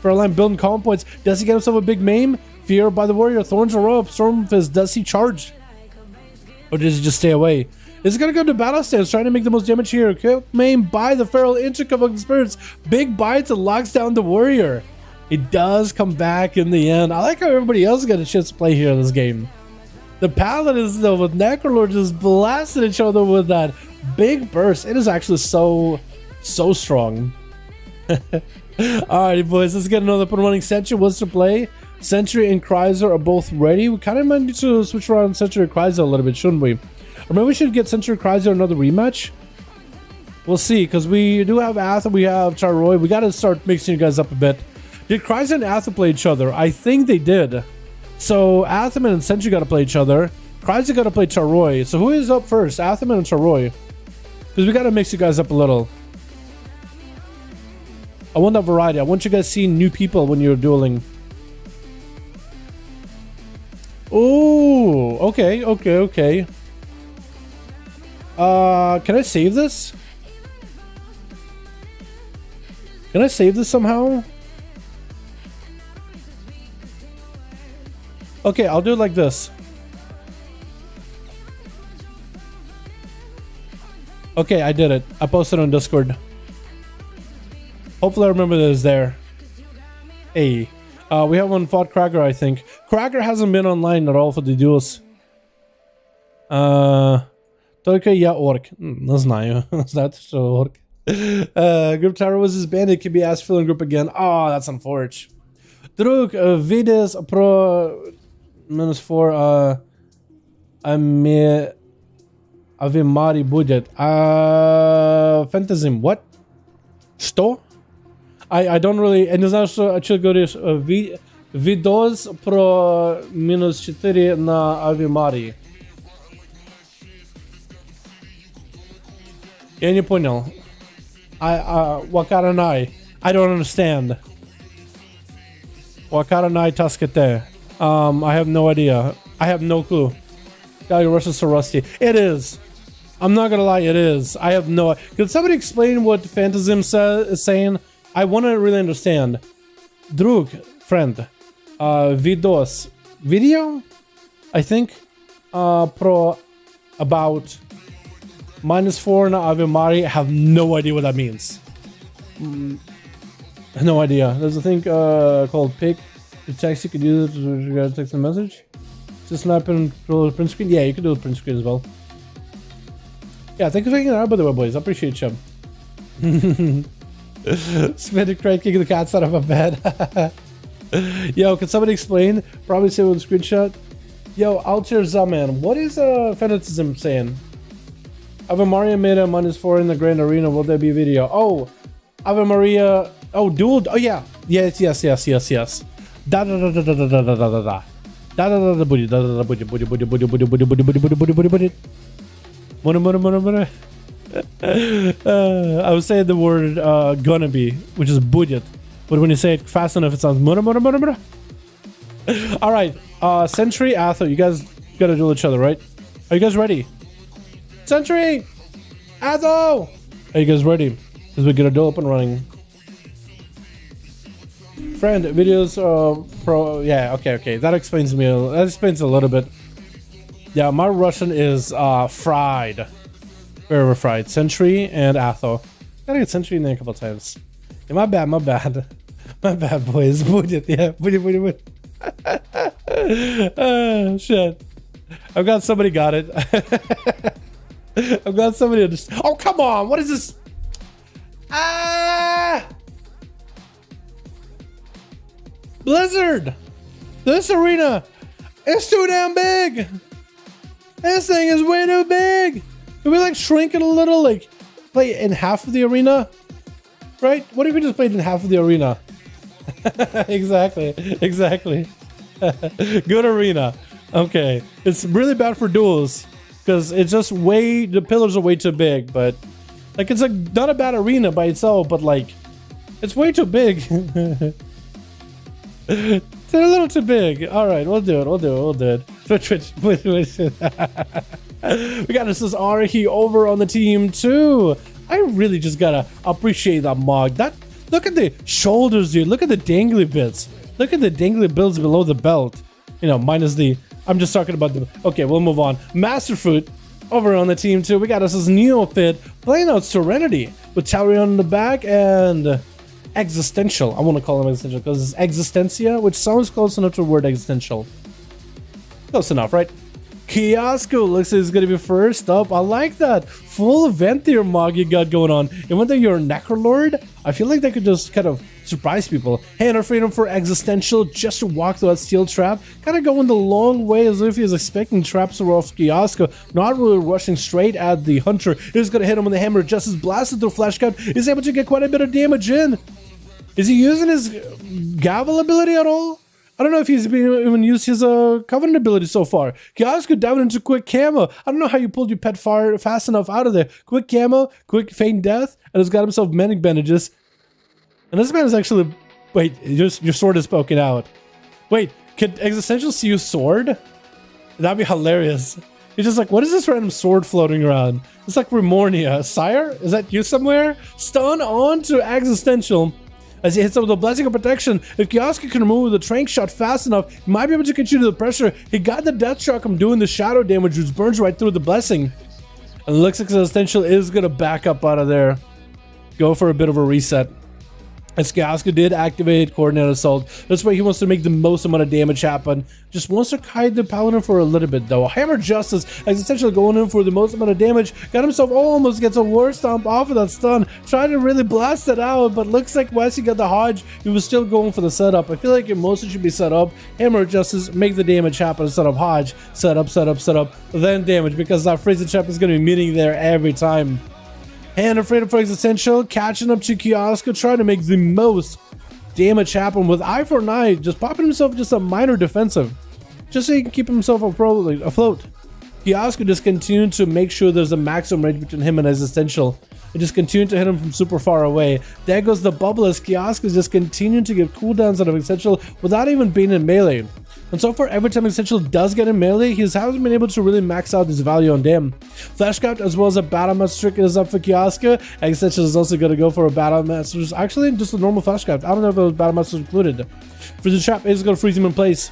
Feral Lion building calm points. Does he get himself a big maim? Fear by the Warrior. Thorns are up. Stormfist, does he charge? Or does he just stay away? Is going to go to battle stance, trying to make the most damage here. Quick maim by the Feral into Convoking Spirits. Big bites and locks down the Warrior. It does come back in the end. I like how everybody else got a chance to play here in this game. The Paladins, though, with Necrolord just blasted each other with that big burst. It is actually so strong. Alrighty, boys, let's get another up and running. Sentry wants to play. Sentry and Chrysler are both ready. We kind of might need to switch around Sentry and Chrysler a little bit, shouldn't we? Or maybe we should get Sentry and Chrysler another rematch. We'll see, because we do have Atha, we have Charoy. We got to start mixing you guys up a bit. Did Chrysler and Atha play each other? I think they did. So Athaman and Sentry got to play each other. Chrysler got to play Charoy. So who is up first? Athaman and Charoy. Because we got to mix you guys up a little. I want that variety. I want you guys seeing new people when you're dueling. Oh, okay. Can I save this? Can I save this somehow? Okay, I'll do it like this. Okay, I did it. I posted on Discord. Hopefully I remember that it's there. Hey. We haven't fought Krager, I think. Krager hasn't been online at all for the duels. Только я орк. Не знаю. Знаете, что орк. Group Tower was disbanded. Can be asked to fill in group again. Oh, that's unfortunate. Друг, видес про -4 Авимари будет. Фэнтезим. What? Что? I don't really... Я не знаю, что говоришь. Видос про -4 на Авимари. Я не понял. Wakaranai. I don't understand. Wakaranai taskete. I have no idea. I have no clue. God, your Russian's so rusty. It is. I'm not gonna lie, it is. I have no. Could somebody explain what Phantasm is saying? I want to really understand. Drug, friend, vidos, video, I think, pro about -4 na Ave Mari. I have no idea what that means. No idea. There's a thing called pick. The text you could use it to text a message. Just snap and control the print screen. Yeah, you can do the print screen as well. Yeah, thank you for hanging out, by the way, boys. I appreciate you. Spin the crate, kicking the cats out of my bed. Yo, can somebody explain? Probably say with a screenshot. Yo, Alter Zaman, what is Phantasm saying? Ave Maria made a -4 in the Grand Arena. Will there be a video? Oh, Ave Maria. Oh, duel. Oh, yeah. Yes. Da da da da da da da da da da. Da da da da booty. Da da da booty. Booty. I was saying the word gonna be, which is budget, but when you say it fast enough, it sounds mura. All right, Sentry, Atho, you guys gotta duel each other, right? Are you guys ready? Sentry, Atho, are you guys ready? Because we get a duel up and running. Friend, videos pro. Yeah, okay. That explains me. That explains a little bit. Yeah, my Russian is fried. Very fried. Sentry and Atho. Gotta get Sentry in there a couple times. Yeah, my bad. My bad, boys. Yeah, budget. Shit. I've got somebody got it. I've got somebody understand. Oh, come on. What is this? Blizzard. This arena is too damn big. This thing is way too big. Can we like shrink it a little, like play in half of the arena? Right? What if we just played in half of the arena? Exactly. Good arena. Okay. It's really bad for duels because it's just the pillars are way too big, but like it's not a bad arena by itself, but like it's way too big. It's a little too big. All right, we'll do it. Twitch. We got this Arhi over on the team too. I really just gotta appreciate that mog. Look at the shoulders, dude. Look at the dangly bits. Look at the dangly bits below the belt. You know, minus the. I'm just talking about the. Okay, we'll move on. Masterfoot over on the team too. We got us as Neophyt playing out Serenity with Tarion in the back and Existential. I want to call him Existential because it's Existencia, which sounds close enough to the word existential. Close enough, right? Kiosco looks like it's gonna be first up. I like that full event there, Mog, you got going on. And when you're a Necrolord, I feel like they could just kind of surprise people. Hand of freedom for Existential just to walk through that steel trap. Kind of going the long way as if he was expecting traps off Kiosco. Not really rushing straight at the Hunter. He's gonna hit him with the hammer. Justice blasted through flash cut. Is able to get quite a bit of damage in. Is he using his gavel ability at all? I don't know if he's even used his Covenant ability so far. Kiosco down into quick camo. I don't know how you pulled your pet fast enough out of there. Quick camo, quick feign death, and has got himself manic bandages. And this man is actually... Wait, your sword is poking out. Wait, could Existential see your sword? That'd be hilarious. He's just like, what is this random sword floating around? It's like Remornia. Sire? Is that you somewhere? Stun on to Existential. As he hits up with a Blessing of Protection, if Kiosco can remove the Trank Shot fast enough, he might be able to continue the pressure. He got the Death Shock from doing the shadow damage, which burns right through the Blessing. And looks like Existential is going to back up out of there. Go for a bit of a reset. As Kiosco did activate Coordinated Assault. That's why he wants to make the most amount of damage happen. Just wants to hide the Paladin for a little bit though. Hammer Justice, Existential going in for the most amount of damage. Got himself almost gets a War Stomp off of that stun. Trying to really blast it out, but looks like once he got the Hodge, he was still going for the setup. I feel like it mostly should be set up. Hammer Justice, make the damage happen instead of Hodge. Set up, then damage, because that Freezer Trap is going to be meeting there every time. Hand of freedom for Existential, catching up to Kiosco, trying to make the most damage happen with Eye for an Eye, just popping himself just a minor defensive, just so he can keep himself afloat. Kiosco just continued to make sure there's a maximum range between him and Existential, and just continued to hit him from super far away. There goes the bubble as Kiosco just continuing to get cooldowns out of Existential without even being in melee. And so far, every time Essential does get in melee, he hasn't been able to really max out his value on them. Flashcraft as well as a Battle Master trick is up for Kioska. Essential is also going to go for a Battle Master. Actually, just a normal Flashcraft. I don't know if it was Battle Master included. Freezing Trap is going to freeze him in place.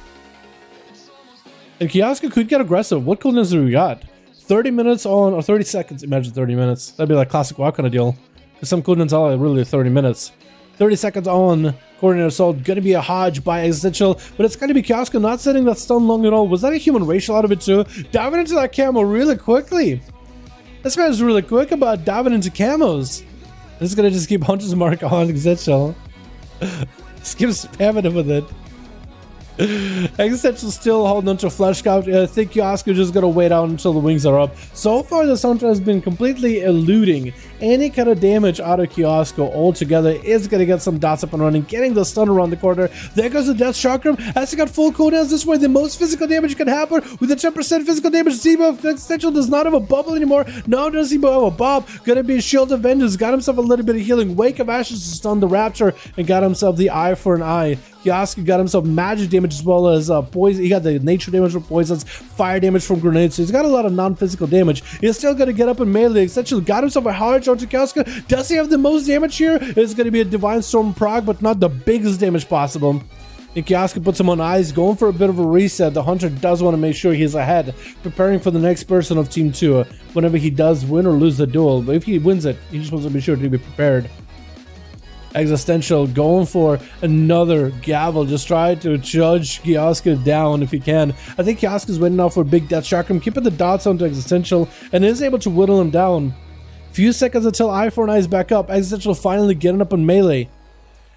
And Kioska could get aggressive. What coolness do we got? 30 minutes on, or 30 seconds. Imagine 30 minutes. That'd be like classic WoW kind of deal. Because some cooldowns are really 30 minutes. 30 seconds on Coordinator Assault, gonna be a Hodge by Existential, but it's gonna be Kioska not setting that stun long at all. Was that a human racial out of it too? Diving into that camo really quickly. This man's really quick about diving into camos. This is gonna just keep Hunter's Mark on Existential. Just keep spamming him with it. Existential still holding onto Fleshcraft. I think Kioska just gonna wait out until the wings are up. So far, the Hunter has been completely eluding any kind of damage out of Kioska altogether. Is gonna get some dots up and running, getting the stun around the corner. There goes the Death Chakram. As he got full cooldowns, this way the most physical damage can happen with a 10% physical damage debuff. Existential does not have a bubble anymore. Now does he have a bob? Gonna be a Shield of Vengeance. Got himself a little bit of healing. Wake of Ashes to stun the Raptor and got himself the Eye for an Eye. Kioska got himself magic damage as well as poison. He got the nature damage from poisons, fire damage from grenades, so he's got a lot of non-physical damage. He's still going to get up in melee. Essentially got himself a hard charge to Kioska. Does he have the most damage here? It's going to be a Divine Storm prog, but not the biggest damage possible. And Kioska puts him on ice, going for a bit of a reset. The Hunter does want to make sure he's ahead, preparing for the next person of Team 2 whenever he does win or lose the duel. But if he wins it, he just wants to be sure to be prepared. Existential going for another gavel, just try to judge Kioska down if he can. I think Kioska's waiting out for a big Death Chakram, keeping the dots onto Existential, and is able to whittle him down. Few seconds until Eye for an Eye is back up. Existential finally getting up in melee.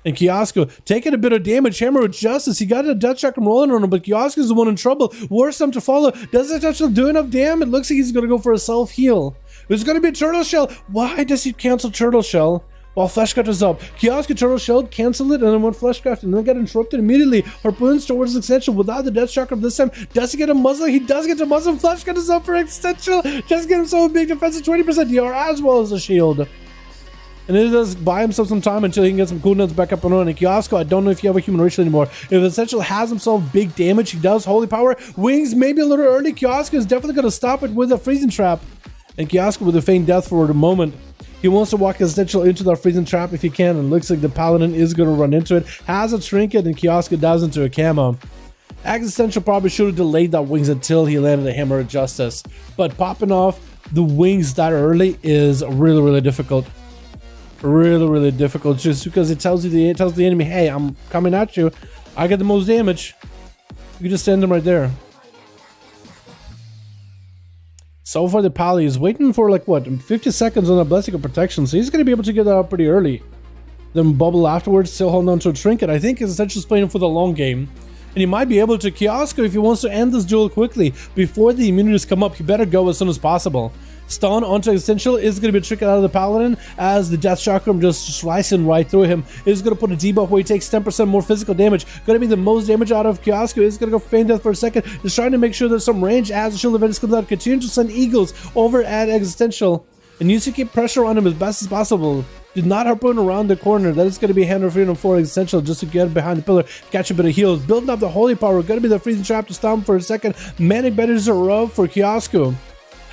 And Kioska taking a bit of damage. Hammer with Justice. He got a Death Chakram rolling on him, but Kioska's the one in trouble. Worst time to follow. Does Existential do enough damage? It looks like he's going to go for a self-heal. There's going to be a Turtle Shell. Why does he cancel Turtle Shell? While Fleshcraft is up, Kioska Turtle Shell, cancel it, and then went Fleshcraft, and then got interrupted immediately. Harpoons towards Existential without the Death Chakram this time. Does he get a muzzle? He does get a muzzle. Fleshcraft is up for Existential. Just get himself a big defensive 20% DR as well as a shield. And he does buy himself some time until he can get some cooldowns back up and running. Kioska, I don't know if you have a human racial anymore. If Essential has himself big damage, he does Holy Power. Wings maybe a little early. Kioska is definitely going to stop it with a Freezing Trap. And Kioska with a feigned death for the moment. He wants to walk Existential into the Freezing Trap if he can, and looks like the Paladin is going to run into it. Has a Trinket, and Kioska dives into a camo. Existential probably should have delayed that Wings until he landed a Hammer of Justice. But popping off the Wings that early is really, really difficult. Really, really difficult, just because it tells the enemy, hey, I'm coming at you. I get the most damage. You can just send him right there. So far, the Pally is waiting for like what, 50 seconds on a Blessing of Protection, so he's going to be able to get that out pretty early. Then bubble afterwards, still holding on to a Trinket. I think Essential's playing for the long game, and he might be able to. Kioska, if he wants to end this duel quickly before the immunities come up, he better go as soon as possible. Stun onto Essential is going to be tricked out of the Paladin as the Death Chakram just slicing right through him. Is going to put a debuff where he takes 10% more physical damage. Going to be the most damage out of Kioska. Is going to go feign death for a second. Just trying to make sure there's some range as the Shield of Vengeance comes out. Continue to send Eagles over at Existential. And needs to keep pressure on him as best as possible. Did not harpoon around the corner. That is going to be hand of freedom for Existential just to get behind the pillar, catch a bit of heals. Building up the Holy Power. Going to be the Freezing Trap to stop him for a second. Manic Bandages are up for Kioska.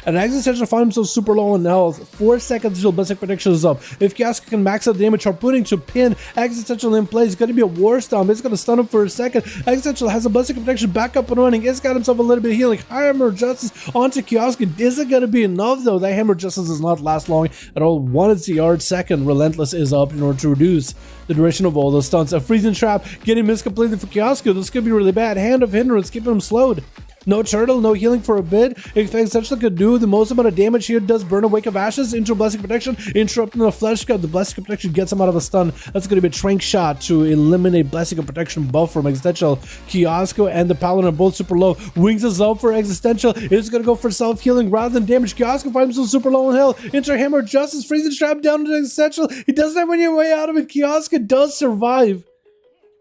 And Existential finds himself super low on health. 4 seconds until Blessing Protection is up. If Kioska can max out damage, harpooning to pin Existential in place. It's going to be a War Stomp. It's going to stun him for a second. Existential has a Blessing Protection back up and running. It's got himself a little bit of healing. Hammer of Justice onto Kioska. Isn't going to be enough though. That Hammer of Justice does not last long at all. 1 CR. Second, Relentless is up in order to reduce the duration of all those stunts. A Freezing Trap getting missed completely for Kioska. This could be really bad. Hand of Hindrance keeping him slowed. No turtle, no healing for a bit. If Essential could do the most amount of damage here, does burn a Wake of Ashes into Blessing Protection, interrupting the Flesh Cut. The Blessing of Protection gets him out of a stun. That's going to be a Trank Shot to eliminate Blessing of Protection buff from Existential. Kioska and the Paladin are both super low. Wings is up for Existential. It's going to go for self-healing rather than damage. Kioska finds himself super low in health. Enter Hammer Justice, Freezing Trap down to Existential. He doesn't have any way out of it. Kioska does survive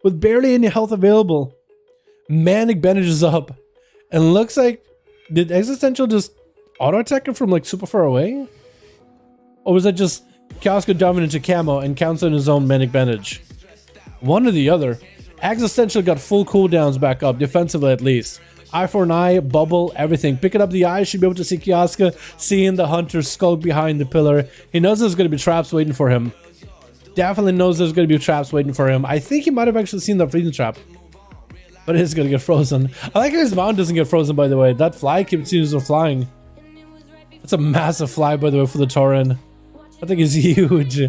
with barely any health available. Manic Bandages up. And looks like, did Existential just auto-attack him from like super far away? Or was that just Kioska diving into camo and counting his own Manic Bandage? One or the other. Existential got full cooldowns back up, defensively at least. Eye for an eye, bubble, everything. Picking up the eye, should be able to see Kioska, seeing the hunter skulk behind the pillar. He knows there's going to be traps waiting for him. Definitely knows there's going to be traps waiting for him. I think he might have actually seen the freezing trap. But it is going to get frozen. I like how his mount doesn't get frozen, by the way. That fly continues flying. It's a massive fly, by the way, for the Tauren. I think it's huge.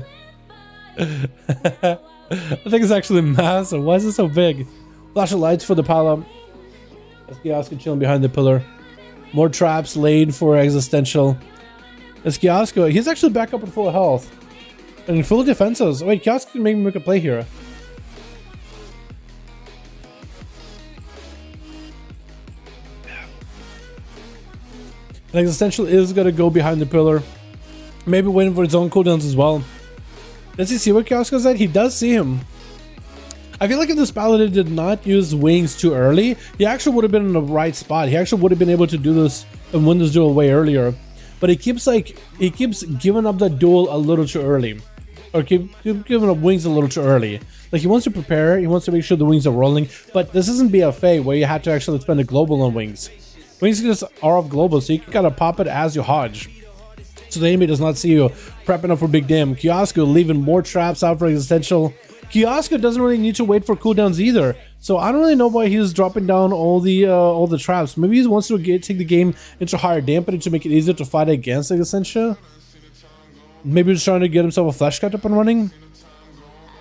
I think it's actually massive. Why is it so big? Flash of lights for the Pala. Kioska chilling behind the pillar. More traps laid for Existential. Kioska, he's actually back up at full health. And full defenses. Wait, Kioska can maybe make a play here. And Existential is going to go behind the pillar. Maybe waiting for his own cooldowns as well. Does he see where Kioska's at? He does see him. I feel like if this Paladin did not use wings too early, he actually would have been in the right spot. He actually would have been able to do this and win this duel way earlier. But he keeps giving up that duel a little too early. Or keep giving up wings a little too early. Like, he wants to prepare, he wants to make sure the wings are rolling. But this isn't BFA where you have to actually spend a global on wings. Wings just are off global, so you can kind of pop it as you hodge. So the enemy does not see you prepping up for big damn. Kioska leaving more traps out for Existential. Kioska doesn't really need to wait for cooldowns either. So I don't really know why he's dropping down all the traps. Maybe he wants to take the game into higher dampening to make it easier to fight against Existential. Maybe he's trying to get himself a flash cut up and running.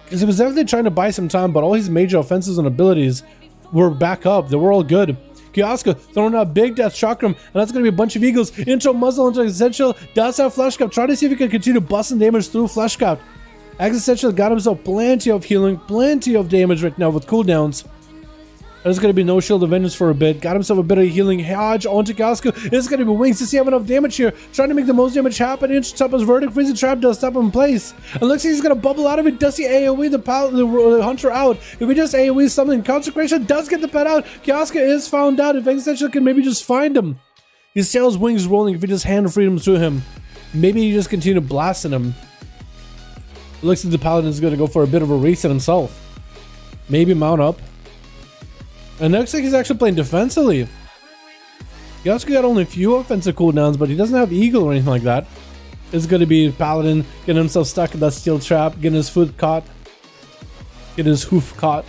Because he was definitely trying to buy some time, but all his major offenses and abilities were back up. They were all good. Kioska throwing out big death chakram, and that's going to be a bunch of eagles into muzzle into Existential. Does have flash cap. Try to see if he can continue busting damage through flash cap. Existential got himself plenty of healing, plenty of damage right now with cooldowns. There's going to be no shield of vengeance for a bit. Got himself a bit of healing. Hodge onto Kioska. It's going to be wings. Does he have enough damage here? Trying to make the most damage happen. Into top his verdict. Freezing trap does stop him in place. And looks like he's going to bubble out of it. Does he AoE the hunter out? If he just AoE something, Consecration does get the pet out. Kioska is found out. If Existential can maybe just find him. He still has wings rolling if he just hand freedom through him. Maybe he just continue blasting him. It looks like the Paladin is going to go for a bit of a reset himself. Maybe mount up. And it looks like he's actually playing defensively. Kioska got only a few offensive cooldowns, but he doesn't have Eagle or anything like that. It's going to be Paladin getting himself stuck in that steel trap, getting his foot caught. Getting his hoof caught.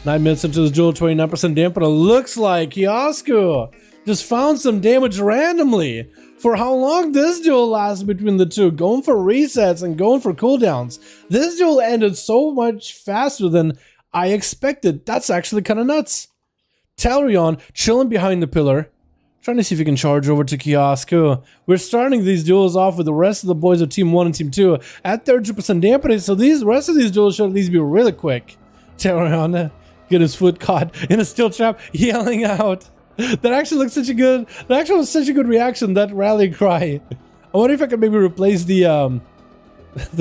9 minutes into this duel, 29% dampen. It looks like Kioska just found some damage randomly. For how long this duel lasts between the two, going for resets and going for cooldowns. This duel ended so much faster than I expected. That's actually kind of nuts. Talrion chilling behind the pillar, trying to see if he can charge over to Kioska. We're starting these duels off with the rest of the boys of Team 1 and Team 2 at 30% dampening, so the rest of these duels should at least be really quick. Talrion get his foot caught in a steel trap, yelling out. That actually looks such a good. That actually was such a good reaction. That rally cry. I wonder if I could maybe replace the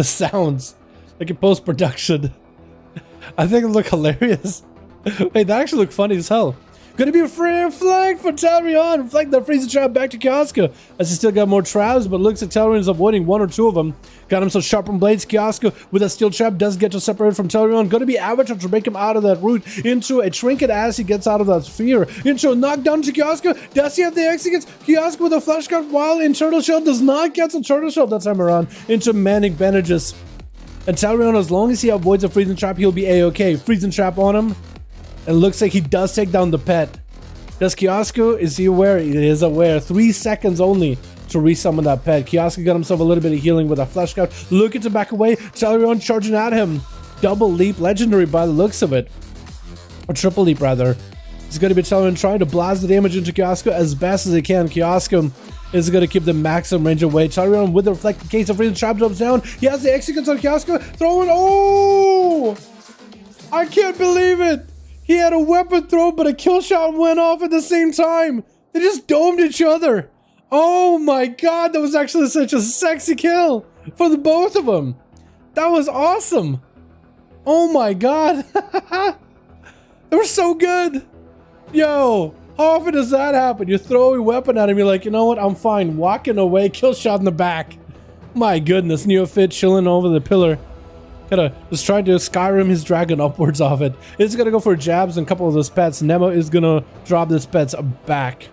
sounds, like in post production. I think it look hilarious. Wait, that actually looked funny as hell. Gonna be a free flag for Talrion. Flag that freezing trap back to Kioska. As he still got more traps, but looks like Talrion is avoiding one or two of them. Got him some sharpened blades. Kioska with a steel trap does get to separate from Talrion. Gonna be Avatar to break him out of that route into a trinket as he gets out of that sphere. Into a knockdown to Kioska. Does he have the executes? Kioska with a flash cut while in Turtle Shell does not get some Turtle Shell that time around. Into manic bandages. And Talrion, as long as he avoids a freezing trap, he'll be a-okay. Freezing trap on him. And it looks like he does take down the pet. Does Kioska, is he aware? He is aware. 3 seconds only to resummon that pet. Kioska got himself a little bit of healing with a flash cut. Looking to back away. Talrion charging at him. Double leap, legendary by the looks of it. Or triple leap, rather. It's going to be Talrion trying to blast the damage into Kioska as best as he can. Kioska is going to keep the maximum range away. Talrion with the reflected case of freezing trap drops down. He has the executes on Kioska. Throwing. Oh! I can't believe it! He had a weapon throw, but a kill shot went off at the same time. They just domed each other. Oh my god, that was actually such a sexy kill for the both of them. That was awesome. Oh my god. They were so good. Yo, how often does that happen? You throw a weapon at him, you're like, you know what, I'm fine. Walking away, kill shot in the back. My goodness, Neophyte chilling over the pillar. Gonna just try to Skyrim his dragon upwards of it. It's gonna go for jabs and a couple of those pets. Nemo is gonna drop this pet's back.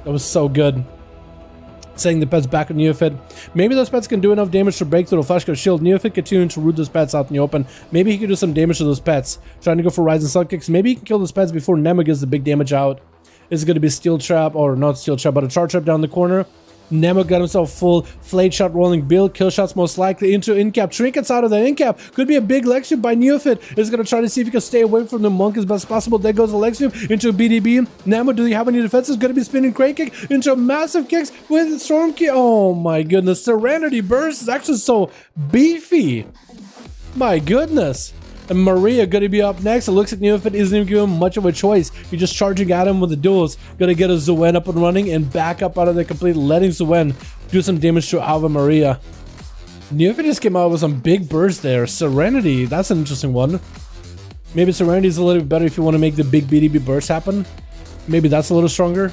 That was so good. Setting the pets back on Neophyte. Maybe those pets can do enough damage to break through the Fleshguard shield. Neophyte continuing to root those pets out in the open. Maybe he can do some damage to those pets. Trying to go for Rising Sun Kicks. Maybe he can kill those pets before Nemo gets the big damage out. It's going to be Steel Trap, or not Steel Trap, but a Charge Trap down the corner. Nemo got himself full Flayed Shot rolling build. Kill shots most likely into in-cap. Trinkets out of the in-cap. Could be a big leg sweep by Neophyte. Is going to try to see if he can stay away from the monk as best possible. There goes the leg sweep into a BDB. Nemo, do you have any defenses? Going to be spinning Crane Kick into massive kicks with Storm Key. Oh my goodness. Serenity Burst is actually so beefy. My goodness. And Maria gonna be up next. It looks like Neophyte isn't even giving him much of a choice. You're just charging at him with the duels. Gonna get a Zuen up and running and back up out of the complete, letting Zuen do some damage to Ave Maria. Neophyte just came out with some big bursts there. Serenity, that's an interesting one. Maybe Serenity is a little bit better if you want to make the big BDB burst happen. Maybe that's a little stronger.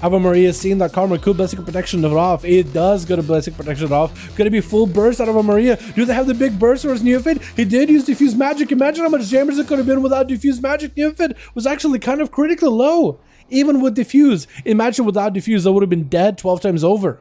Ave Maria seeing that Karma could Blessing Protection it off. It does go to Blessing Protection it off. Gonna be full burst out of Ave Maria. Do they have the big burst or is Neophyte? He did use Diffuse Magic. Imagine how much damage it could have been without Diffuse Magic. Neophyte was actually kind of critically low. Even with Diffuse. Imagine without Diffuse, that would have been dead 12 times over.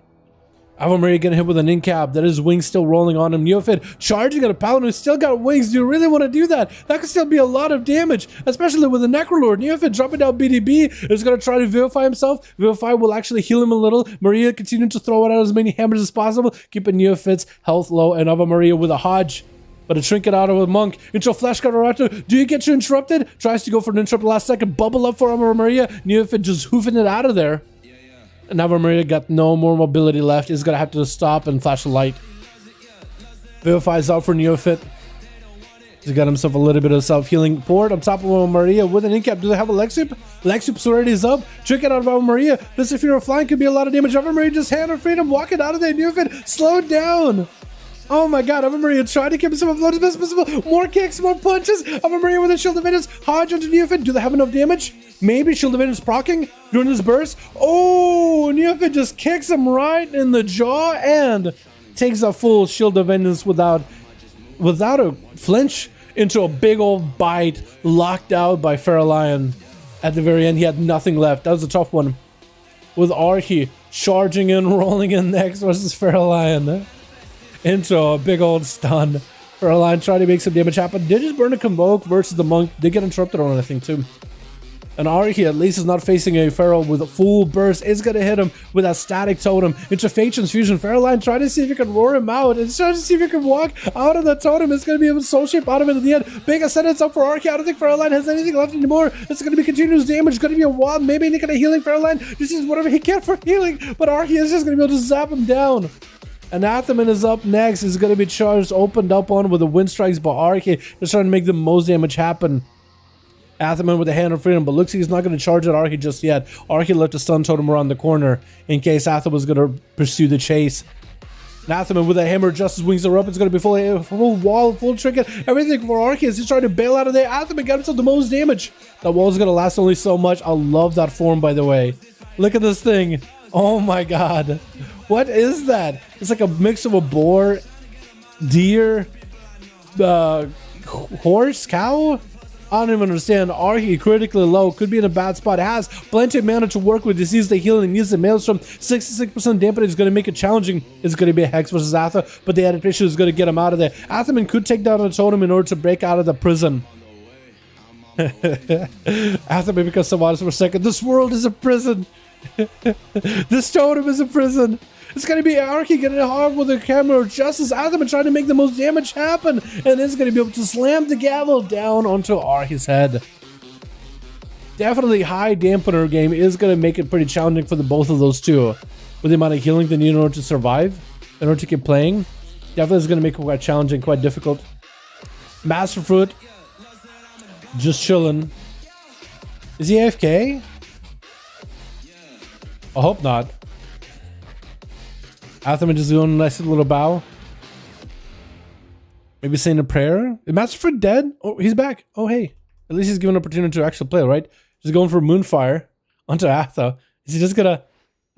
Ave Maria getting hit with an in-cap. That is wings still rolling on him. Neophyte charging at a Paladin who's still got wings. Do you really want to do that? That could still be a lot of damage, especially with the Necrolord. Neophyte dropping down BDB is going to try to Vivify himself. Vivify will actually heal him a little. Maria continuing to throw out as many hammers as possible, keeping Neophyte's health low, and Ave Maria with a Hodge. But a Trinket out of a Monk into a Fleshguard Orator. Do you get you interrupted? Tries to go for an interrupt last second. Bubble up for Ave Maria. Neophyte just hoofing it out of there. And Ave Maria got no more mobility left. He's gonna have to stop and flash a light. Vivify's out for Neophyte. He's got himself a little bit of self-healing forward on top of Ave Maria with an in-cap. Do they have a leg sweep? Leg sweep's already is up. Trick it out of Ave Maria. This if you're flying could be a lot of damage. Ave Maria just hand of freedom, walking out of there. Neophyte, slow down. Oh my god, Ave Maria trying to keep himself afloat as best possible. More kicks, more punches. Ave Maria with a Shield of Vengeance. Hodge onto Neophyte. Do they have enough damage? Maybe Shield of Vengeance proccing during this burst. Oh, Neophyte just kicks him right in the jaw and takes a full Shield of Vengeance without a flinch into a big old bite, locked out by Feralion. At the very end, he had nothing left. That was a tough one. With Archie charging in, rolling in next versus Feralion. Into a big old stun. Feralion trying to make some damage happen. Did just burn a Convoke versus the Monk. Did get interrupted on, I think, too. And Archie at least is not facing a Feral with a full burst. It's going to hit him with that Static Totem into Fate Transfusion. Feralion trying to see if he can roar him out. And trying to see if he can walk out of the totem. It's going to be able to Soul Shape out of it at the end. Big Ascendance up for Archie. I don't think Feralion has anything left anymore. It's going to be continuous damage. It's going to be a wand. Maybe any kind of healing Feralion. This is whatever he can for healing. But Archie is just going to be able to zap him down. Anatheman is up next. Is going to be charged, opened up on with the Wind Strikes by Archie. Just trying to make the most damage happen. Anatheman with a Hand of Freedom, but looks like he's not going to charge at Archie just yet. Archie left a stun totem around the corner in case Atha was going to pursue the chase. Anatheman with a Hammer Justice Wings are up. It's going to be full wall, full trinket. Everything for Archie as he's trying to bail out of there. Anatheman got himself the most damage. That wall is going to last only so much. I love that form, by the way. Look at this thing. Oh my god. What is that? It's like a mix of a boar, deer, horse, cow? I don't even understand. Archie critically low, could be in a bad spot. Has plenty of mana to work with. Disease the healing, needs the Maelstrom. 66% dampen is going to make it challenging. It's going to be a Hex versus Atha, but the adaptation is going to get him out of there. Athaman could take down a totem in order to break out of the prison. Athaman becomes so honest for a second. This world is a prison. This totem is a prison. It's going to be Archie getting hard with a camera of justice. Athaman trying to make the most damage happen. And it's going to be able to slam the gavel down onto Archie's head. Definitely high dampener game is going to make it pretty challenging for the both of those two. With the amount of healing they need in order to survive, in order to keep playing. Definitely is going to make it quite challenging, quite difficult. Master Fruit. Just chilling. Is he AFK? I hope not. Athaman just doing a nice little bow. Maybe saying a prayer. Is Master Fruit dead? Oh, he's back. Oh, hey. At least he's given an opportunity to actually play, right? Just going for Moonfire onto Atha. Is he just gonna...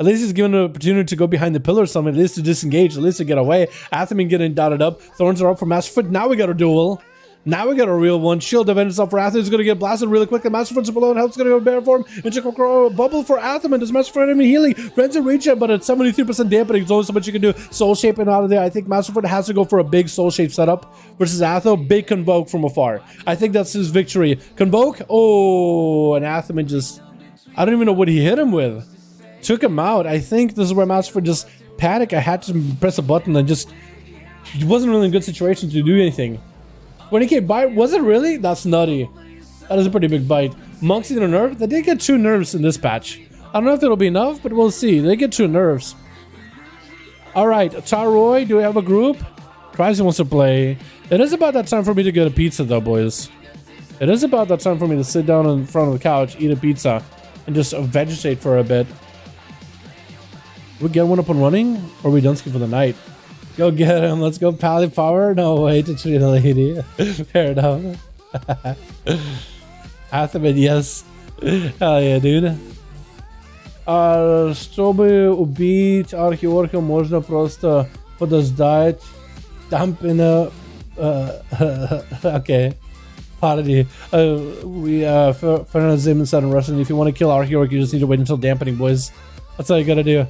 At least he's given an opportunity to go behind the pillar or something, at least to disengage, at least to get away. Athemin getting dotted up. Thorns are up for Masterfoot. Now we got a duel. Now we got a real one. Shield defends itself for Athemin. He's going to get blasted really quickly. Masterfoot's below and health's going to go bare for him. And bubble for Athemin. Does Masterfoot enemy healing? Friends are reaching, but at 73% dampening. There's only so much you can do. Soul shaping out of there. I think Masterfoot has to go for a big soul shape setup versus Atho. Big Convoke from afar. I think that's his victory. Convoke. Oh, and Athemin just... I don't even know what he hit him with. Took him out. I think this is where Masterfoot just panicked. I had to press a button and just... He wasn't really in a good situation to do anything. When he came by, was it really? That's nutty. That is a pretty big bite. Monks need a nerf? They did get 2 nerfs in this patch. I don't know if it'll be enough, but we'll see. They get 2 nerfs. Alright, Taroy, do we have a group? Crazy wants to play. It is about that time for me to get a pizza though, boys. It is about that time for me to sit down in front of the couch, eat a pizza, and just vegetate for a bit. We get one up and running? Or are we done for the night? Go get him. Let's go Paladin power. No way to treat a lady. Fair enough. Athemin, yes. Hell yeah, dude. Чтобы убить архиорка, можно просто подождать. Дампина. Okay. Paladin. Fernand Zimmerman said in Russian, if you want to kill archieorc, you just need to wait until dampening, boys. That's all you gotta do.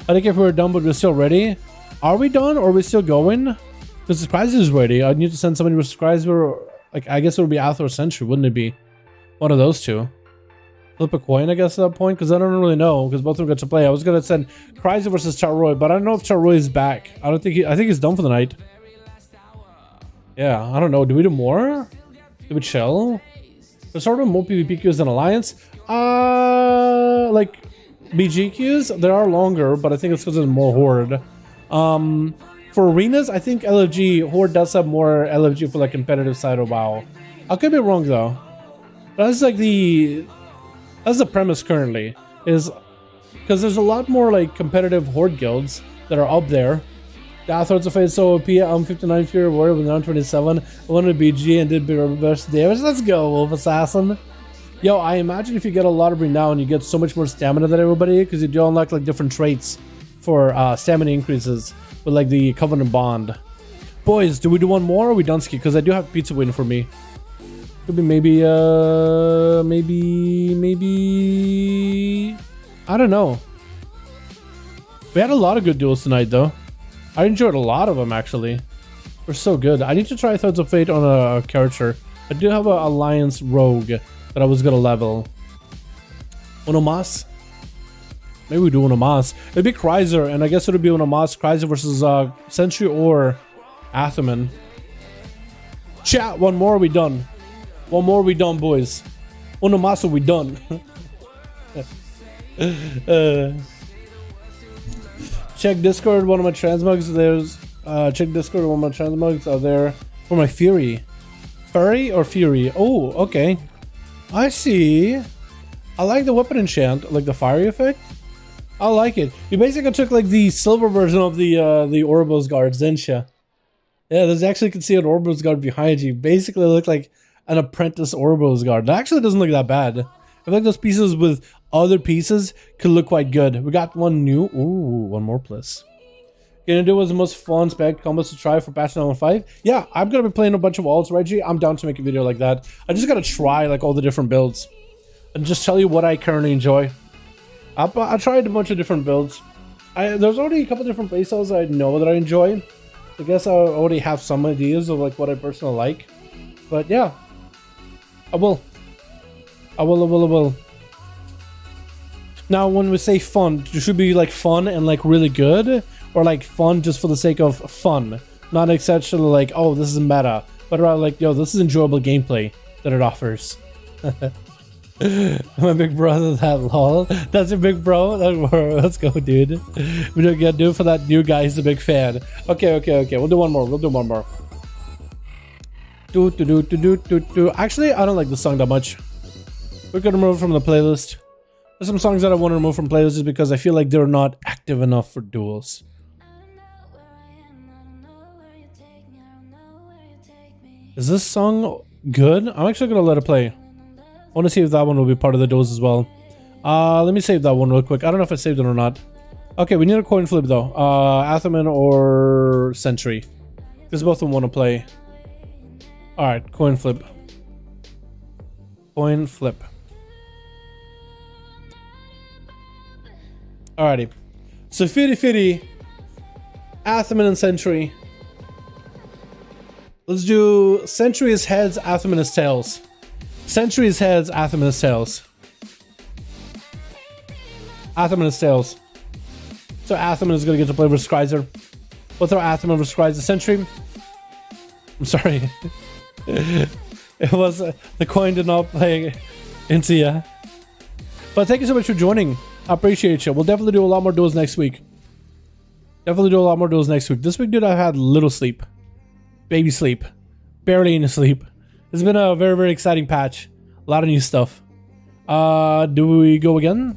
I think if we were done, but we're still ready. Are we done or are we still going? Because the Surprise is ready. I need to send somebody with Surprise. Like, I guess it would be Althor Sentry, wouldn't it be? One of those two. Flip a coin, I guess, at that point, because I don't really know, because both of them got to play. I was going to send Chrysler versus Charoy, but I don't know if Charoy is back. I think he's done for the night. Yeah, I don't know. Do we do more? Do we chill? There's sort of more PvP queues than Alliance. Like, BG queues, there are longer, but I think it's because there's more Horde. For arenas, I think LFG Horde does have more LFG for like competitive side of WoW. I could be wrong though. But that's like that's the premise currently, is because there's a lot more like competitive Horde guilds that are up there. The Athor's of Fate, so OP, I'm 59 Fury Warrior with 927. I wanted BG and did best damage. Let's go, Wolf Assassin. Yo, I imagine if you get a lot of renown, you get so much more stamina than everybody because you do unlock like different traits for stamina increases with like the Covenant Bond. Boys, do we do one more or are we done ski? Because I do have pizza waiting for me. Could be maybe I don't know. We had a lot of good duels tonight though. I enjoyed a lot of them actually. They're so good. I need to try Thirds of Fate on a character. I do have an Alliance Rogue that I was gonna level. Onomas? Maybe we do Onomas. It'd be Chrysler, and I guess it would be Onomas, Chrysler versus Sentry or Athemin. Chat, one more, we done. One more, we done, boys. Onomas, we done. Check Discord, one of my transmugs. There's check Discord, one of my transmugs are there for my Fury. Furry or Fury? Oh, okay. I see. I like the weapon enchant, like the fiery effect. I like it. You basically took like the silver version of the Oribos guards, didn't you? Yeah, there's actually, you can see an Oribos guard behind you. Basically look like an apprentice Oribos guard. That actually doesn't look that bad. I feel like those pieces with other pieces could look quite good. We got one new. Ooh, one more plus. Gonna do was the most fun spec combos to try for patch 9.5. Yeah, I'm gonna be playing a bunch of alts, Reggie. I'm down to make a video like that. I just gotta try like all the different builds and just tell you what I currently enjoy. I tried a bunch of different builds. There's already a couple different playstyles I know that I enjoy. I guess I already have some ideas of like what I personally like. But yeah, I will. Now, when we say fun, it should be like fun and like really good, or like fun just for the sake of fun, not exceptional like, oh, this is meta, but rather like, yo, this is enjoyable gameplay that it offers. My big brother, that lol. That's your big bro. Let's go, dude. We don't get do for that new guy. He's a big fan. Okay. We'll do one more. Actually, I don't like this song that much. We're gonna remove it from the playlist. There's some songs that I want to remove from playlists just because I feel like they're not active enough for duels. Is this song good? I'm actually gonna let it play. I want to see if that one will be part of the duels as well. Let me save that one real quick. I don't know if I saved it or not. Okay, we need a coin flip though. Atherman or Sentry, because both of them want to play. All right, coin flip. Coin flip. Alrighty. So 50-50. Atherman and Sentry. Let's do Sentry is heads, Atherman is tails. Sentry is heads, Atherman is tails. Atherman is tails. So Atherman is going to get to play versus Kreiser. We'll throw Atherman versus Kreiser. Sentry. I'm sorry. It was the coin did not play into ya. But thank you so much for joining. I appreciate you. We'll definitely do a lot more duels next week. Definitely do a lot more duels next week. This week, dude, I've had little sleep. Baby sleep. Barely any sleep. It's been a very, very exciting patch. A lot of new stuff. Do we go again?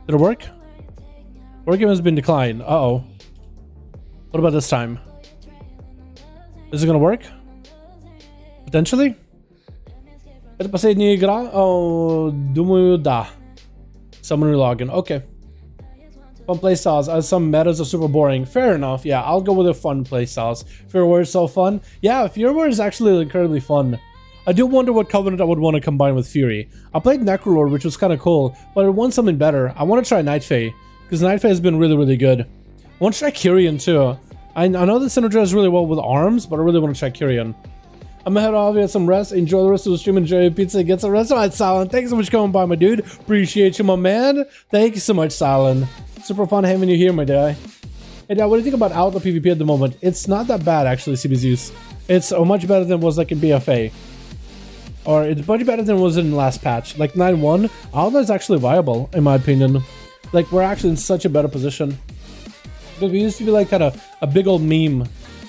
Did it work? Work game has been declined. Uh-oh. What about this time? Is it gonna work? Potentially? Это последняя игра? Думаю, да. Someone login. Okay. Fun playstyles. As some metas are super boring. Fair enough. Yeah, I'll go with the fun playstyles. Fearware is so fun. Yeah, Fearware is actually incredibly fun. I do wonder what Covenant I would want to combine with Fury. I played Necrolord, which was kind of cool, but I want something better. I want to try Night Fae, because Night Fae has been really, really good. I want to try Kyrian too. I know the synergizes really well with arms, but I really want to try Kyrian. I'm gonna head off, get some rest, enjoy the rest of the stream, enjoy your pizza, get some rest. Alright, Silent, thanks so much for coming by, my dude. Appreciate you, my man. Thank you so much, Silent. Super fun having you here, my guy. Hey, now, what do you think about Outlaw PvP at the moment? It's not that bad, actually, CBZeus. It's much better than it was like in BFA. Or it's much better than it was in the last patch. Like 9.1, Outlaw is actually viable, in my opinion. Like, we're actually in such a better position. Because we used to be like kind of a big old meme.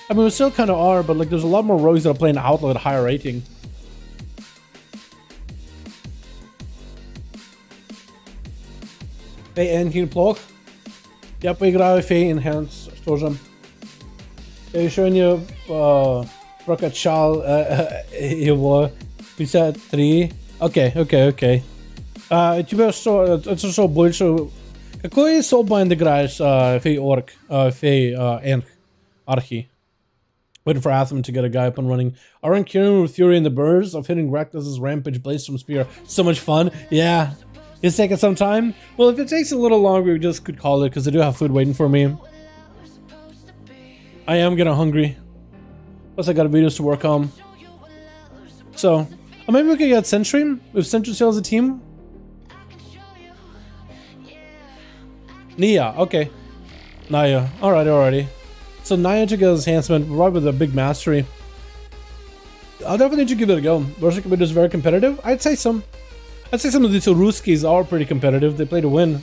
I mean, we still kind of are, but like there's a lot more rogues that are playing Outlaw at a higher rating. En geen plog. Ja, поиграю Фей Enhance тоже. Я еще не прокачал его 53. Окей. У тебя что, это что больше... Какой Soulbind играешь? Фей Орк, Фей Энх, Архи. Waiting for Atham to get a guy up and running. Aren't Kieran with Fury and the Birds of hitting Reckless's Rampage Blaze from Spear so much fun? Yeah. It's taking some time. Well, if it takes a little longer, we just could call it because I do have food waiting for me. I am getting hungry. Plus, I got videos to work on. So, maybe we could get Sentry if Sentry sells a team. Nia, okay. Naya, alrighty. So Naya to get his enhancement, right with a big mastery. I'll definitely need to give it a go. Russian competitors very competitive? I'd say some. I'd say some of these Ruskies are pretty competitive. They play to win.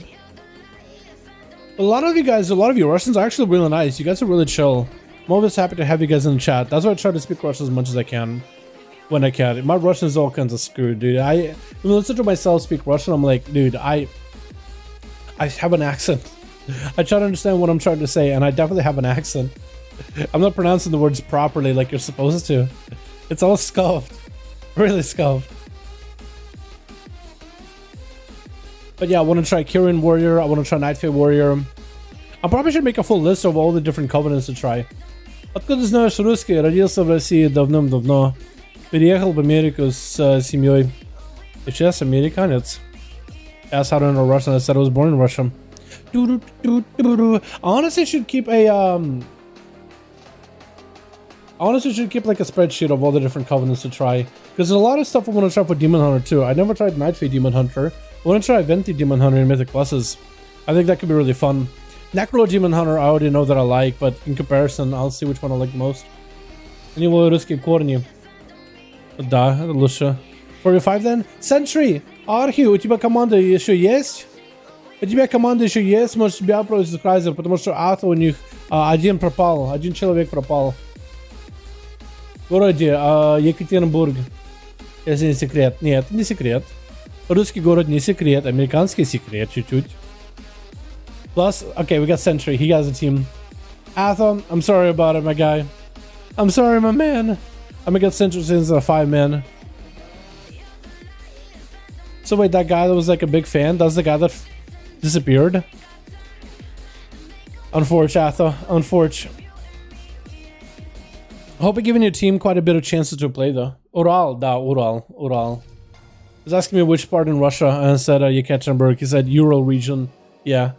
A lot of you guys, a lot of you Russians are actually really nice. You guys are really chill. I'm always happy to have you guys in the chat. That's why I try to speak Russian as much as I can. When I can. My Russian is all kinds of screwed, dude. When I listen to myself speak Russian, I'm like, dude, I have an accent. I try to understand what I'm trying to say, and I definitely have an accent. I'm not pronouncing the words properly like you're supposed to. It's all scuffed. Really scuffed. But yeah, I want to try Kyrian Warrior. I want to try Night Fae Warrior. I probably should make a full list of all the different covenants to try. Откуда знаешь русский? Родился в России давным-давно. Переехал в Америку с семьей. И сейчас американец. Asked how to know Russian. I said I was born in Russia. Honestly, should keep a honestly should keep like a spreadsheet of all the different covenants to try, because there's a lot of stuff I want to try for Demon Hunter too. I never tried Night Fae Demon Hunter. I want to try Venti Demon Hunter in Mythic Pluses. I think that could be really fun. Necro Demon Hunter I already know that I like, but in comparison I'll see which one I like the most. У него русские корни. Да, это лучше. 4v5 then? Sentry! Архи, у тебя команда еще есть? У тебя команда еще есть? Может тебя просит Крайзер, потому что Ата у них один пропал, один человек пропал. В городе Екатеринбург. Если не секрет. Нет, не секрет. Русский город не секрет, американский секрет чуть-чуть. Plus, okay, we got Sentry. He has a team. Atham, I'm sorry about it, my guy. I'm sorry, my man. I'm gonna get Sentry since a 5-man. So wait, that guy that was like a big fan, that's the guy that disappeared? Unfortunate, unfortunate. I hope I'm giving your team quite a bit of chances to play though. Ural. He was asking me which part in Russia, and I said Yekaterinburg. He said Ural region. Yeah.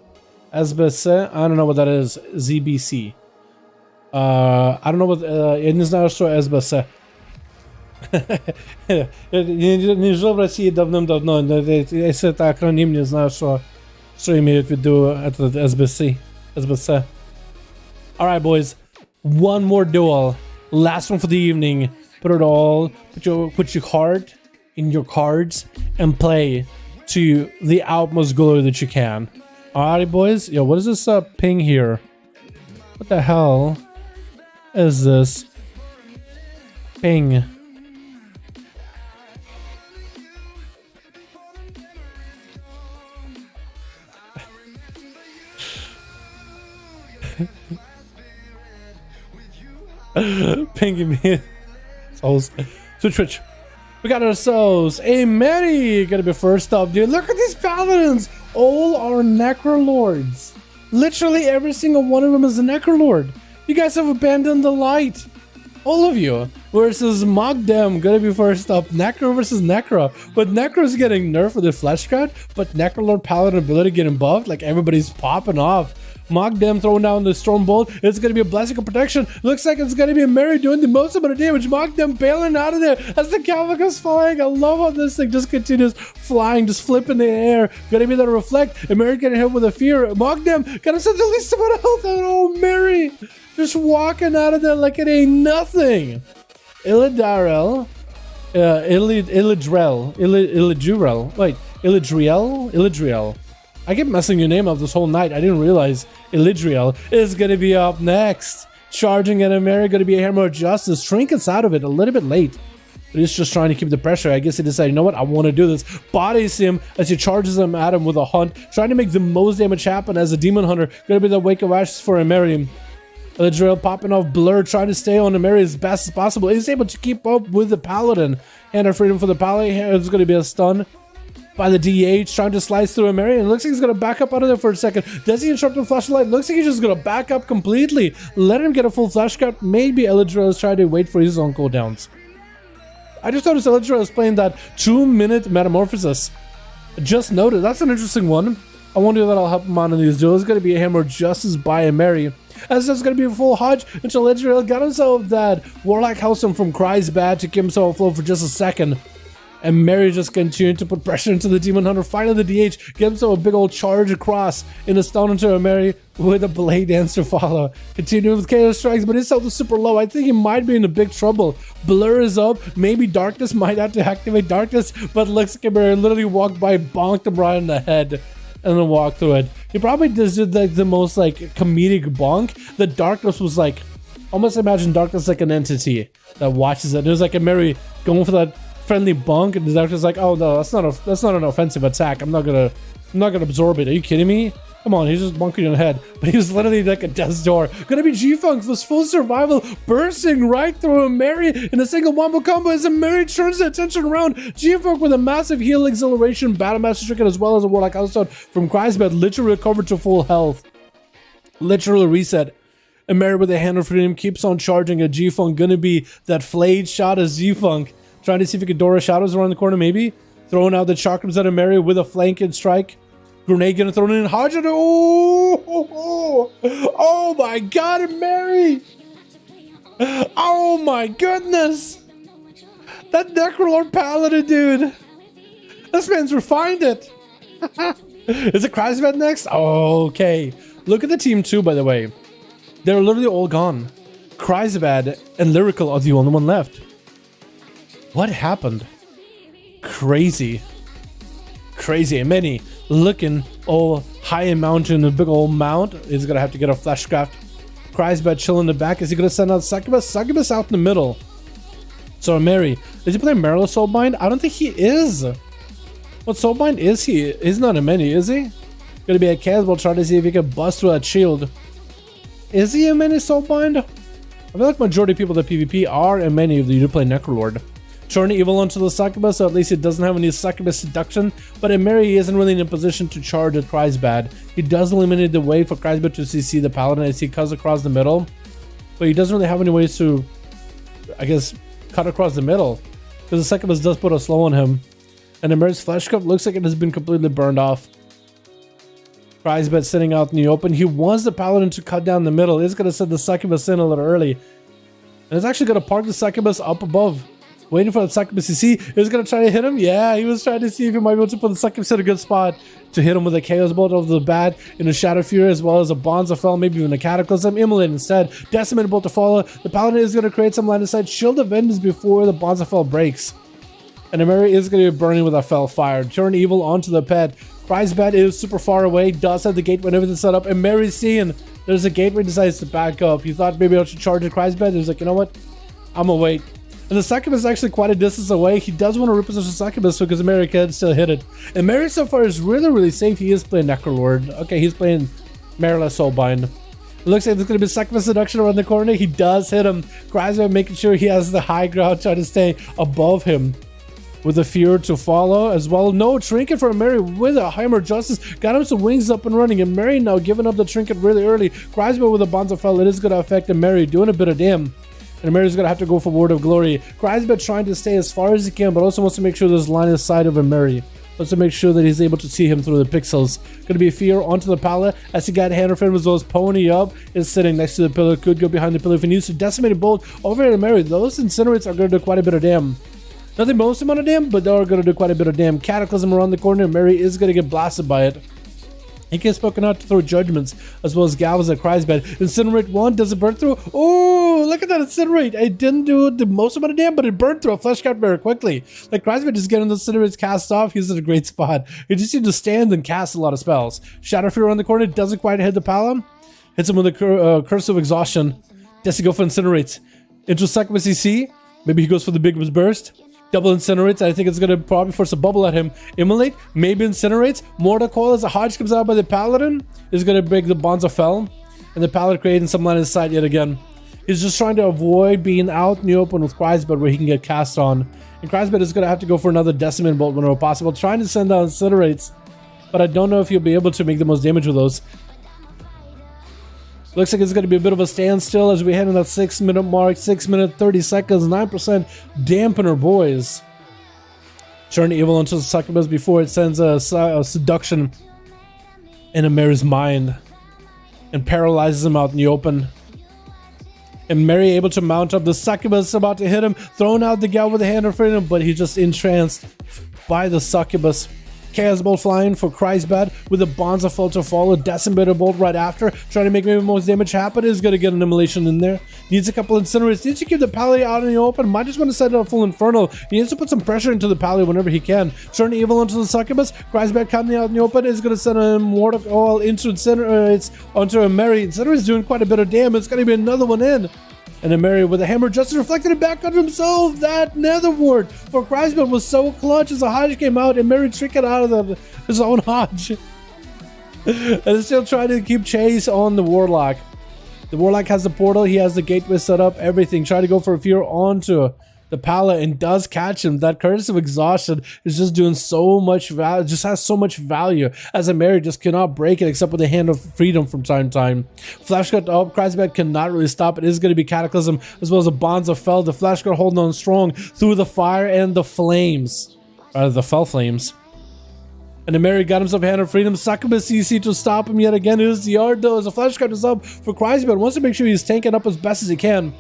SBC, I don't know what that is. ZBC. I don't know what я не знаю, что СБС. Не жил в России давным-давно, если это акроним, не знаю, что имеет в виду этот SBC. Alright, boys. One more duel. Last one for the evening. Put your heart in your cards and play to the utmost glory that you can. Alrighty, boys. Yo, what is this ping here? What the hell is this? Ping. Pinging me. Twitch. We got ourselves a Mary. Gonna be first up, dude. Look at these paladins. All are Necrolords. Literally every single one of them is a Necrolord. You guys have abandoned the light. All of you. Versus Mogdem. Gonna be first up. Necro versus Necro. But Necro's getting nerfed with the flesh cut. But Necrolord Paladin ability getting buffed. Like everybody's popping off. Mogdem throwing down the Storm Bolt. It's going to be a Blessing of Protection. Looks like it's going to be a Mary doing the most amount of damage. Mogdem bailing out of there as the Cavalry goes flying. I love how this thing just continues flying, just flipping the air. Going to be there to reflect. And Mary getting hit with a fear. Mogdem got himself the least amount of health. And oh, Mary just walking out of there like it ain't nothing. Illidarel. Illadriel. I kept messing your name up this whole night. I didn't realize Illadriel is going to be up next. Charging at a Mary, going to be a Hammer of Justice. Trinkets out of it a little bit late. But he's just trying to keep the pressure. I guess he decided, you know what? I want to do this. Bodies him as he charges him at him with a hunt. Trying to make the most damage happen as a Demon Hunter. Going to be the Wake of Ashes for a Mary. Illadriel popping off Blur, trying to stay on the Mary as best as possible. He's able to keep up with the Paladin. Hand of Freedom for the Paladin. It's going to be a stun by the DH, trying to slice through a Mary, and it looks like he's going to back up out of there for a second. Does he interrupt the flashlight? Looks like he's just going to back up completely. Let him get a full flash cut. Maybe Illadriel is trying to wait for his own cooldowns. I just noticed Illadriel is playing that 2-minute Metamorphosis. Just noted. That's an interesting one. I wonder that I'll help him out in these duels. It's going to be a Hammer of Justice by a Mary. As it's going to be a full Hodge until Illadriel got himself that Warlock Hellstorm from Cry's Bad to keep himself afloat for just a second. And Mary just continued to put pressure into the Demon Hunter. Finally, the DH gives himself a big old charge across in a stun into a Mary with a Blade Dance to follow. Continuing with Chaos Strikes, but his health is super low. I think he might be in a big trouble. Blur is up. Maybe Darkness might have to activate Darkness, but looks like Mary literally walked by, bonked him right in the head, and then walked through it. He probably did like the most like comedic bonk. The Darkness was like, almost imagine Darkness like an entity that watches it. It was like a Mary going for that friendly bonk, and the Doctor's like, oh no, that's not an offensive attack. I'm not gonna absorb it. Are you kidding me? Come on, he's just bonking you in the head. But he was literally like a death's door. Gonna be G-Funk, this full survival, bursting right through a Mary in a single wombo combo as a Mary turns the attention around. G-Funk with a massive heal exhilaration, Battle Master Stricken, as well as a Warlock Hellstone from Cry's Bed, literally recovered to full health. Literally reset. And Mary with a Hand of Freedom keeps on charging a G-Funk. Gonna be that flayed shot as G-Funk. Trying to see if he could Dora Shadows around the corner, maybe. Throwing out the chakrams at a Mary with a flanking strike. Grenade gonna throw it in. Hodge it. Oh my god, a Mary! Oh my goodness! That Necrolord Paladin, dude! This man's refined it! Is it Krasvet next? Okay. Look at the team too, by the way. They're literally all gone. Krasvet and Lyrical are the only one left. What happened? Crazy. And many looking all high and mountain, a big old mount. He's gonna have to get a flashcraft. Cries about chill in the back. Is he gonna send out Succubus? Succubus out in the middle. So Mary, is he playing Marital Soulbind? I don't think he is. What Soulbind is he? He's not a many, is he? Gonna be a Caswell trying to see if he can bust through that shield. Is he a many Soulbind? I feel like majority of people that PvP are a many of you to play Necrolord. Turn evil onto the succubus, so at least he doesn't have any succubus seduction. But Emery isn't really in a position to charge at Kreisbad. He does eliminate the way for Kreisbad to CC the Paladin as he cuts across the middle. But he doesn't really have any ways to, I guess, cut across the middle. Because the succubus does put a slow on him. And Emery's flesh cup looks like it has been completely burned off. Kreisbad sitting out in the open. He wants the Paladin to cut down the middle. He's going to send the succubus in a little early. And it's actually going to park the succubus up above. Waiting for the succubus. You see, he was going to try to hit him. Yeah, he was trying to see if he might be able to put the succubus in a good spot to hit him with a Chaos Bolt over the bat in a Shadow Fury, as well as a Bonza Fell, maybe even a Cataclysm. Immolate instead. Decimated Bolt to follow. The Paladin is going to create some line of sight. Shield of Vengeance before the Bonza Fell breaks. And Emery is going to be burning with a Fell Fire. Turn evil onto the pet. Kreisbad is super far away. Does have the gateway and everything set up. And Emery's seeing there's a gateway, decides to back up. He thought maybe I should charge at Kreisbad. He was like, you know what? I'm going to wait. And the succubus is actually quite a distance away. He does want to reposition succubus because Emery can still hit it. And Emery so far is really safe. He is playing Necrolord. Okay, he's playing Marilyn Soulbind. It looks like there's going to be succubus seduction around the corner. He does hit him. Kreisbad making sure he has the high ground, trying to stay above him. With a fear to follow as well. No trinket for Emery with a Heimer Justice. Got him some wings up and running. Emery now giving up the trinket really early. Kreisbad with a Bonza Fell. It is going to affect Emery, doing a bit of damn. And Emery's going to have to go for Word of Glory. Kreisbad trying to stay as far as he can, but also wants to make sure there's line of sight of Emery. Wants to make sure that he's able to see him through the pixels. Going to be fear onto the pallet as he got hand friend as well as Pony up. Is sitting next to the pillar. Could go behind the pillar if he needs to. Decimated Bolt over at Emery. Those Incinerates are going to do quite a bit of damn. Not the most amount of damn, but they are going to do quite a bit of damn. Cataclysm around the corner. Emery is going to get blasted by it. He gets spoken out to throw judgments as well as Galvas at Kreisbad. Incinerate 1, does it burn through? Oh, look at that Incinerate. It didn't do the most amount of damage, but it burned through a flesh cut very quickly. Like Kreisbad just getting the Incinerates cast off. He's in a great spot. He just needs to stand and cast a lot of spells. Shadow Fury around the corner, doesn't quite hit the Paladin. Hits him with a Curse of Exhaustion. Does he go for Incinerates? Into Succubus CC. Maybe he goes for the Big Burst. Double Incinerates. I think it's going to probably force a bubble at him. Immolate. Maybe Incinerates. Mortal Coil as a Hodge comes out by the Paladin. Is going to break the Bonza Fell. And the Paladin creating some line of sight yet again. He's just trying to avoid being out in the open with Kreisbad where he can get cast on. And Kreisbad is going to have to go for another Decimated Bolt whenever possible. Trying to send out Incinerates. But I don't know if he'll be able to make the most damage with those. Looks like it's going to be a bit of a standstill as we head in that 6 minute mark. 6 minutes, 30 seconds, 9% dampener, boys. Turn evil into the succubus before it sends a seduction in Emery's mind and paralyzes him out in the open. And Mary able to mount up the succubus, about to hit him, throwing out the gal with a hand of freedom, but he's just entranced by the succubus. Chaos Bolt flying for Kreisbad with a Bonza Fell to follow. Decimated Bolt right after. Trying to make maybe most damage happen. Is going to get an immolation in there. Needs a couple Incinerates. Needs to keep the Paladin out in the open. Might just want to set it up full Infernal. He needs to put some pressure into the Paladin whenever he can. Turn evil into the succubus. Kreisbad coming out in the open. Is going to send a Mortal Coil into Incinerates onto Emery. Incinerates doing quite a bit of damage. It's going to be another one in. And Emery with a hammer just reflected it back on himself. That nether ward for Kreisbad was so clutch as the Hodge came out. And Emery tricked it out of his own Hodge. And still trying to keep chase on the Warlock. The Warlock has the portal. He has the gateway set up. Everything. Trying to go for a fear onto the Paladin and does catch him. That Curse of Exhaustion is just doing so much value. Just has so much value as Emery just cannot break it except with a Hand of Freedom from time to time. Flash cut up. Kreisbad cannot really stop it. It is going to be Cataclysm as well as a Bonza Fell. The Flash cut holding on strong through the fire and the flames. The Fell Flames. And Emery got himself a Hand of Freedom. Succubus CC to stop him yet again. It is the yard though as the Flash cut is up for Kreisbad. Wants to make sure he's tanking up as best as he can.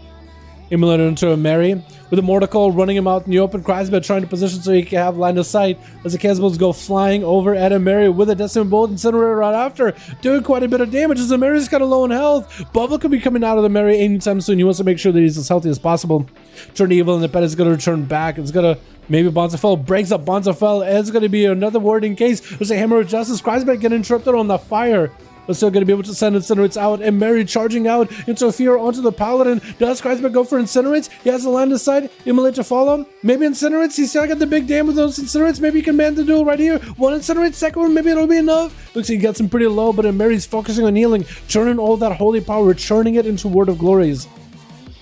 Immolated into Emery with a Mortal Coil running him out in the open. Kreisbad trying to position so he can have line of sight as the Chaos Bolts go flying over at Emery with a Decimated Bolt Incinerator right after, doing quite a bit of damage as Emery's kind of low in health. Bubble could be coming out of Emery anytime soon. He wants to make sure that he's as healthy as possible. Turn evil and the pet is going to return back. It's going to maybe Bonza Fell breaks up Bonza Fell. It's going to be another ward in case. There's a Hammer of Justice. Kreisbad getting interrupted on the fire. But still going to be able to send Incinerates out. And Mary charging out into fear onto the Paladin. Does Kreisbad go for Incinerates? He has the line of sight. Immolate to follow. Maybe Incinerates. He's still got the big damage with those Incinerates. Maybe he can man the duel right here. One Incinerate, second one. Maybe it'll be enough. Looks like he gets him pretty low. But Mary's focusing on healing. Churning all that holy power. Churning it into Word of Glories.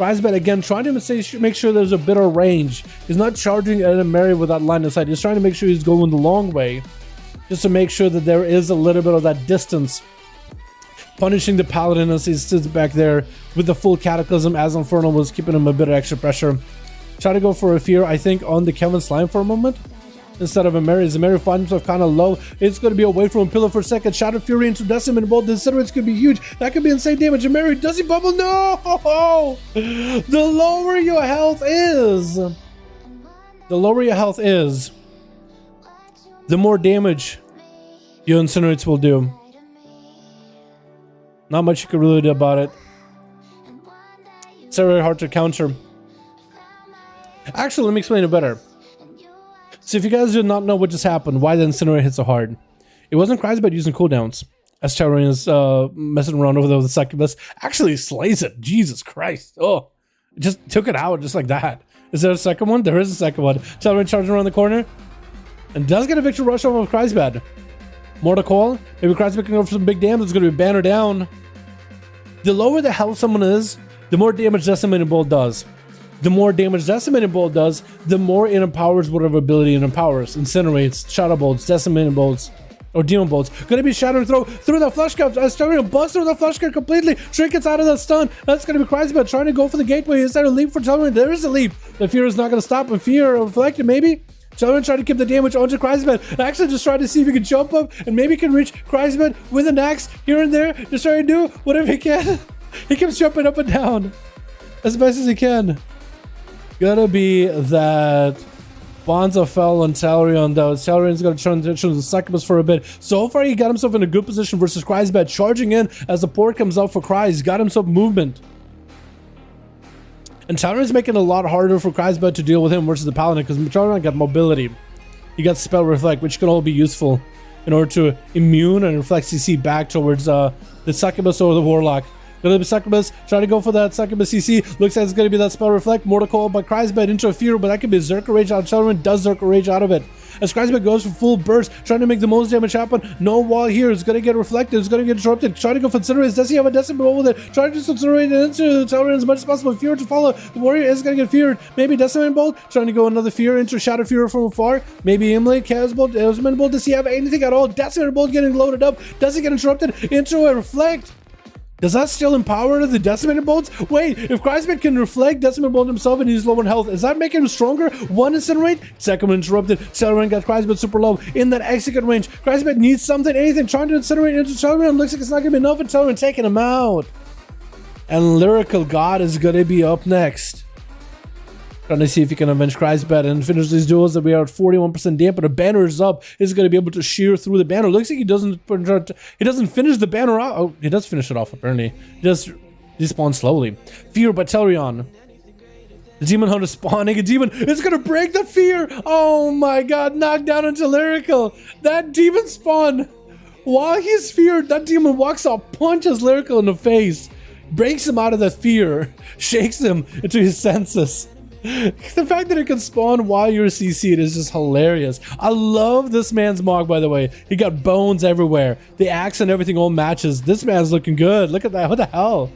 Crisbet again trying to make sure there's a bit of range. He's not charging at a Mary with that line of sight. He's trying to make sure he's going the long way, just to make sure that there is a little bit of that distance. Punishing the Paladin as he sits back there with the full Cataclysm, as Infernal was keeping him a bit of extra pressure. Try to go for a fear, I think, on the Kevin Slime for a moment instead of a Mary. As the Mary finds himself kind of low, it's going to be away from Pillar for a second. Shadow Fury into Decimate Bolt. The Incinerates could be huge. That could be insane damage. And Mary, does he bubble? No! The lower your health is, the more damage your Incinerates will do. Not much you can really do about it. It's very hard to counter. Actually, let me explain it better. So if you guys do not know what just happened, why the Incinerate hit so hard, it wasn't Crisbet using cooldowns, as Tyrone is messing around over there with the Succubus. Actually slays it. Jesus Christ. Oh, it just took it out just like that. Is there a second one? There is a second one. Tyrone charging around the corner and does get a victory rush off of Crisbet. More to call. Maybe Crisbet can go for some big damage. It's going to be banner down. The lower the health someone is, the more damage Decimating Bolt does. The more damage Decimating Bolt does, the more it empowers whatever ability it empowers. Incinerates, Shadow Bolts, Decimating Bolts, or Demon Bolts. Gonna be Shattering Throw through the Flush Cup. Starting to bust through the Flush Cup completely. Trinkets out of that stun. That's gonna be Crisbet trying to go for the gateway. Is there a leap for Tellering? There is a leap. The Fear is not gonna stop. And Fear reflected maybe. Tellering trying to keep the damage onto Crisbet. Actually just trying to see if he can jump up and maybe can reach Crisbet with an axe here and there. Just trying to do whatever he can. He keeps jumping up and down as best as he can. Gotta be that Bonza fell on Talarion though. Talarion's gonna transition to the Succubus for a bit. So far he got himself in a good position versus Crisbet, charging in as the port comes out for Cry. He's got himself movement. And Talarion's making it a lot harder for Crisbet to deal with him versus the Paladin, because Talarion got mobility. You got Spell Reflect, which can all be useful in order to immune and reflect CC back towards the Succubus or the Warlock. Gonna be Succubus, trying to go for that Succubus CC. Looks like it's gonna be that Spell Reflect. More to call by Crisbet into a Fear, but that could be Zerker Rage out of Tellering. Does Zerker Rage out of it. As Crisbet goes for full burst, trying to make the most damage happen. No wall here. It's gonna get reflected. It's gonna get disrupted. Trying to go for Incinerates. Does he have a Decimate Bolt with it? Trying to just incinerate it into Tellering as much as possible. Fear to follow. The Warrior is gonna get feared. Maybe Decimate Bolt. Trying to go another Fear into Shadow Fury from afar. Maybe Imlay, Chaos Bolt, Decimate Bolt. Does he have anything at all? Decimate Bolt getting loaded up. Does he get interrupted into a Reflect? Does that still empower the Decimated Bolts? Wait, if Crisbet can reflect Decimated Bolt himself and he's low on health, is that making him stronger? One Incinerate, second one interrupted. Tellering got Crisbet super low in that execute range. Crisbet needs something, anything, trying to incinerate into Tellering. Looks like it's not gonna be enough, and Tellering taking him out. And Lyrical God is gonna be up next. Trying to see if he can avenge Crisbet and finish these duels that we are at 41% damp, but the banner is up. He's going to be able to shear through the banner. Looks like he doesn't finish the banner out. Oh, he does finish it off apparently. He just despawns slowly. Fear by Tellerion. The Demon Hunter spawning a demon. It's going to break the Fear. Oh my god, knocked down into Lyrical. That demon spawn. While he's feared, that demon walks up, punches Lyrical in the face, breaks him out of the fear, shakes him into his senses. The fact that it can spawn while you're CC'd is just hilarious. I love this man's Mog, by the way. He got bones everywhere. The axe and everything all matches. This man's looking good. Look at that. What the hell?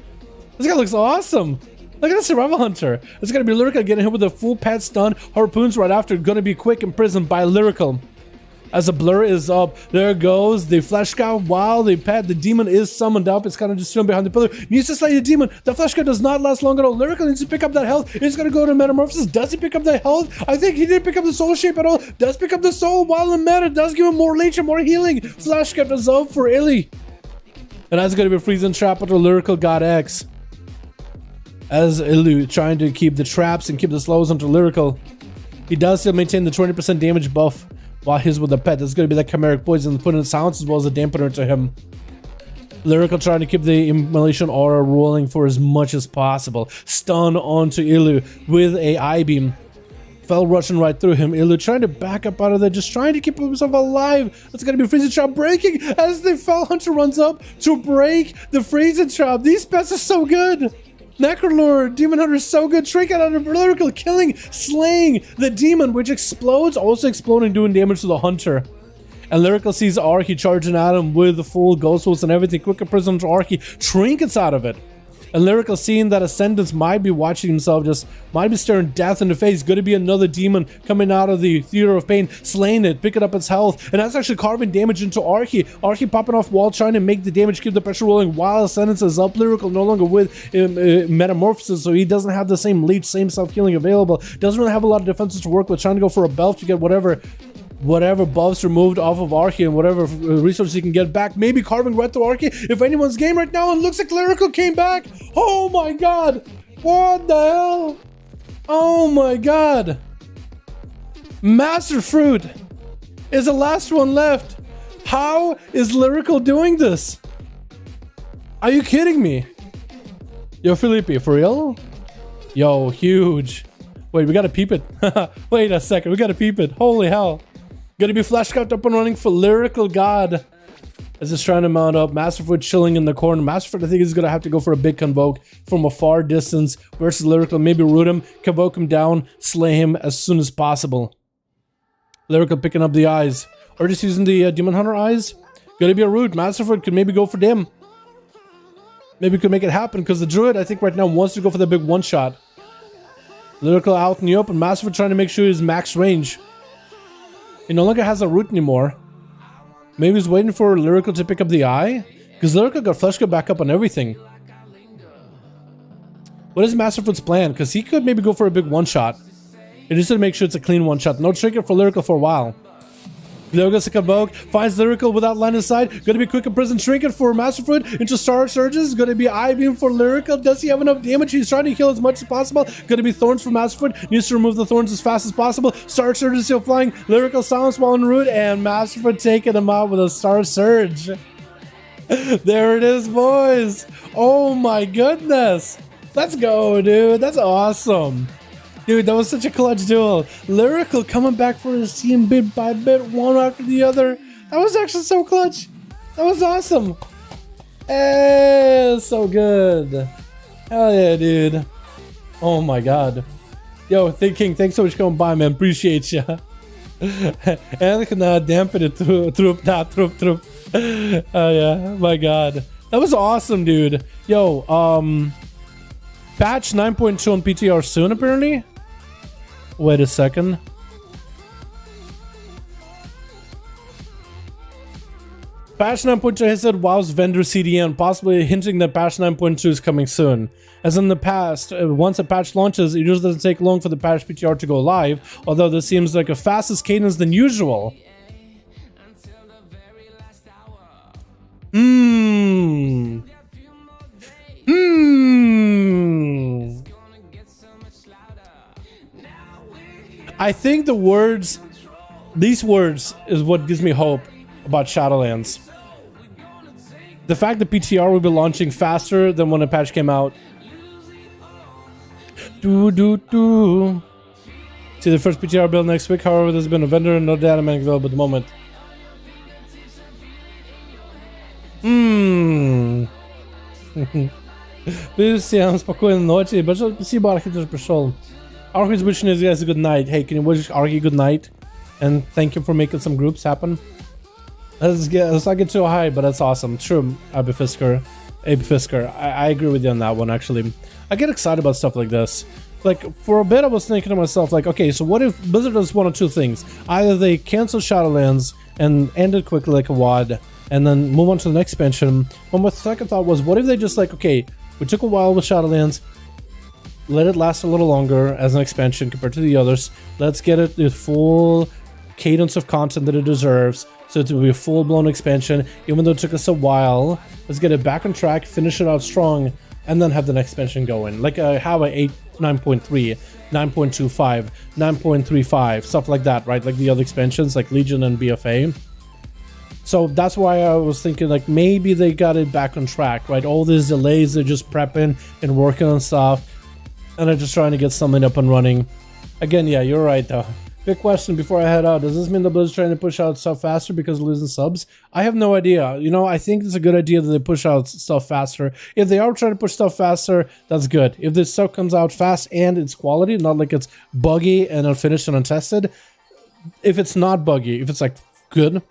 This guy looks awesome. Look at the Survival Hunter. It's going to be Lyrical getting hit with a full pet stun. Harpoons right after. Going to be quick imprisoned by Lyrical. As the blur is up, there goes the Flesh Cow. While the demon is summoned up, it's kind of just chilling behind the pillar. Needs to slay the demon. The Flesh Cow does not last long at all. Lyrical needs to pick up that health. He's going to go to Metamorphosis. Does he pick up the health? I think he didn't pick up the soul shape at all. Does pick up the soul while in meta. Does give him more leech and more healing. Flesh Cow is up for Illy. And that's going to be a freezing trap with the Lyrical God X. As Illy trying to keep the traps and keep the slows onto Lyrical. He does still maintain the 20% damage buff. While he's with the pet, that's going to be that chimeric poison, putting in silence as well as a dampener to him. Lyrical trying to keep the immolation aura rolling for as much as possible. Stun onto Ilu with a I-beam. Fell rushing right through him. Ilu trying to back up out of there, just trying to keep himself alive. That's going to be freezing trap breaking as the Fell Hunter runs up to break the freezing trap. These pets are so good. Necrolord, Demon Hunter is so good. Trinket out of Lyrical, killing, slaying the demon, which explodes, also exploding, doing damage to the hunter. And Lyrical sees Archie charging at him with the full ghost wolves and everything. Quick prison to Archie, trinkets out of it. And Lyrical, seeing that Ascendance might be watching himself, just might be staring death in the face. Going to be another demon coming out of the Theater of Pain, slaying it, picking up its health, and that's actually carving damage into Archie. Archie popping off wall, trying to make the damage, keep the pressure rolling while Ascendance is up. Lyrical no longer with Metamorphosis, so he doesn't have the same leech, same self-healing available. Doesn't really have a lot of defenses to work with, trying to go for a belt to get whatever buffs removed off of Archie and whatever resources he can get back. Maybe carving right through Archie if anyone's game right now. It looks like Lyrical came back. Oh my god. What the hell? Oh my god. Master Fruit is the last one left. How is Lyrical doing this? Are you kidding me? Yo, Felipe, for real? Yo, huge. Wait, we gotta peep it. Wait a second, we gotta peep it. Holy hell. Gonna be flashcraft up and running for Lyrical God. As he's trying to mount up. Masterfoot chilling in the corner. Masterfoot, I think, is gonna have to go for a big convoke from a far distance versus Lyrical. Maybe root him, convoke him down, slay him as soon as possible. Lyrical picking up the eyes. Or just using the Demon Hunter eyes. Gonna be a root. Masterfoot could maybe go for them. Maybe could make it happen because the Druid, I think, right now wants to go for the big one-shot. Lyrical out in the open. Masterfoot trying to make sure he's max range. He no longer has a root anymore. Maybe he's waiting for Lyrical to pick up the eye? Because Lyrical got flesh go back up on everything. What is Masterfoot's plan? Because he could maybe go for a big one-shot. He just to make sure it's a clean one-shot. No trinket for Lyrical for a while. Lyrical to convoke, finds Lyrical without line of sight. Gonna be quick and prison trinket for Masterfoot into Star Surges. Gonna be eye beam for Lyrical. Does he have enough damage? He's trying to heal as much as possible. Gonna be thorns for Masterfoot. Needs to remove the thorns as fast as possible. Star Surge still flying. Lyrical silence while en route, and Masterfoot taking him out with a Star Surge. There it is, boys. Oh my goodness. Let's go, dude. That's awesome. Dude, that was such a clutch duel. Lyrical coming back for his team bit by bit, one after the other. That was actually so clutch. That was awesome. So good. Hell yeah, dude. Oh my god. Yo, King, thanks so much for coming by, man. Appreciate ya. En kan dampen het troep. Oh yeah, my god. That was awesome, dude. Yo, patch 9.2 on PTR soon, apparently. Wait a second. Patch 9.2 has said WoW's vendor CDN, possibly hinting that patch 9.2 is coming soon. As in the past, once a patch launches, it usually doesn't take long for the patch PTR to go live, although this seems like a faster cadence than usual. I think these words is what gives me hope about Shadowlands. The fact that PTR will be launching faster than when a patch came out. See the first PTR build next week, however, there's been a vendor and no data man available at the moment. Всем спокойной ночи. Большое спасибо, Архи, тоже пришел. Archie's wishing his guys a good night. Hey, can you wish Archie good night? And thank him for making some groups happen. Let's not get too high, but that's awesome. True, AB Fisker. I agree with you on that one, actually. I get excited about stuff like this. Like, for a bit, I was thinking to myself, like, okay, so what if Blizzard does one of two things? Either they cancel Shadowlands and end it quickly like a WoD, and then move on to the next expansion. But my second thought was, what if they just like, okay, we took a while with Shadowlands, let it last a little longer as an expansion compared to the others. Let's get it the full cadence of content that it deserves. So it will be a full-blown expansion, even though it took us a while. Let's get it back on track, finish it out strong, and then have the next expansion going. Like how a 9.3, 9.25, 9.35, stuff like that, right? Like the other expansions, like Legion and BFA. So that's why I was thinking, like, maybe they got it back on track, right? All these delays, they're just prepping and working on stuff. And I'm just trying to get something up and running. Again, yeah, you're right, though. Big question before I head out. Does this mean the Blizzard's trying to push out stuff faster because of losing subs? I have no idea. You know, I think it's a good idea that they push out stuff faster. If they are trying to push stuff faster, that's good. If this stuff comes out fast and it's quality, not like it's buggy and unfinished and untested. If it's not buggy, if it's like good,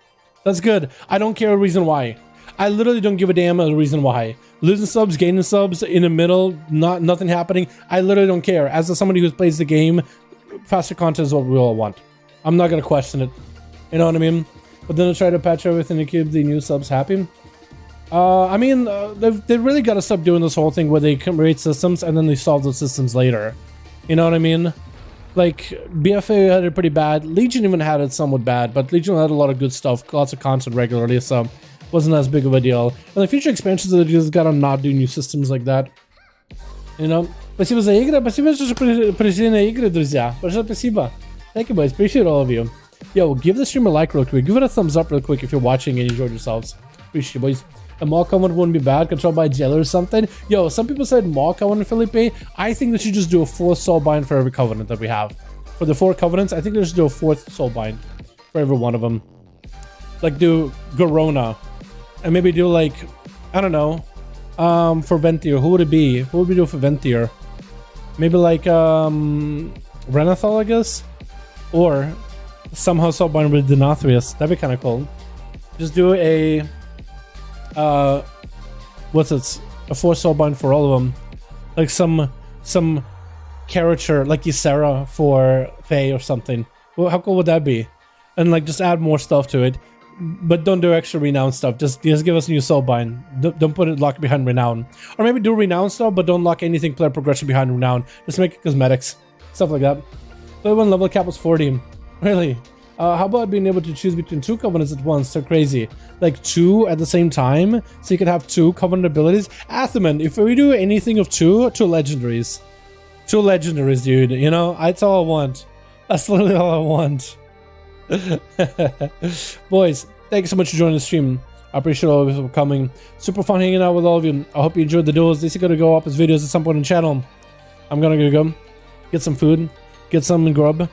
that's good. I don't care a reason why. I literally don't give a damn the reason why. Losing subs, gaining subs, in the middle, nothing happening. I literally don't care. As somebody who plays the game, faster content is what we all want. I'm not gonna question it. You know what I mean? But then I try to patch everything to keep the new subs happy. I mean, they really gotta stop doing this whole thing where they create systems and then they solve those systems later. You know what I mean? Like, BFA had it pretty bad. Legion even had it somewhat bad, but Legion had a lot of good stuff, lots of content regularly, so wasn't as big of a deal. And the future expansions they just gotta not do new systems like that. You know? Спасибо за игры, спасибо, что пришли на игры, друзья. Большое спасибо. Thank you, boys. Appreciate all of you. Yo, give the stream a like real quick. Give it a thumbs up real quick if you're watching and enjoyed yourselves. Appreciate you, boys. A Maw Covenant wouldn't be bad, controlled by Jailer or something. Yo, some people said Maw Covenant, Felipe. I think they should just do a 4th Soulbind for every Covenant that we have. For the 4 Covenants, I think they should do a 4th Soulbind for every one of them. Like, do Garona. And maybe do, like, I don't know. For Ventier, who would it be? Who would we do for Ventier? Maybe, like, Renathal, I guess? Or somehow Soulbind with Denathrius. That'd be kind of cool. Just do a... what's it? A 4 Soulbind for all of them. Like some character, like Ysera for Fae or something. Well, how cool would that be? And like just add more stuff to it. But don't do extra renown stuff. Just give us a new Soulbind. Don't put it locked behind renown. Or maybe do renown stuff, but don't lock anything player progression behind renown. Just make it cosmetics. Stuff like that. So when level cap was 40. Really? How about being able to choose between 2 Covenants at once? So crazy. Like 2 at the same time? So you could have 2 Covenant abilities? Athaman, if we do anything of 2 legendaries. 2 legendaries, dude. You know, that's all I want. That's literally all I want. Boys, thank you so much for joining the stream. I appreciate all of you for coming. Super fun hanging out with all of you. I hope you enjoyed the duels. These are going to go up as videos at some point on the channel. I'm going to go get some food, get some grub.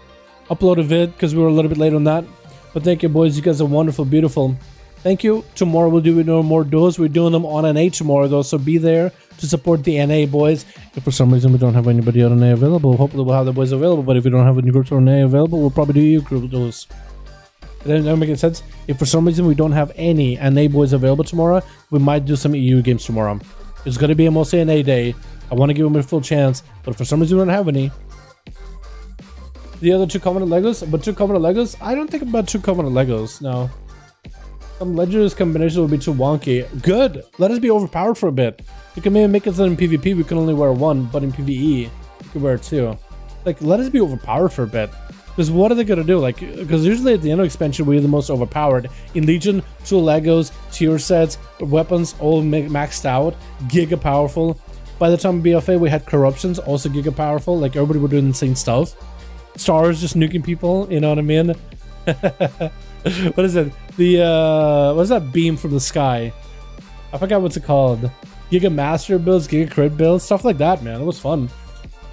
Upload a vid because we were a little bit late on that, but thank you, boys. You guys are wonderful, beautiful. Thank you. Tomorrow we'll do no more duels. We're doing them on NA tomorrow though, so be there to support the NA boys. If for some reason we don't have anybody on NA available, hopefully we'll have the boys available. But if we don't have any groups on NA available, we'll probably do EU group duels. Does that make sense? If for some reason we don't have any NA boys available tomorrow, we might do some EU games tomorrow. It's gonna be a mostly NA day. I want to give them a full chance, but if for some reason we don't have any. The other 2 Covenant Legos, but 2 Covenant Legos? I don't think about 2 Covenant Legos, no. Some Legendary combinations will be too wonky. Good! Let us be overpowered for a bit. We can maybe make it so in PvP we can only wear 1, but in PvE, we can wear 2. Like, let us be overpowered for a bit. Because what are they gonna do? Like, because usually at the end of expansion we're the most overpowered. In Legion, 2 Legos, tier sets, weapons all maxed out, giga powerful. By the time BFA we had corruptions, also giga powerful. Like, everybody were doing insane stuff. Stars just nuking people, you know what I mean? What is it? The what is that beam from the sky? I forgot what's it called. Giga Master builds, Giga Crit builds, stuff like that, man. It was fun.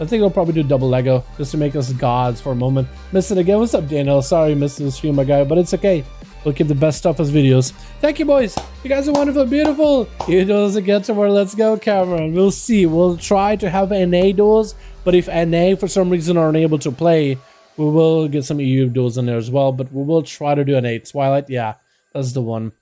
I think I'll probably do double Lego just to make us gods for a moment. Missed it again. What's up, Daniel? Sorry, missed the stream, my guy, but it's okay. We'll keep the best stuff as videos. Thank you, boys. You guys are wonderful, beautiful. You doesn't get to where let's go, Cameron. We'll see. We'll try to have NA duels. But if NA for some reason are unable to play, we will get some EU duels in there as well. But we will try to do an 8. Twilight, yeah, that's the one.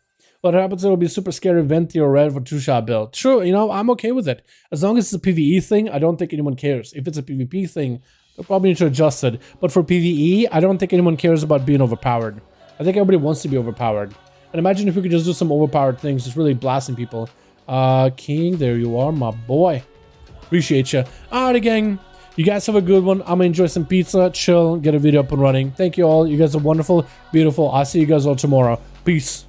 What happens, it'll be super scary Venti or Red for 2-shot build. True, you know, I'm okay with it. As long as it's a PvE thing, I don't think anyone cares. If it's a PvP thing, they'll probably need to adjust it. But for PvE, I don't think anyone cares about being overpowered. I think everybody wants to be overpowered. And imagine if we could just do some overpowered things, just really blasting people. King, there you are, my boy. Appreciate you. Alrighty, gang. You guys have a good one. I'm gonna enjoy some pizza, chill, get a video up and running. Thank you all. You guys are wonderful, beautiful. I'll see you guys all tomorrow. Peace.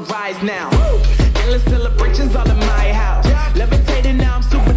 rise now. Endless celebrations all in my house. Levitating now, I'm super